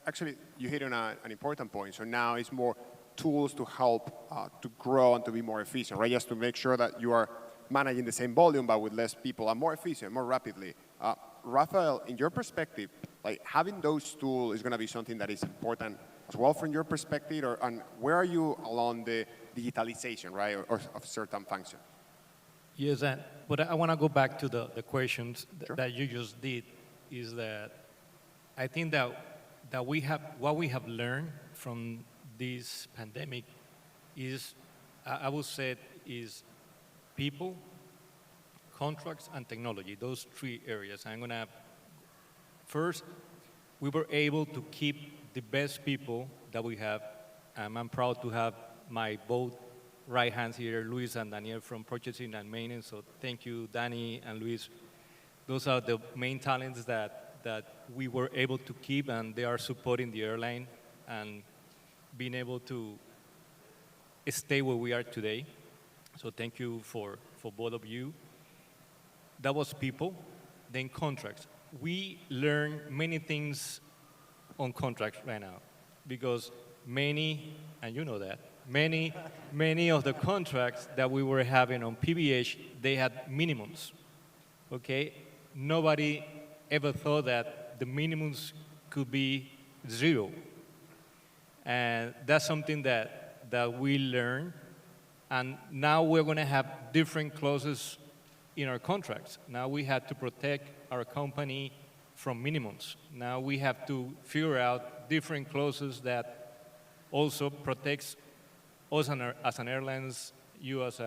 actually you hit on an important point. So now it's more tools to help to grow and to be more efficient, right? Just to make sure that you are managing the same volume but with less people and more efficient, more rapidly. Rafael, in your perspective, like having those tools is going to be something that is important as well from your perspective, and where are you along the digitalization, right, or of certain functions? Yes, but I want to go back to the questions Sure. that you just did. Is that I think that what we have learned from this pandemic is, I would say, is people, contracts, and technology. Those three areas. First, we were able to keep the best people that we have. I'm proud to have my both right hands here, Luis and Daniel from Purchasing and Maintenance. So thank you, Danny and Luis. Those are the main talents that we were able to keep, and they are supporting the airline and being able to stay where we are today. So thank you for both of you. That was people. Then contracts. We learn many things on contracts right now because many, and you know that, many of the contracts that we were having on PBH, they had minimums, okay? Nobody ever thought that the minimums could be 0. And that's something that we learned. And now we're going to have different clauses in our contracts. Now we have to protect our company from minimums. Now we have to figure out different clauses that also protects us as an airlines, you as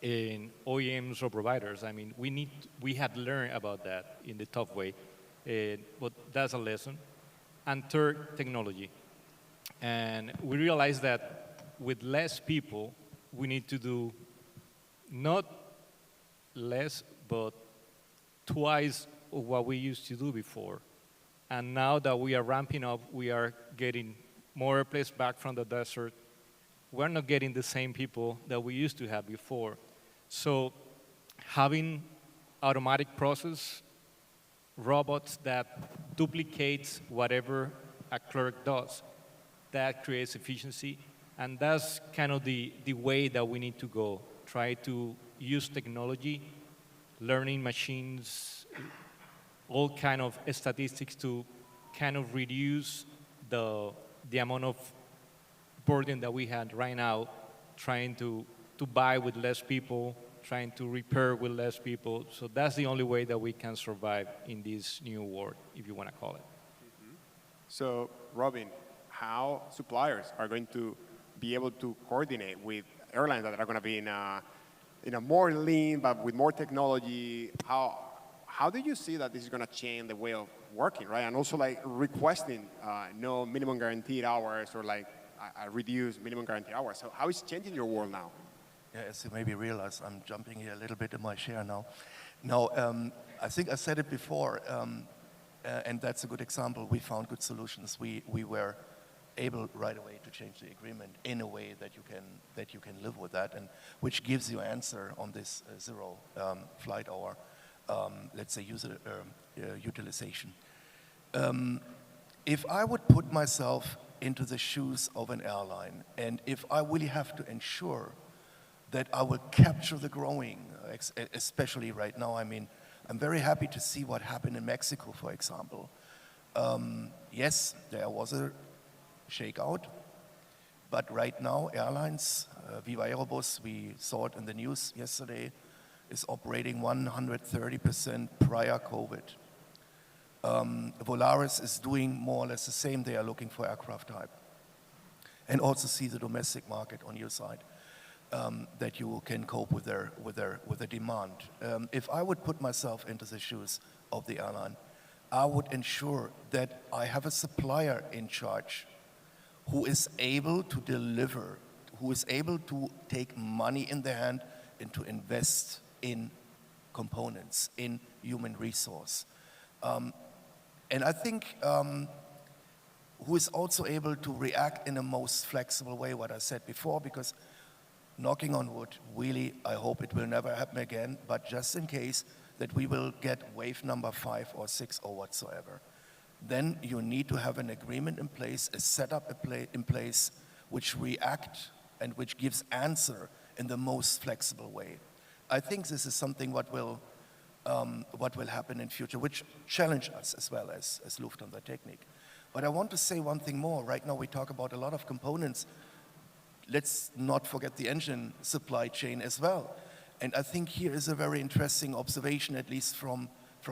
in OEMs or providers. I mean, we had learned about that in the tough way, but that's a lesson. And third, technology. And we realized that with less people, we need to do not less, but twice of what we used to do before. And now that we are ramping up, we are getting more airplanes back from the desert. We're not getting the same people that we used to have before. So having automatic process, robots that duplicates whatever a clerk does, that creates efficiency. And that's kind of the way that we need to go. Try to use technology, learning machines, all kind of statistics to kind of reduce the amount of burden that we had right now, trying to buy with less people, trying to repair with less people. So that's the only way that we can survive in this new world, if you want to call it. Mm-hmm. So, Robin, how suppliers are going to be able to coordinate with airlines that are going to be in a more lean, but with more technology? How do you see that this is going to change the way of working, right? And also like requesting no minimum guaranteed hours or like a reduced minimum guaranteed hours. So how is it changing your world now? Yeah, as you maybe realize, I'm jumping here a little bit in my chair now. No, I think I said it before, and that's a good example. We found good solutions. We were able right away to change the agreement in a way that you can live with that, and which gives you answer on this 0 flight hour, let's say utilization. If I would put myself into the shoes of an airline, and if I really have to ensure that I will capture the growing, especially right now, I mean, I'm very happy to see what happened in Mexico, for example. Yes, there was a shakeout, but right now airlines, Viva Aerobus, we saw it in the news yesterday, is operating 130% prior COVID. Volaris is doing more or less the same. They are looking for aircraft type. And also see the domestic market on your side, that you can cope with their demand. If I would put myself into the shoes of the airline, I would ensure that I have a supplier in charge who is able to deliver, who is able to take money in their hand and to invest in components, in human resource. And I think who is also able to react in the most flexible way, what I said before, because knocking on wood, really, I hope it will never happen again, but just in case that we will get wave number 5 or 6 or whatsoever, then you need to have an agreement in place, a setup in place which react and which gives answer in the most flexible way. I think this is something what will happen in future, which challenge us as well as Lufthansa Technik. But I want to say one thing more. Right now we talk about a lot of components. Let's not forget the engine supply chain as well. And I think here is a very interesting observation, at least from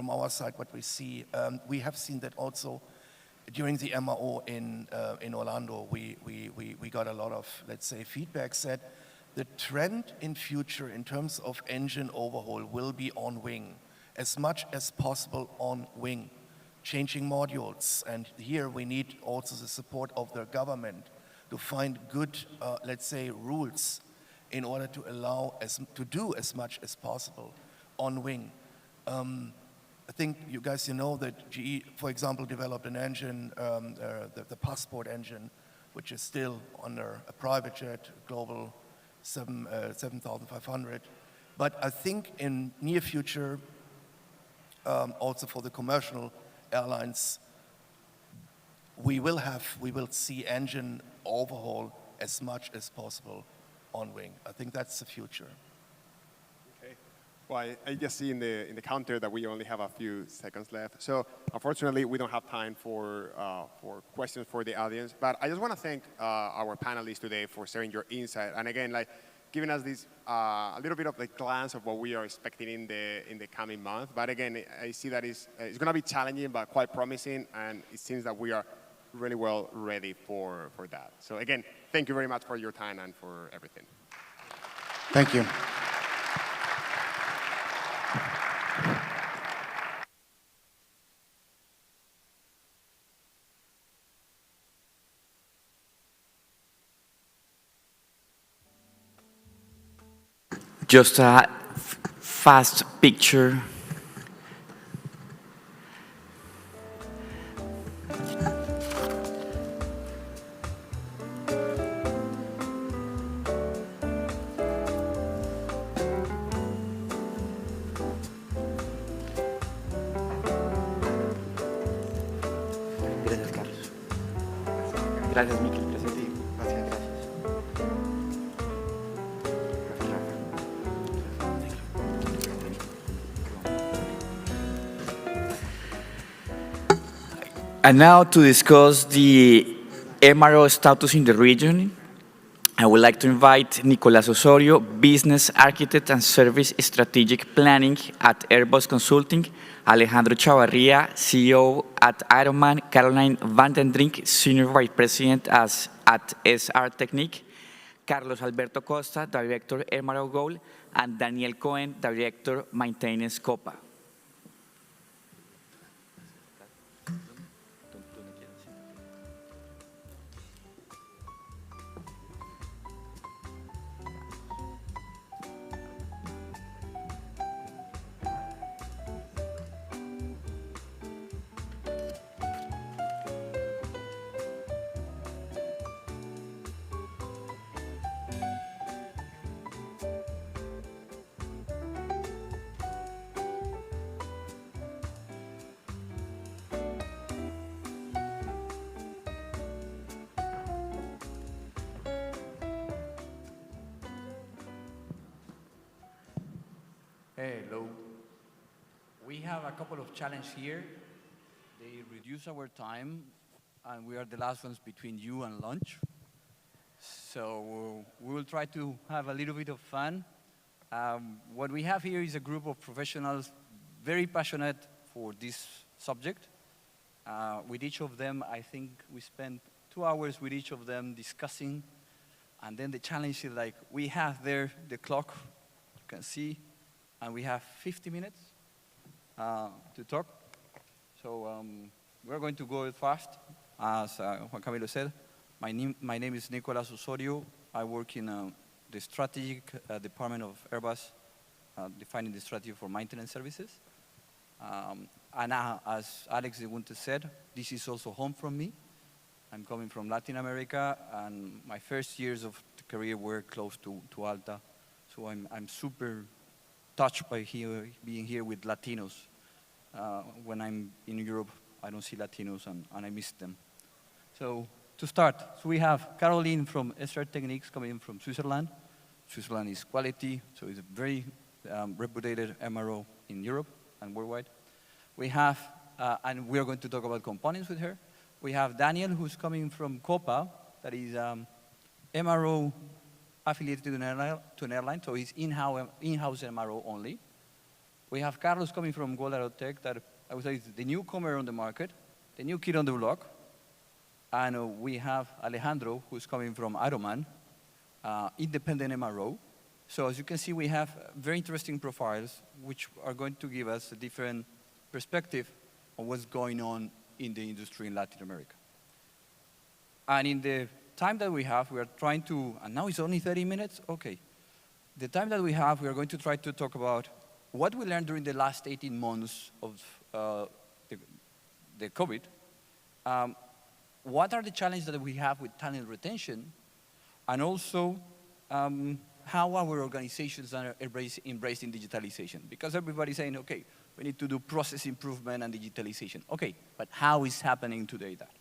our side, what we see. We have seen that also during the MRO in Orlando. We got a lot of, let's say, feedback said the trend in future in terms of engine overhaul will be on wing, as much as possible on wing, changing modules. And here we need also the support of the government to find good, let's say, rules in order to allow to do as much as possible on wing. I think you guys, you know that GE, for example, developed an engine, the Passport engine, which is still under a private jet, global 7,500. But I think in near future, also for the commercial airlines, we will see engine overhaul as much as possible on wing. I think that's the future. Okay. Well, I just see in the counter that we only have a few seconds left. So unfortunately, we don't have time for questions for the audience. But I just want to thank our panelists today for sharing your insight. And again, like giving us this a little bit of a glance of what we are expecting in the coming month. But again, I see that it's going to be challenging, but quite promising. And it seems that we are really well ready for that. So again, thank you very much for your time and for everything. Thank you. Just a fast picture. Gracias, Carlos. Gracias, Miki. Gracias a ti. Gracias, gracias. And now to discuss the MRO status in the region, I would like to invite Nicolas Osorio, Business Architect and Service Strategic Planning at Airbus Consulting, Alejandro Chavarria, CEO at Ironman, Caroline Vandendrink, Senior Vice President at SR Technique, Carlos Alberto Costa, Director MRO Goal, and Daniel Cohen, Director Maintenance COPA. Hello. We have a couple of challenges here. They reduce our time, and we are the last ones between you and lunch. So we will try to have a little bit of fun. What we have here is a group of professionals very passionate for this subject. With each of them, I think we spent 2 hours with each of them discussing. And then the challenge is like, we have there the clock, you can see, and we have 50 minutes to talk. So we're going to go fast, as Juan Camilo said. My name is Nicolas Osorio. I work in the strategic department of Airbus, defining the strategy for maintenance services. And as Alex de Wunte said, this is also home from me. I'm coming from Latin America, and my first years of the career were close to ALTA. So I'm super touched by being here with Latinos. When I'm in Europe, I don't see Latinos, and I miss them. So to start, so we have Caroline from SR Techniques coming in from Switzerland. Switzerland is quality, so it's a very reputed MRO in Europe and worldwide. We have, and we are going to talk about components with her. We have Daniel, who's coming from Copa, that is MRO affiliated to an airline, so he's in-house MRO only. We have Carlos coming from Gold Aerotech, that I would say is the newcomer on the market, the new kid on the block. And we have Alejandro, who's coming from Ironman, independent MRO. So as you can see, we have very interesting profiles, which are going to give us a different perspective on what's going on in the industry in Latin America. And in the time that we have, we are trying to, and now it's only 30 minutes? Okay. The time that we have, we are going to try to talk about what we learned during the last 18 months of the COVID. What are the challenges that we have with talent retention? And also, how our organizations are embracing digitalization. Because everybody's saying, okay, we need to do process improvement and digitalization. Okay, but how is happening today that?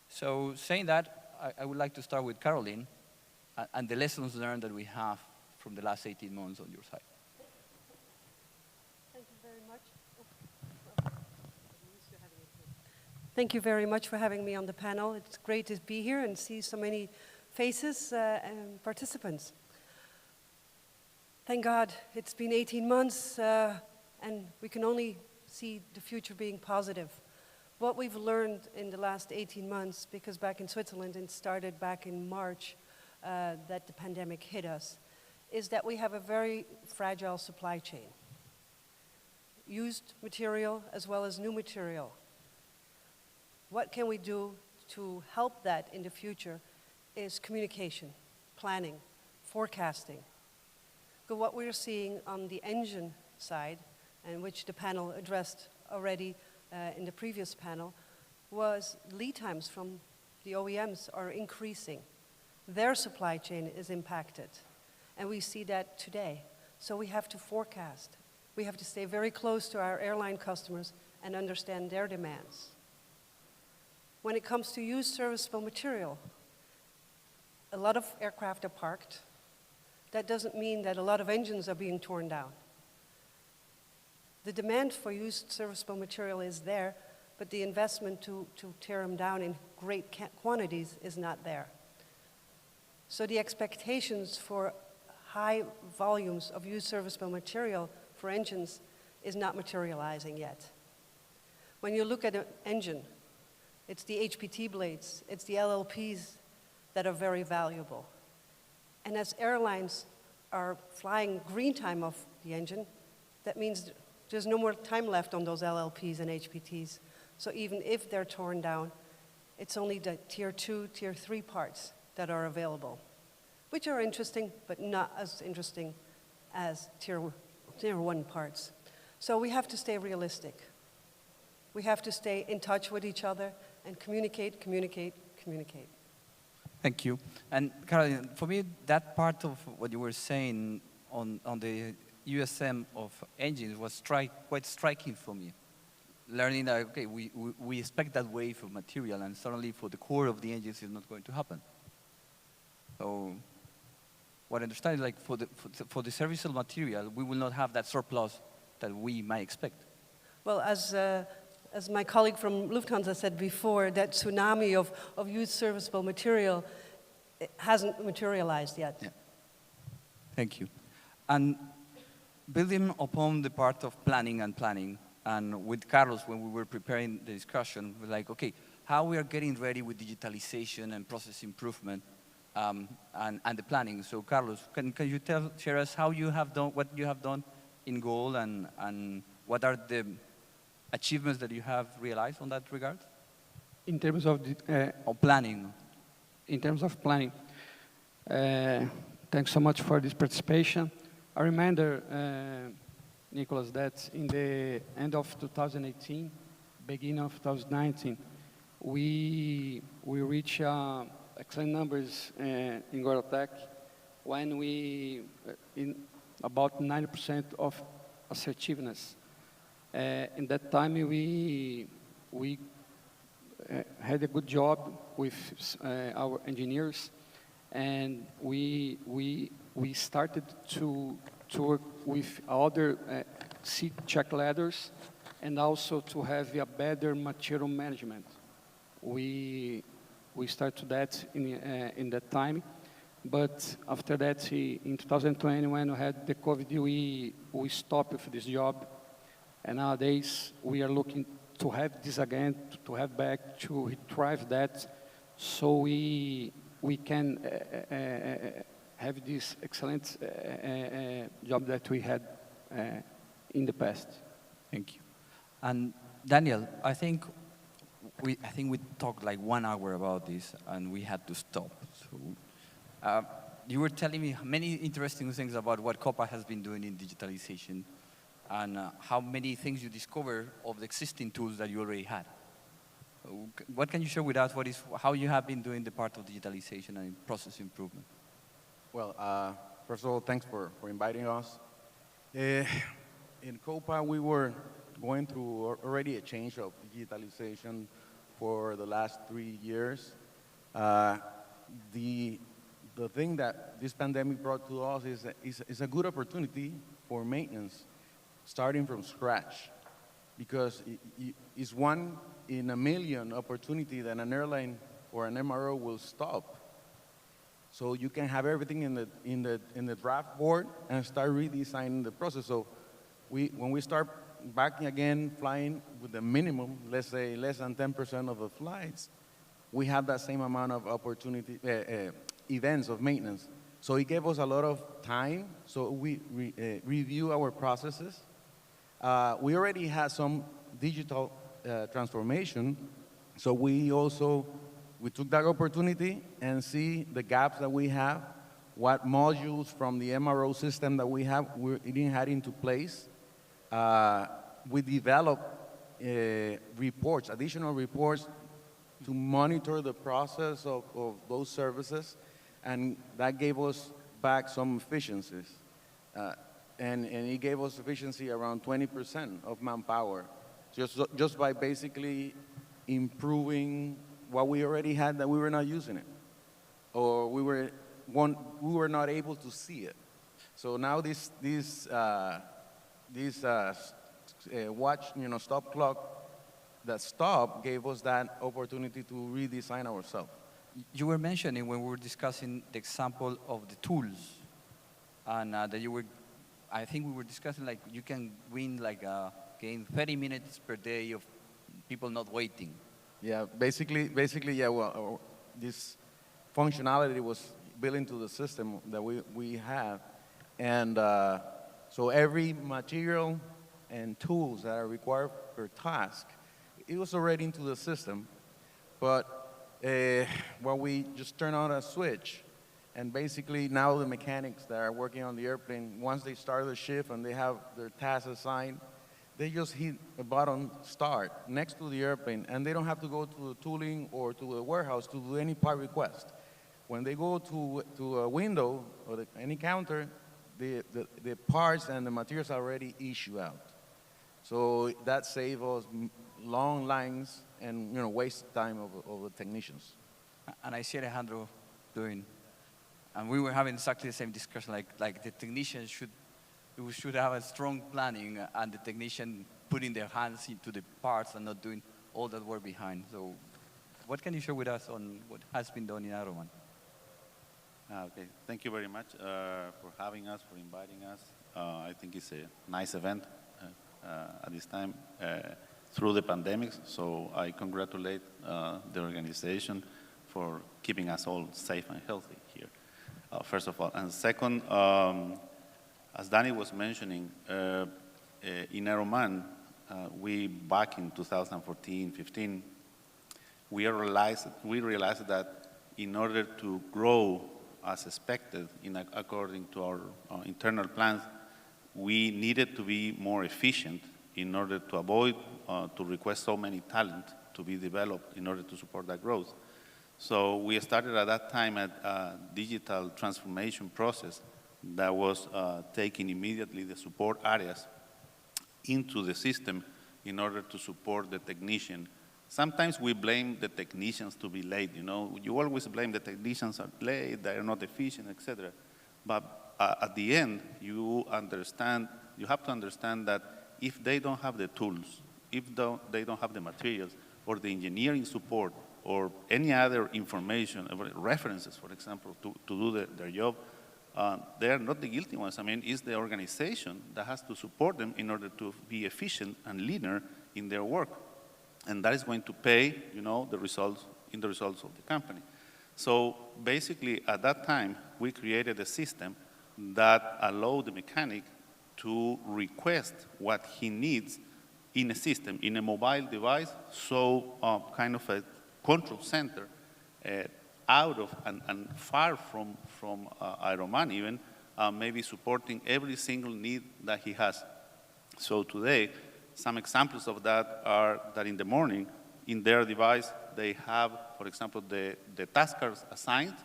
So saying that, I would like to start with Caroline and the lessons learned that we have from the last 18 months on your side. Thank you very much. Thank you very much for having me on the panel. It's great to be here and see so many faces and participants. Thank God it's been 18 months and we can only see the future being positive. What we've learned in the last 18 months, because back in Switzerland it started back in March that the pandemic hit us, is that we have a very fragile supply chain. Used material as well as new material. What can we do to help that in the future is communication, planning, forecasting. But what we're seeing on the engine side, and which the panel addressed already in the previous panel, was lead times from the OEMs are increasing. Their supply chain is impacted, and we see that today. So we have to forecast. We have to stay very close to our airline customers and understand their demands. When it comes to used serviceable material, a lot of aircraft are parked. That doesn't mean that a lot of engines are being torn down. The demand for used serviceable material is there, but the investment to tear them down in great quantities is not there. So the expectations for high volumes of used serviceable material for engines is not materializing yet. When you look at an engine, it's the HPT blades, it's the LLPs that are very valuable. And as airlines are flying green time off the engine, that means there's no more time left on those LLPs and HPTs. So even if they're torn down, it's only the tier 2, tier 3 parts that are available, which are interesting, but not as interesting as tier 1 parts. So we have to stay realistic. We have to stay in touch with each other and communicate, communicate, communicate. Thank you. And Caroline, for me, that part of what you were saying on the USM of engines was quite striking for me. Learning that, okay, we expect that wave of material, and suddenly for the core of the engines is not going to happen. So what I understand is like for the serviceable material, we will not have that surplus that we might expect. Well, as my colleague from Lufthansa said before, that tsunami of used serviceable material hasn't materialized yet. Yeah. Thank you. And building upon the part of planning, And with Carlos, when we were preparing the discussion, we're like, okay, how we are getting ready with digitalization and process improvement and the planning. So Carlos, can you share us how you have done, what you have done in goal and what are the achievements that you have realized on that regard? In terms of planning. In terms of planning, thanks so much for this participation. I remember, Nicolas, that in the end of 2018, beginning of 2019, we reached excellent numbers in Gorotech when we, in about 90% of assertiveness. In that time, we had a good job with our engineers, and we started to work with other seat check ladders and also to have a better material management. We started that in that time, but after that, in 2020, when we had the COVID, we stopped with this job, and nowadays we are looking to have this again, to have back, to retrieve that, so we can have this excellent job that we had in the past. Thank you. And Daniel, I think we talked like 1 hour about this, and we had to stop. So, you were telling me many interesting things about what COPA has been doing in digitalization, and how many things you discover of the existing tools that you already had. What can you share with us? How you have been doing the part of digitalization and process improvement? Well, first of all, thanks for inviting us. In COPA, we were going through already a change of digitalization for the last 3 years. The thing that this pandemic brought to us is a good opportunity for maintenance, starting from scratch, because it's 1 in a million opportunity that an airline or an MRO will stop. So you can have everything in the draft board and start redesigning the process. So when we start back again flying with the minimum, let's say less than 10% of the flights, we have that same amount of opportunity, events of maintenance. So it gave us a lot of time, so we review our processes. We already had some digital transformation, so we took that opportunity and see the gaps that we have, what modules from the MRO system that we have we didn't have into place. We developed reports, additional reports to monitor the process of those services, and that gave us back some efficiencies. And it gave us efficiency around 20% of manpower, just by basically improving what we already had that we were not using it, or we were not able to see it. So now this watch, stop clock that stopped gave us that opportunity to redesign ourselves. You were mentioning when we were discussing the example of the tools, and that you were, I think we were discussing like you can win gain 30 minutes per day of people not waiting. Yeah, basically, yeah. Well, this functionality was built into the system that we have, and so every material and tools that are required per task, it was already into the system, but we just turn on a switch, and basically now the mechanics that are working on the airplane, once they start the shift and they have their tasks assigned, they just hit a button, start, next to the airplane, and they don't have to go to the tooling or to the warehouse to do any part request. When they go to a window or any counter, the parts and the materials are already issued out. So that saves us long lines and waste time of the technicians. And I see Alejandro doing, and we were having exactly the same discussion, like the technicians should have a strong planning, and the technician putting their hands into the parts and not doing all that work behind. So what can you share with us on what has been done in Aroman? Okay, thank you very much for having us, for inviting us. I think it's a nice event. at this time through the pandemic. So I congratulate the organization for keeping us all safe and healthy here, first of all. And second, as Danny was mentioning, in Aeroman, we back in 2014-15, we realized that in order to grow as expected, according to our internal plans, we needed to be more efficient in order to avoid to request so many talent to be developed in order to support that growth. So we started at that time a digital transformation process that was taking immediately the support areas into the system in order to support the technician. Sometimes we blame the technicians to be late, you know. You always blame the technicians are late, they are not efficient, etc. But at the end, you have to understand that if they don't have the tools, if they don't have the materials, or the engineering support, or any other information, references, for example, to do their job, they are not the guilty ones. I mean, it's the organization that has to support them in order to be efficient and leaner in their work. And that is going to pay, you know, the results of the company. So basically, at that time, we created a system that allowed the mechanic to request what he needs in a system, in a mobile device, so kind of a control center out of and far from Aeroman even, maybe supporting every single need that he has. So today, some examples of that are that in the morning, in their device, they have, for example, the task cards assigned,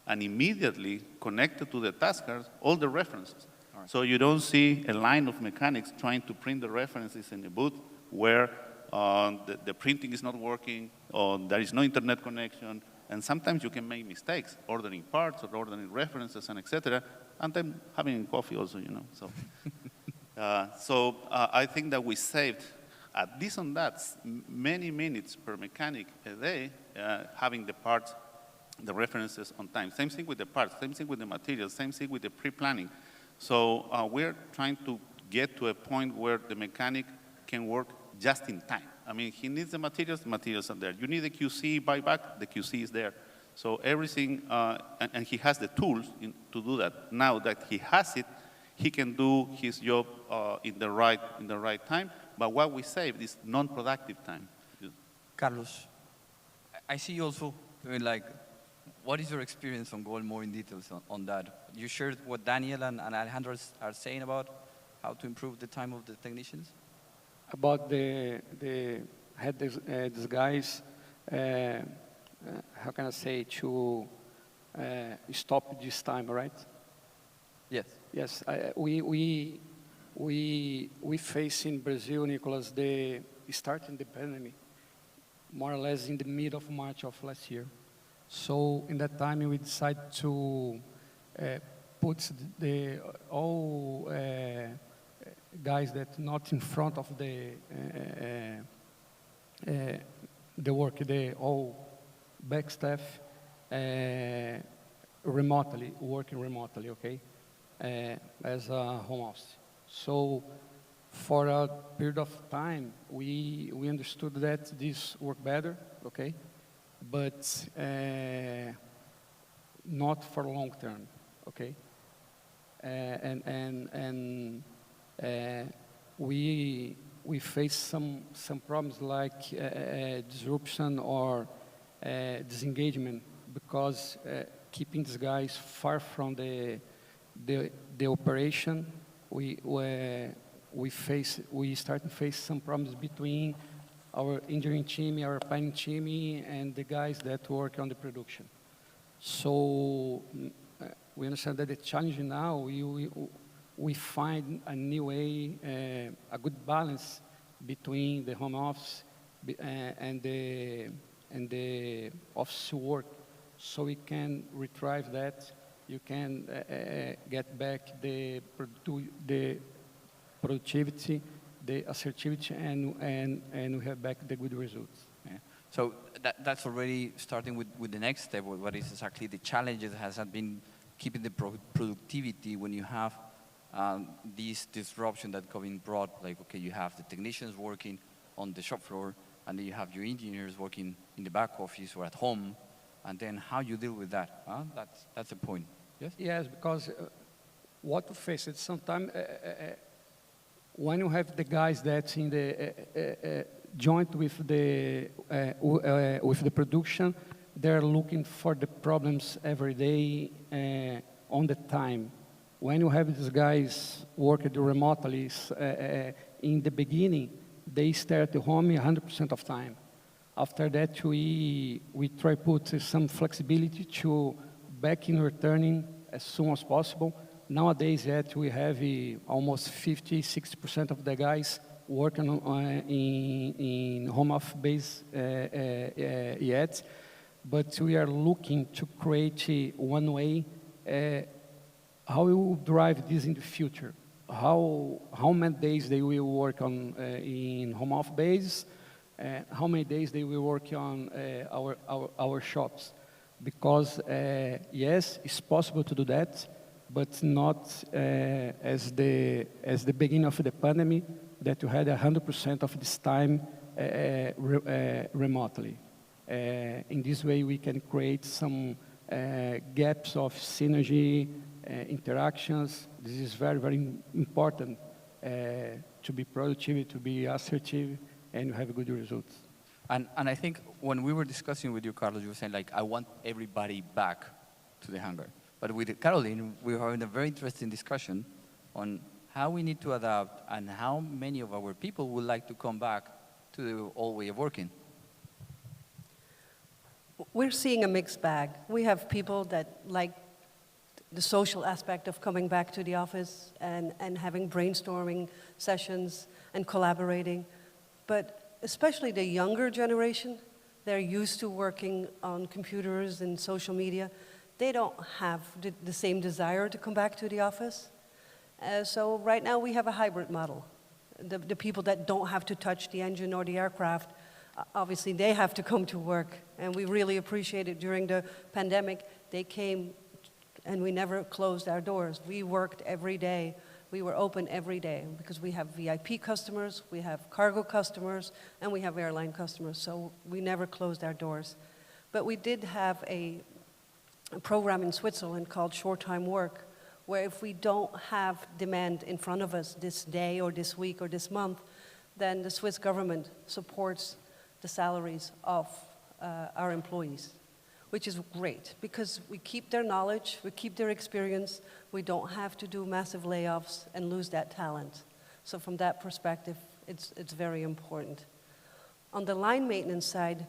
and immediately connected to the task cards, all the references. Right. So you don't see a line of mechanics trying to print the references in the booth where the printing is not working, or there is no internet connection, and sometimes you can make mistakes, ordering parts or ordering references and etc., and then having coffee also, you know. So. So I think that we saved, at least on that, many minutes per mechanic a day, having the parts, the references on time. Same thing with the parts, same thing with the materials, same thing with the pre-planning. So we're trying to get to a point where the mechanic can work just in time. I mean, he needs the materials are there. You need the QC buyback, the QC is there. So everything, and he has the tools to do that. Now that he has it, he can do his job in the right time, but what we save is non-productive time. Carlos, I see you also, like, what is your experience on going more in details on that? You shared what Daniel and Alejandro are saying about how to improve the time of the technicians? About these guys, how can I say, to stop this time, right? Yes. Yes, we face in Brazil, Nicolas, the starting the pandemic, more or less in the mid of March of last year. So in that time, we decided to put all guys that not in front of the work, all back staff working remotely, okay? As a home office. So for a period of time, we understood that this worked better, okay? But not for long term, okay? We face some problems like disruption or disengagement because keeping these guys far from the operation, we start to face some problems between our engineering team, our planning team, and the guys that work on the production. So we understand that the challenge now, we find a new way, a good balance between the home office and the office work, so we can retrieve that. You can get back the productivity, the assertivity, and we have back the good results. Yeah. So that's already starting with the next step. What is exactly the challenges has been keeping the productivity when you have this disruption that COVID brought, like, okay, you have the technicians working on the shop floor, and then you have your engineers working in the back office or at home, and then how you deal with that. That's the point. Yes? Yes, because what you face is sometimes when you have the guys that's in the joint with the production, they're looking for the problems every day on the time. When you have these guys working remotely, in the beginning, they stay at the home 100% of time. After that, we try to put some flexibility to back in returning as soon as possible. Nowadays, yet we have almost 50-60% of the guys working in home office base yet, but we are looking to create one way how we will drive this in the future. How many days they will work on in home office base, how many days they will work on our shops. Because yes, it's possible to do that, but not as the beginning of the pandemic, that you had 100% of this time remotely. In this way, we can create some gaps of synergy, interactions. This is very, very important to be productive, to be assertive, and have good results. And I think when we were discussing with you, Carlos, you were saying, like, I want everybody back to the hangar. But with Caroline, we were having a very interesting discussion on how we need to adapt and how many of our people would like to come back to the old way of working. We're seeing a mixed bag. We have people that like the social aspect of coming back to the office and having brainstorming sessions and collaborating. But especially the younger generation, they're used to working on computers and social media. They don't have the same desire to come back to the office. So right now we have a hybrid model. The people that don't have to touch the engine or the aircraft, obviously they have to come to work. And we really appreciate it. During the pandemic, they came and we never closed our doors. We worked every day. We were open every day because we have VIP customers, we have cargo customers, and we have airline customers. So we never closed our doors. But we did have a program in Switzerland called short-time work, where if we don't have demand in front of us this day or this week or this month, then the Swiss government supports the salaries of our employees, which is great because we keep their knowledge, we keep their experience, we don't have to do massive layoffs and lose that talent. So from that perspective, it's very important. On the line maintenance side,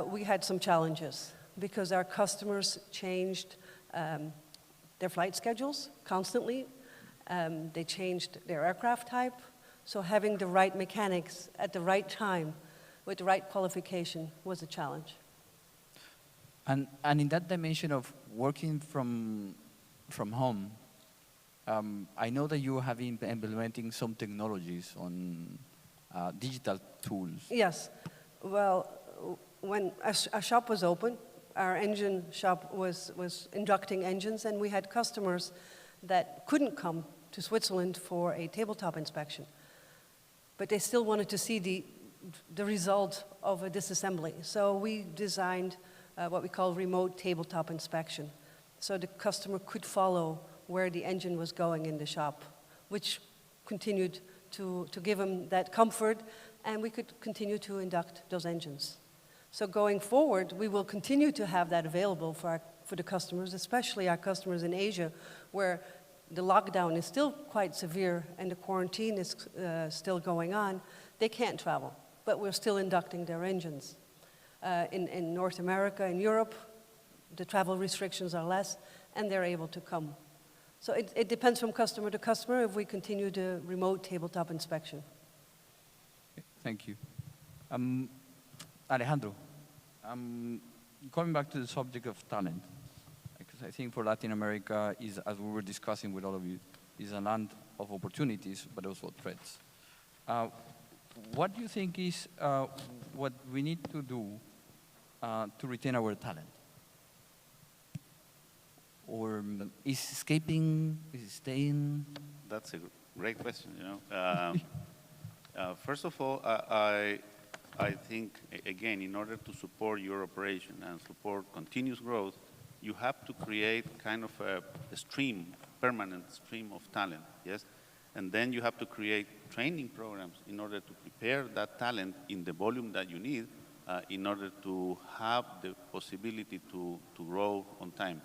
we had some challenges because our customers changed their flight schedules constantly. They changed their aircraft type. So having the right mechanics at the right time with the right qualification was a challenge. And in that dimension of working from home, I know that you have been implementing some technologies on digital tools. Yes. Well, when our shop was open, our engine shop was inducting engines, and we had customers that couldn't come to Switzerland for a tabletop inspection. But they still wanted to see the result of a disassembly. So we designed what we call remote tabletop inspection. So the customer could follow where the engine was going in the shop, which continued to give them that comfort, and we could continue to induct those engines. So going forward, we will continue to have that available for the customers, especially our customers in Asia, where the lockdown is still quite severe and the quarantine is still going on. They can't travel, but we're still inducting their engines. In North America and Europe, the travel restrictions are less, and they're able to come. So it depends from customer to customer if we continue the remote tabletop inspection. Thank you. Alejandro, coming back to the subject of talent, because I think for Latin America, as we were discussing with all of you, is a land of opportunities, but also threats. What do you think is what we need to do to retain our talent? Or is escaping, is staying? That's a great question, you know. First of all, I think, again, in order to support your operation and support continuous growth, you have to create kind of a stream, permanent stream of talent, yes? And then you have to create training programs in order to prepare that talent in the volume that you need in order to have the possibility to grow on time.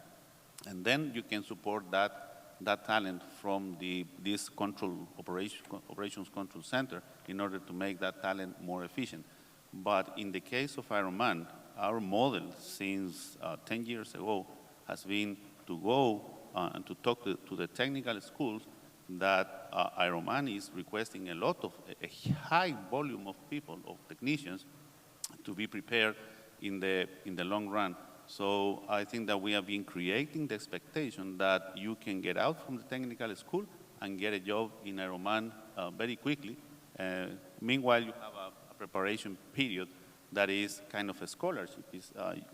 And then you can support that talent from this operations control center in order to make that talent more efficient. But in the case of Ironman, our model since 10 years ago has been to go and to talk to the technical schools that Ironman is requesting a high volume of people, of technicians, to be prepared in the long run. So I think that we have been creating the expectation that you can get out from the technical school and get a job in Ironman very quickly. Meanwhile, you have a preparation period that is kind of a scholarship.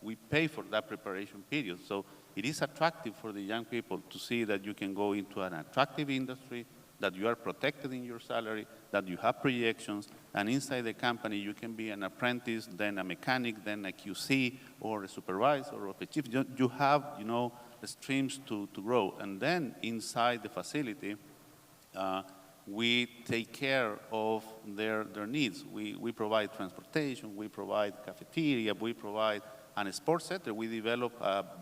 We pay for that preparation period. So it is attractive for the young people to see that you can go into an attractive industry, that you are protected in your salary, that you have projections, and inside the company you can be an apprentice, then a mechanic, then a QC, or a supervisor, or a chief. You have, you know, streams to grow. And then inside the facility, we take care of their needs. We provide transportation, we provide cafeteria, we provide a sports center. We develop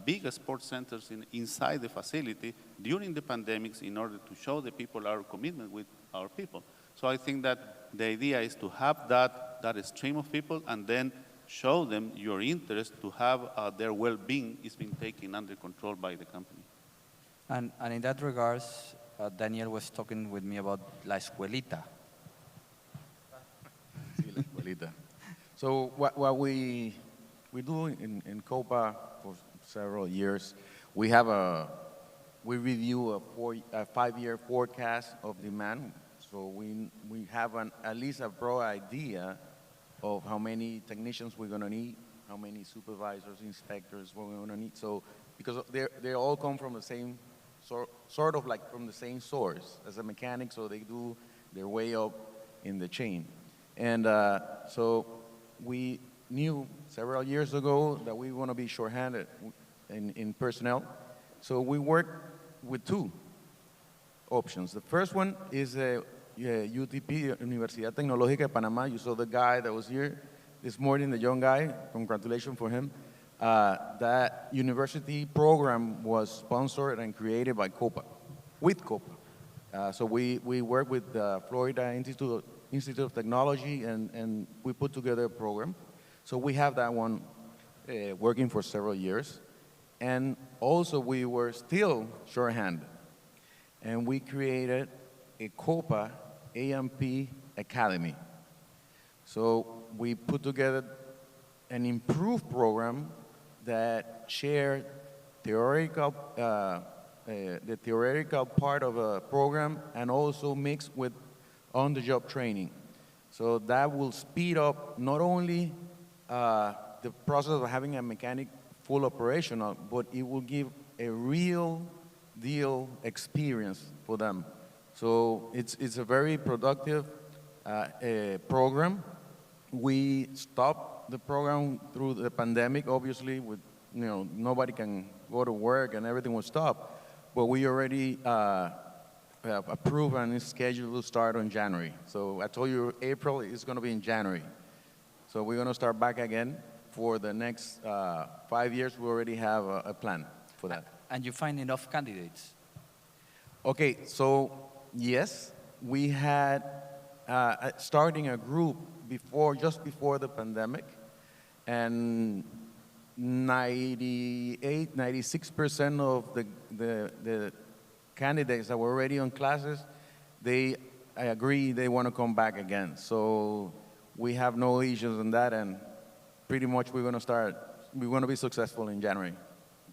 big sports centers inside the facility during the pandemics in order to show the people our commitment with our people. So I think that the idea is to have that stream of people and then show them your interest to have their well-being is being taken under control by the company. And in that regards, Daniel was talking with me about La Escuelita. Sí, La Escuelita. So what we do in COPA for several years, we review a 5-year forecast of demand. So we have at least a broad idea of how many technicians we're going to need, how many supervisors, inspectors we're going to need. So because they all come from the same sort of like from the same source as a mechanic, so they do their way up in the chain. And so we knew several years ago that we want to be shorthanded in personnel. So we worked with 2 options. The first one is UTP, Universidad Tecnológica de Panamá. You saw the guy that was here this morning, the young guy. Congratulations for him. That university program was sponsored and created by COPA, with COPA. So we work with the Florida Institute of Technology, and we put together a program. So we have that one working for several years. And also we were still shorthanded. And we created a COPA AMP Academy. So we put together an improved program that shared theoretical, the theoretical part of a program and also mixed with on-the-job training. So that will speed up not only the process of having a mechanic full operational, but it will give a real deal experience for them. So it's a very productive program. We stopped the program through the pandemic, obviously, with, you know, nobody can go to work and everything was stopped. But we already approved and it's scheduled to start on January. So I told you April is going to be in January. So we're going to start back again for the next 5 years. We already have a plan for that. And you find enough candidates? Okay, so yes, we had starting a group just before the pandemic, and 96% of the candidates that were already on classes, I agree they want to come back again. So we have no issues on that, and pretty much we're going to be successful in January.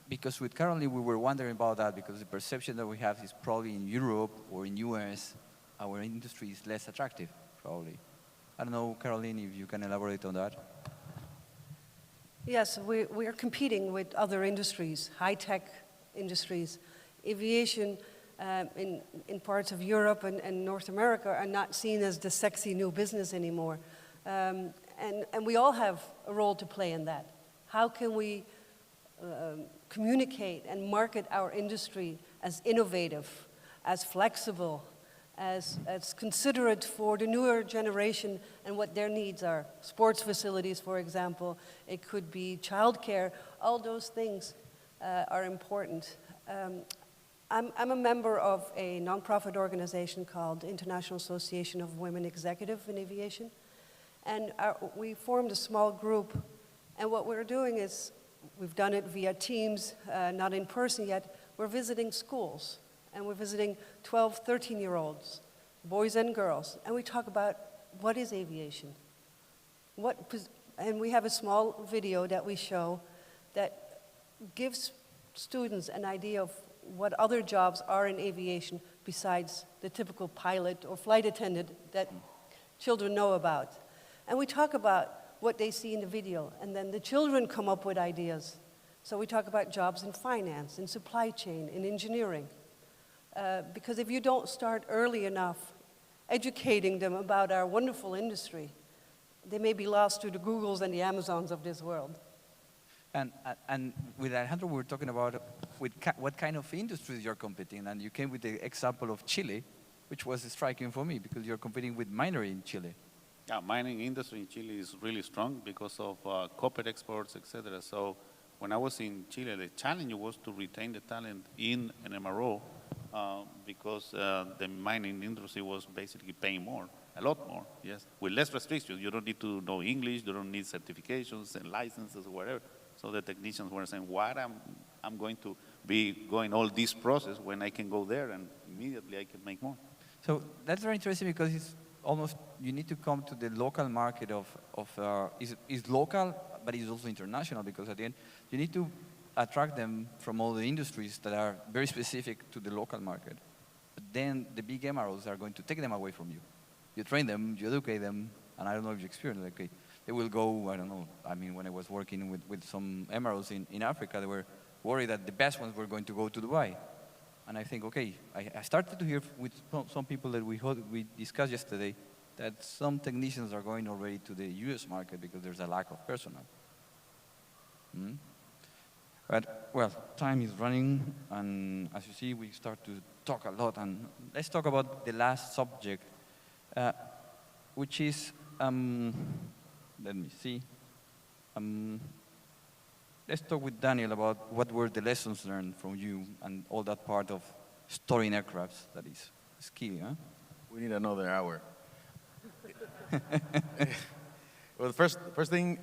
Because with Caroline, we were wondering about that, because the perception that we have is probably in Europe or in US, our industry is less attractive, probably. I don't know, Caroline, if you can elaborate on that. Yes, we are competing with other industries, high-tech industries. Aviation in parts of Europe and North America are not seen as the sexy new business anymore. And we all have a role to play in that. How can we communicate and market our industry as innovative, as flexible, as considerate for the newer generation and what their needs are? Sports facilities, for example. It could be childcare. All those things are important. I'm a member of a nonprofit organization called International Association of Women Executives in Aviation. And we formed a small group. And what we're doing is, we've done it via Teams, not in person yet. We're visiting schools. And we're visiting 12, 13-year-olds, boys and girls. And we talk about what is aviation. And we have a small video that we show that gives students an idea of what other jobs are in aviation besides the typical pilot or flight attendant that children know about. And we talk about what they see in the video, and then the children come up with ideas. So we talk about jobs in finance, in supply chain, in engineering. Because if you don't start early enough educating them about our wonderful industry, they may be lost to the Googles and the Amazons of this world. And with Alejandro, we were talking about what kind of industries you're competing, and you came with the example of Chile, which was striking for me because you're competing with mining in Chile. Yeah, mining industry in Chile is really strong because of copper exports, etc. So when I was in Chile, the challenge was to retain the talent in an MRO because the mining industry was basically paying more, a lot more, yes, with less restrictions. You don't need to know English, you don't need certifications and licenses or whatever. So the technicians were saying, what I'm going to be going all this process when I can go there and immediately I can make more. So that's very interesting because it's almost, you need to come to the local market is local, but it's also international, because at the end, you need to attract them from all the industries that are very specific to the local market. But then the big MROs are going to take them away from you. You train them, you educate them, and I don't know if you experience it, okay, they will go, I don't know, I mean, when I was working with some MROs in Africa, they were worried that the best ones were going to go to Dubai. And I think, okay, I started to hear with some people that we discussed yesterday that some technicians are going already to the US market because there's a lack of personnel. But, well, time is running, and as you see, we start to talk a lot. And let's talk about the last subject, which is, let me see. Let's talk with Daniel about what were the lessons learned from you and all that part of storing aircrafts that is key, huh? We need another hour. Well, the first thing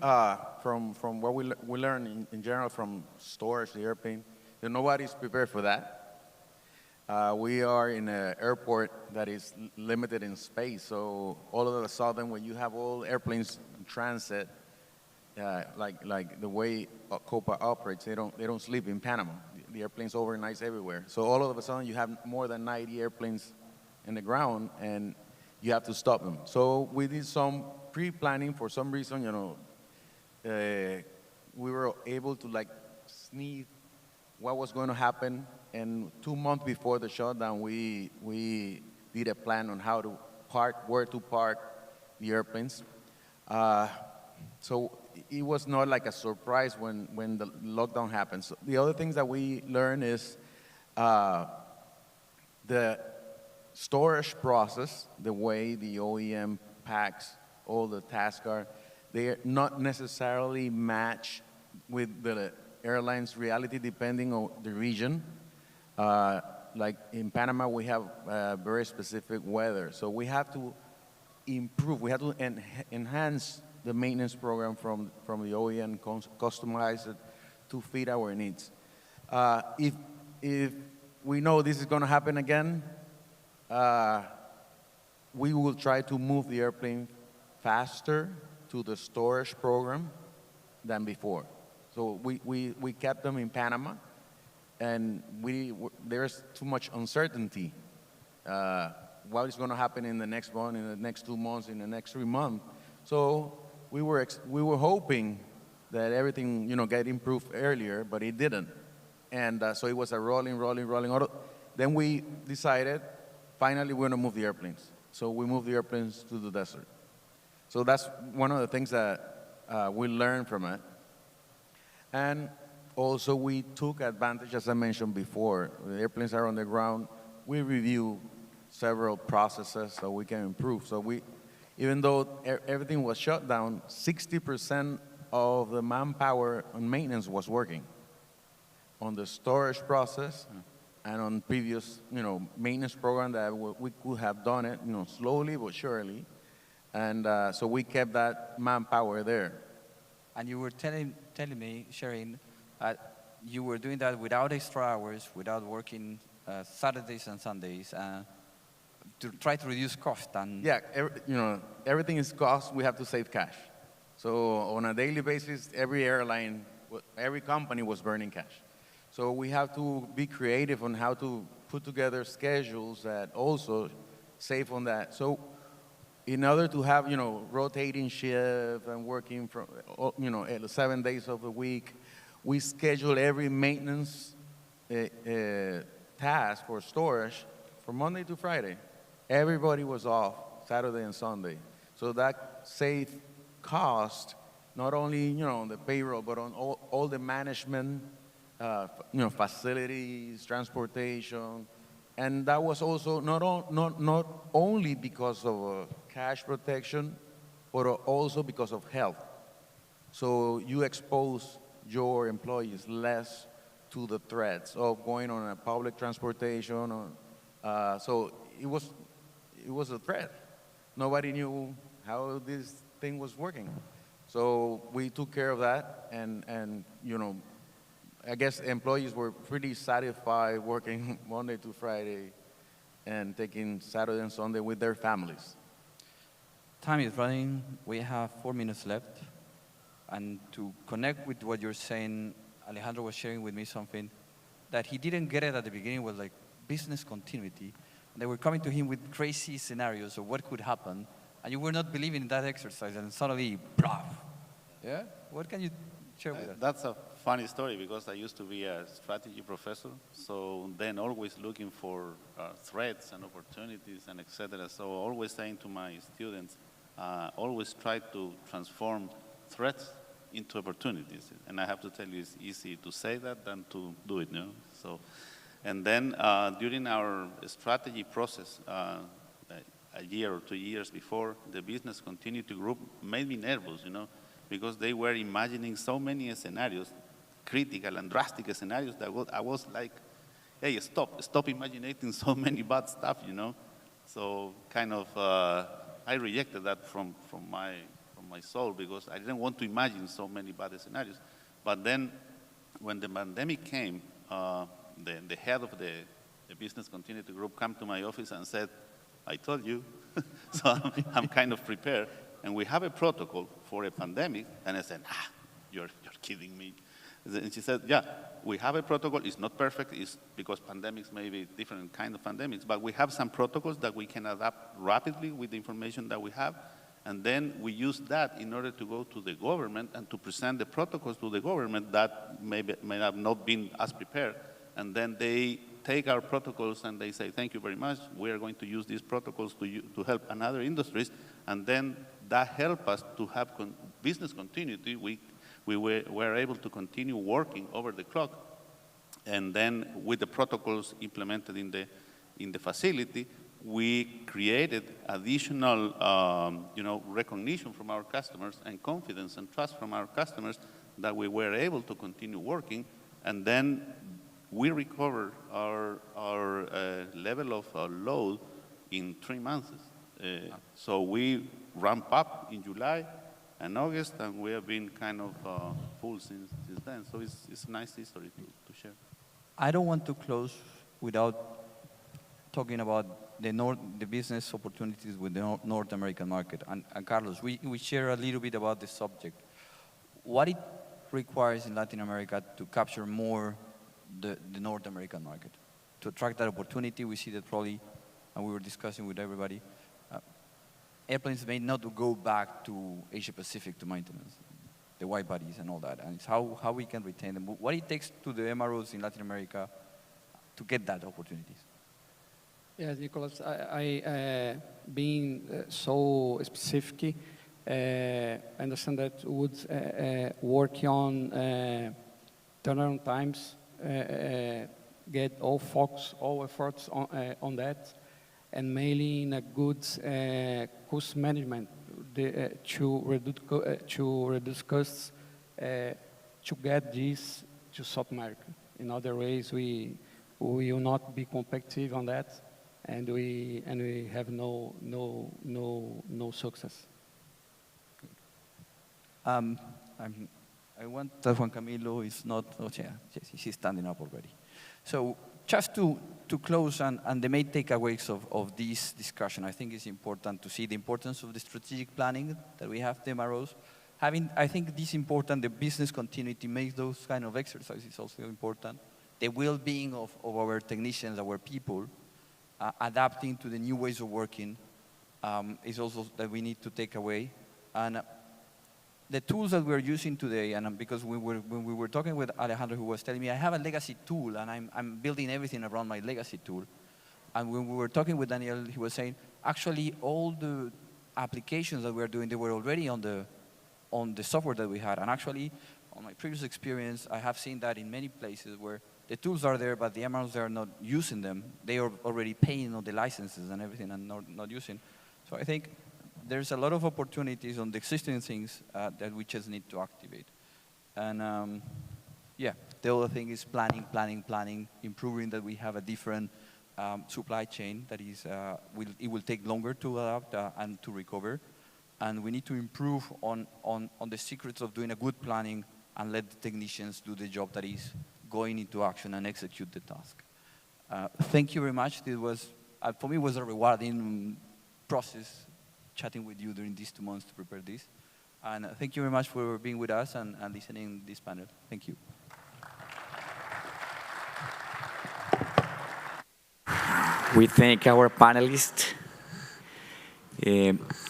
from what we learned in general from storage, the airplane, that nobody's prepared for that. We are in an airport that is limited in space, so all of a sudden when you have all airplanes in transit, like the way Copa operates, they don't sleep in Panama. The airplanes overnight everywhere. So all of a sudden you have more than 90 airplanes in the ground, and you have to stop them. So we did some pre-planning. For some reason, we were able to sneak what was going to happen. And 2 months before the shutdown, we did a plan on how to park, where to park the airplanes. So it was not like a surprise when the lockdown happened. So the other things that we learned is the storage process, the way the OEM packs all the task are, they are not necessarily match with the airline's reality depending on the region. Like in Panama, we have very specific weather. So we have to improve, we have to enhance the maintenance program from the OEM, customize it to fit our needs. If we know this is going to happen again, we will try to move the airplane faster to the storage program than before. So we kept them in Panama, and there's too much uncertainty. What is going to happen in the next month, in the next 2 months, in the next 3 months? So we were hoping that everything get improved earlier, but it didn't. And so it was a rolling. then we decided, finally, we're going to move the airplanes. So we moved the airplanes to the desert. So that's one of the things that we learned from it. And also, we took advantage, as I mentioned before. The airplanes are on the ground. We review several processes so we can improve. So even though everything was shut down, 60% of the manpower on maintenance was working on the storage process and on previous, maintenance program that we could have done it, slowly but surely. And so we kept that manpower there. And you were telling me, sharing, you were doing that without extra hours, without working Saturdays and Sundays, to try to reduce cost. And yeah, everything is cost. We have to save cash. So on a daily basis, every airline, every company was burning cash. So we have to be creative on how to put together schedules that also save on that. So in order to have, rotating shift and working from, 7 days of the week, we schedule every maintenance task for storage from Monday to Friday. Everybody was off Saturday and Sunday. So that saved cost, not only, on the payroll, but on all the management, facilities, transportation. And that was also not only because of cash protection, but also because of health. So you expose your employees less to the threats of going on a public transportation. So it was a threat. Nobody knew how this thing was working. So we took care of that, and I guess employees were pretty satisfied working Monday to Friday and taking Saturday and Sunday with their families. Time is running. We have 4 minutes left. And to connect with what you're saying, Alejandro was sharing with me something that he didn't get it at the beginning, was like business continuity. And they were coming to him with crazy scenarios of what could happen, and you were not believing in that exercise, and suddenly, blah. Yeah? What can you share with us? That's a funny story, because I used to be a strategy professor, so then always looking for threats and opportunities and etc. So always saying to my students, always try to transform threats into opportunities. And I have to tell you, it's easy to say that than to do it, So, and then during our strategy process, a year or 2 years before, the business continuity group made me nervous, because they were imagining so many scenarios, critical and drastic scenarios, that I was like, hey, stop imagining so many bad stuff, So kind of, I rejected that from my soul, because I didn't want to imagine so many bad scenarios. But then when the pandemic came, the head of the business continuity group came to my office and said, I told you. So I'm kind of prepared. And we have a protocol for a pandemic. And I said, you're kidding me. And she said, yeah, we have a protocol. It's not perfect. It's because pandemics may be different kind of pandemics. But we have some protocols that we can adapt rapidly with the information that we have. And then we use that in order to go to the government and to present the protocols to the government that may have not been as prepared. And then they take our protocols and they say, thank you very much. We are going to use these protocols to help another industries. And then that helped us to have business continuity. We were able to continue working over the clock. And then with the protocols implemented in the facility, we created additional recognition from our customers and confidence and trust from our customers that we were able to continue working. And then we recovered our level of load in 3 months. So we ramped up in July and August, and we have been kind of full since then. So it's a nice history to share. I don't want to close without talking about the business opportunities with the North American market. And Carlos, we share a little bit about this subject. What it requires in Latin America to capture more the North American market. To attract that opportunity, we see that probably, and we were discussing with everybody, airplanes may not go back to Asia Pacific to maintenance, the wide bodies and all that. And it's how we can retain them. What it takes to the MROs in Latin America, to get that opportunities. Yes, Nicolas, I being so specific, I understand that we would work on turnaround times, get all focus, all efforts on that, and mainly in a good cost management to reduce costs to get this to South America. In other ways, we will not be competitive on that, and we have no success. I want that Juan Camilo is not, she's standing up already. So just to close and the main takeaways of this discussion, I think it's important to see the importance of the strategic planning that we have, the MROs. I think it is important, the business continuity makes those kind of exercises also important. The well-being of our technicians, our people, adapting to the new ways of working is also that we need to take away. And the tools that we're using today, and because when we were talking with Alejandro, who was telling me, I have a legacy tool, and I'm building everything around my legacy tool. And when we were talking with Daniel, he was saying, actually, all the applications that we're doing, they were already on the software that we had. And actually, on my previous experience, I have seen that in many places where the tools are there, but the MROs are not using them. They are already paying on the licenses and everything and not using. So I think there's a lot of opportunities on the existing things that we just need to activate. And yeah, the other thing is planning, improving that we have a different supply chain that is, it will take longer to adapt and to recover. And we need to improve on the secrets of doing a good planning and let the technicians do the job that is going into action and execute the task. Thank you very much. It was, for me, it was a rewarding process chatting with you during these 2 months to prepare this. And thank you very much for being with us and listening to this panel. Thank you. We thank our panelists.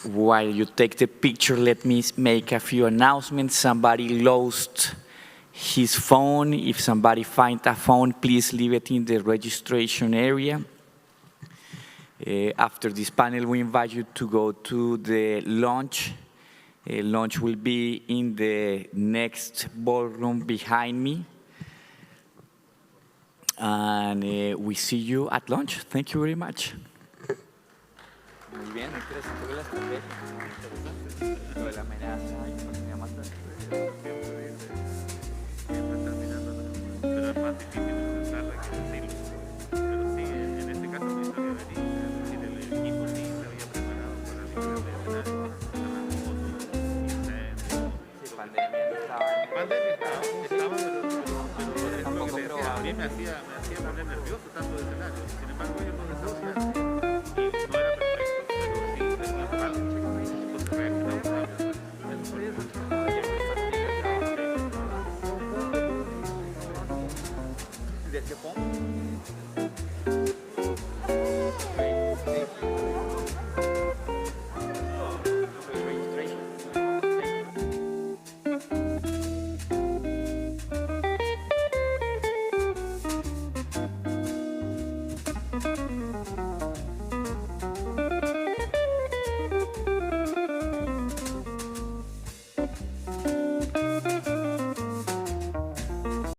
While you take the picture, let me make a few announcements. Somebody lost his phone. If somebody finds a phone, please leave it in the registration area. After this panel, we invite you to go to the lunch. Lunch will be in the next ballroom behind me. And we see you at lunch. Thank you very much. Muy bien, interesante la estrategia, muy interesante. Lo de la amenaza y oportunidad más siempre terminando, pero es más difícil pensarla que decirlo. Pero sí, en este caso la historia de el equipo sí se había preparado para la sí, pandemia no estaba. Pandemia estaba, pero tampoco, pero a mí me hacía poner nervioso.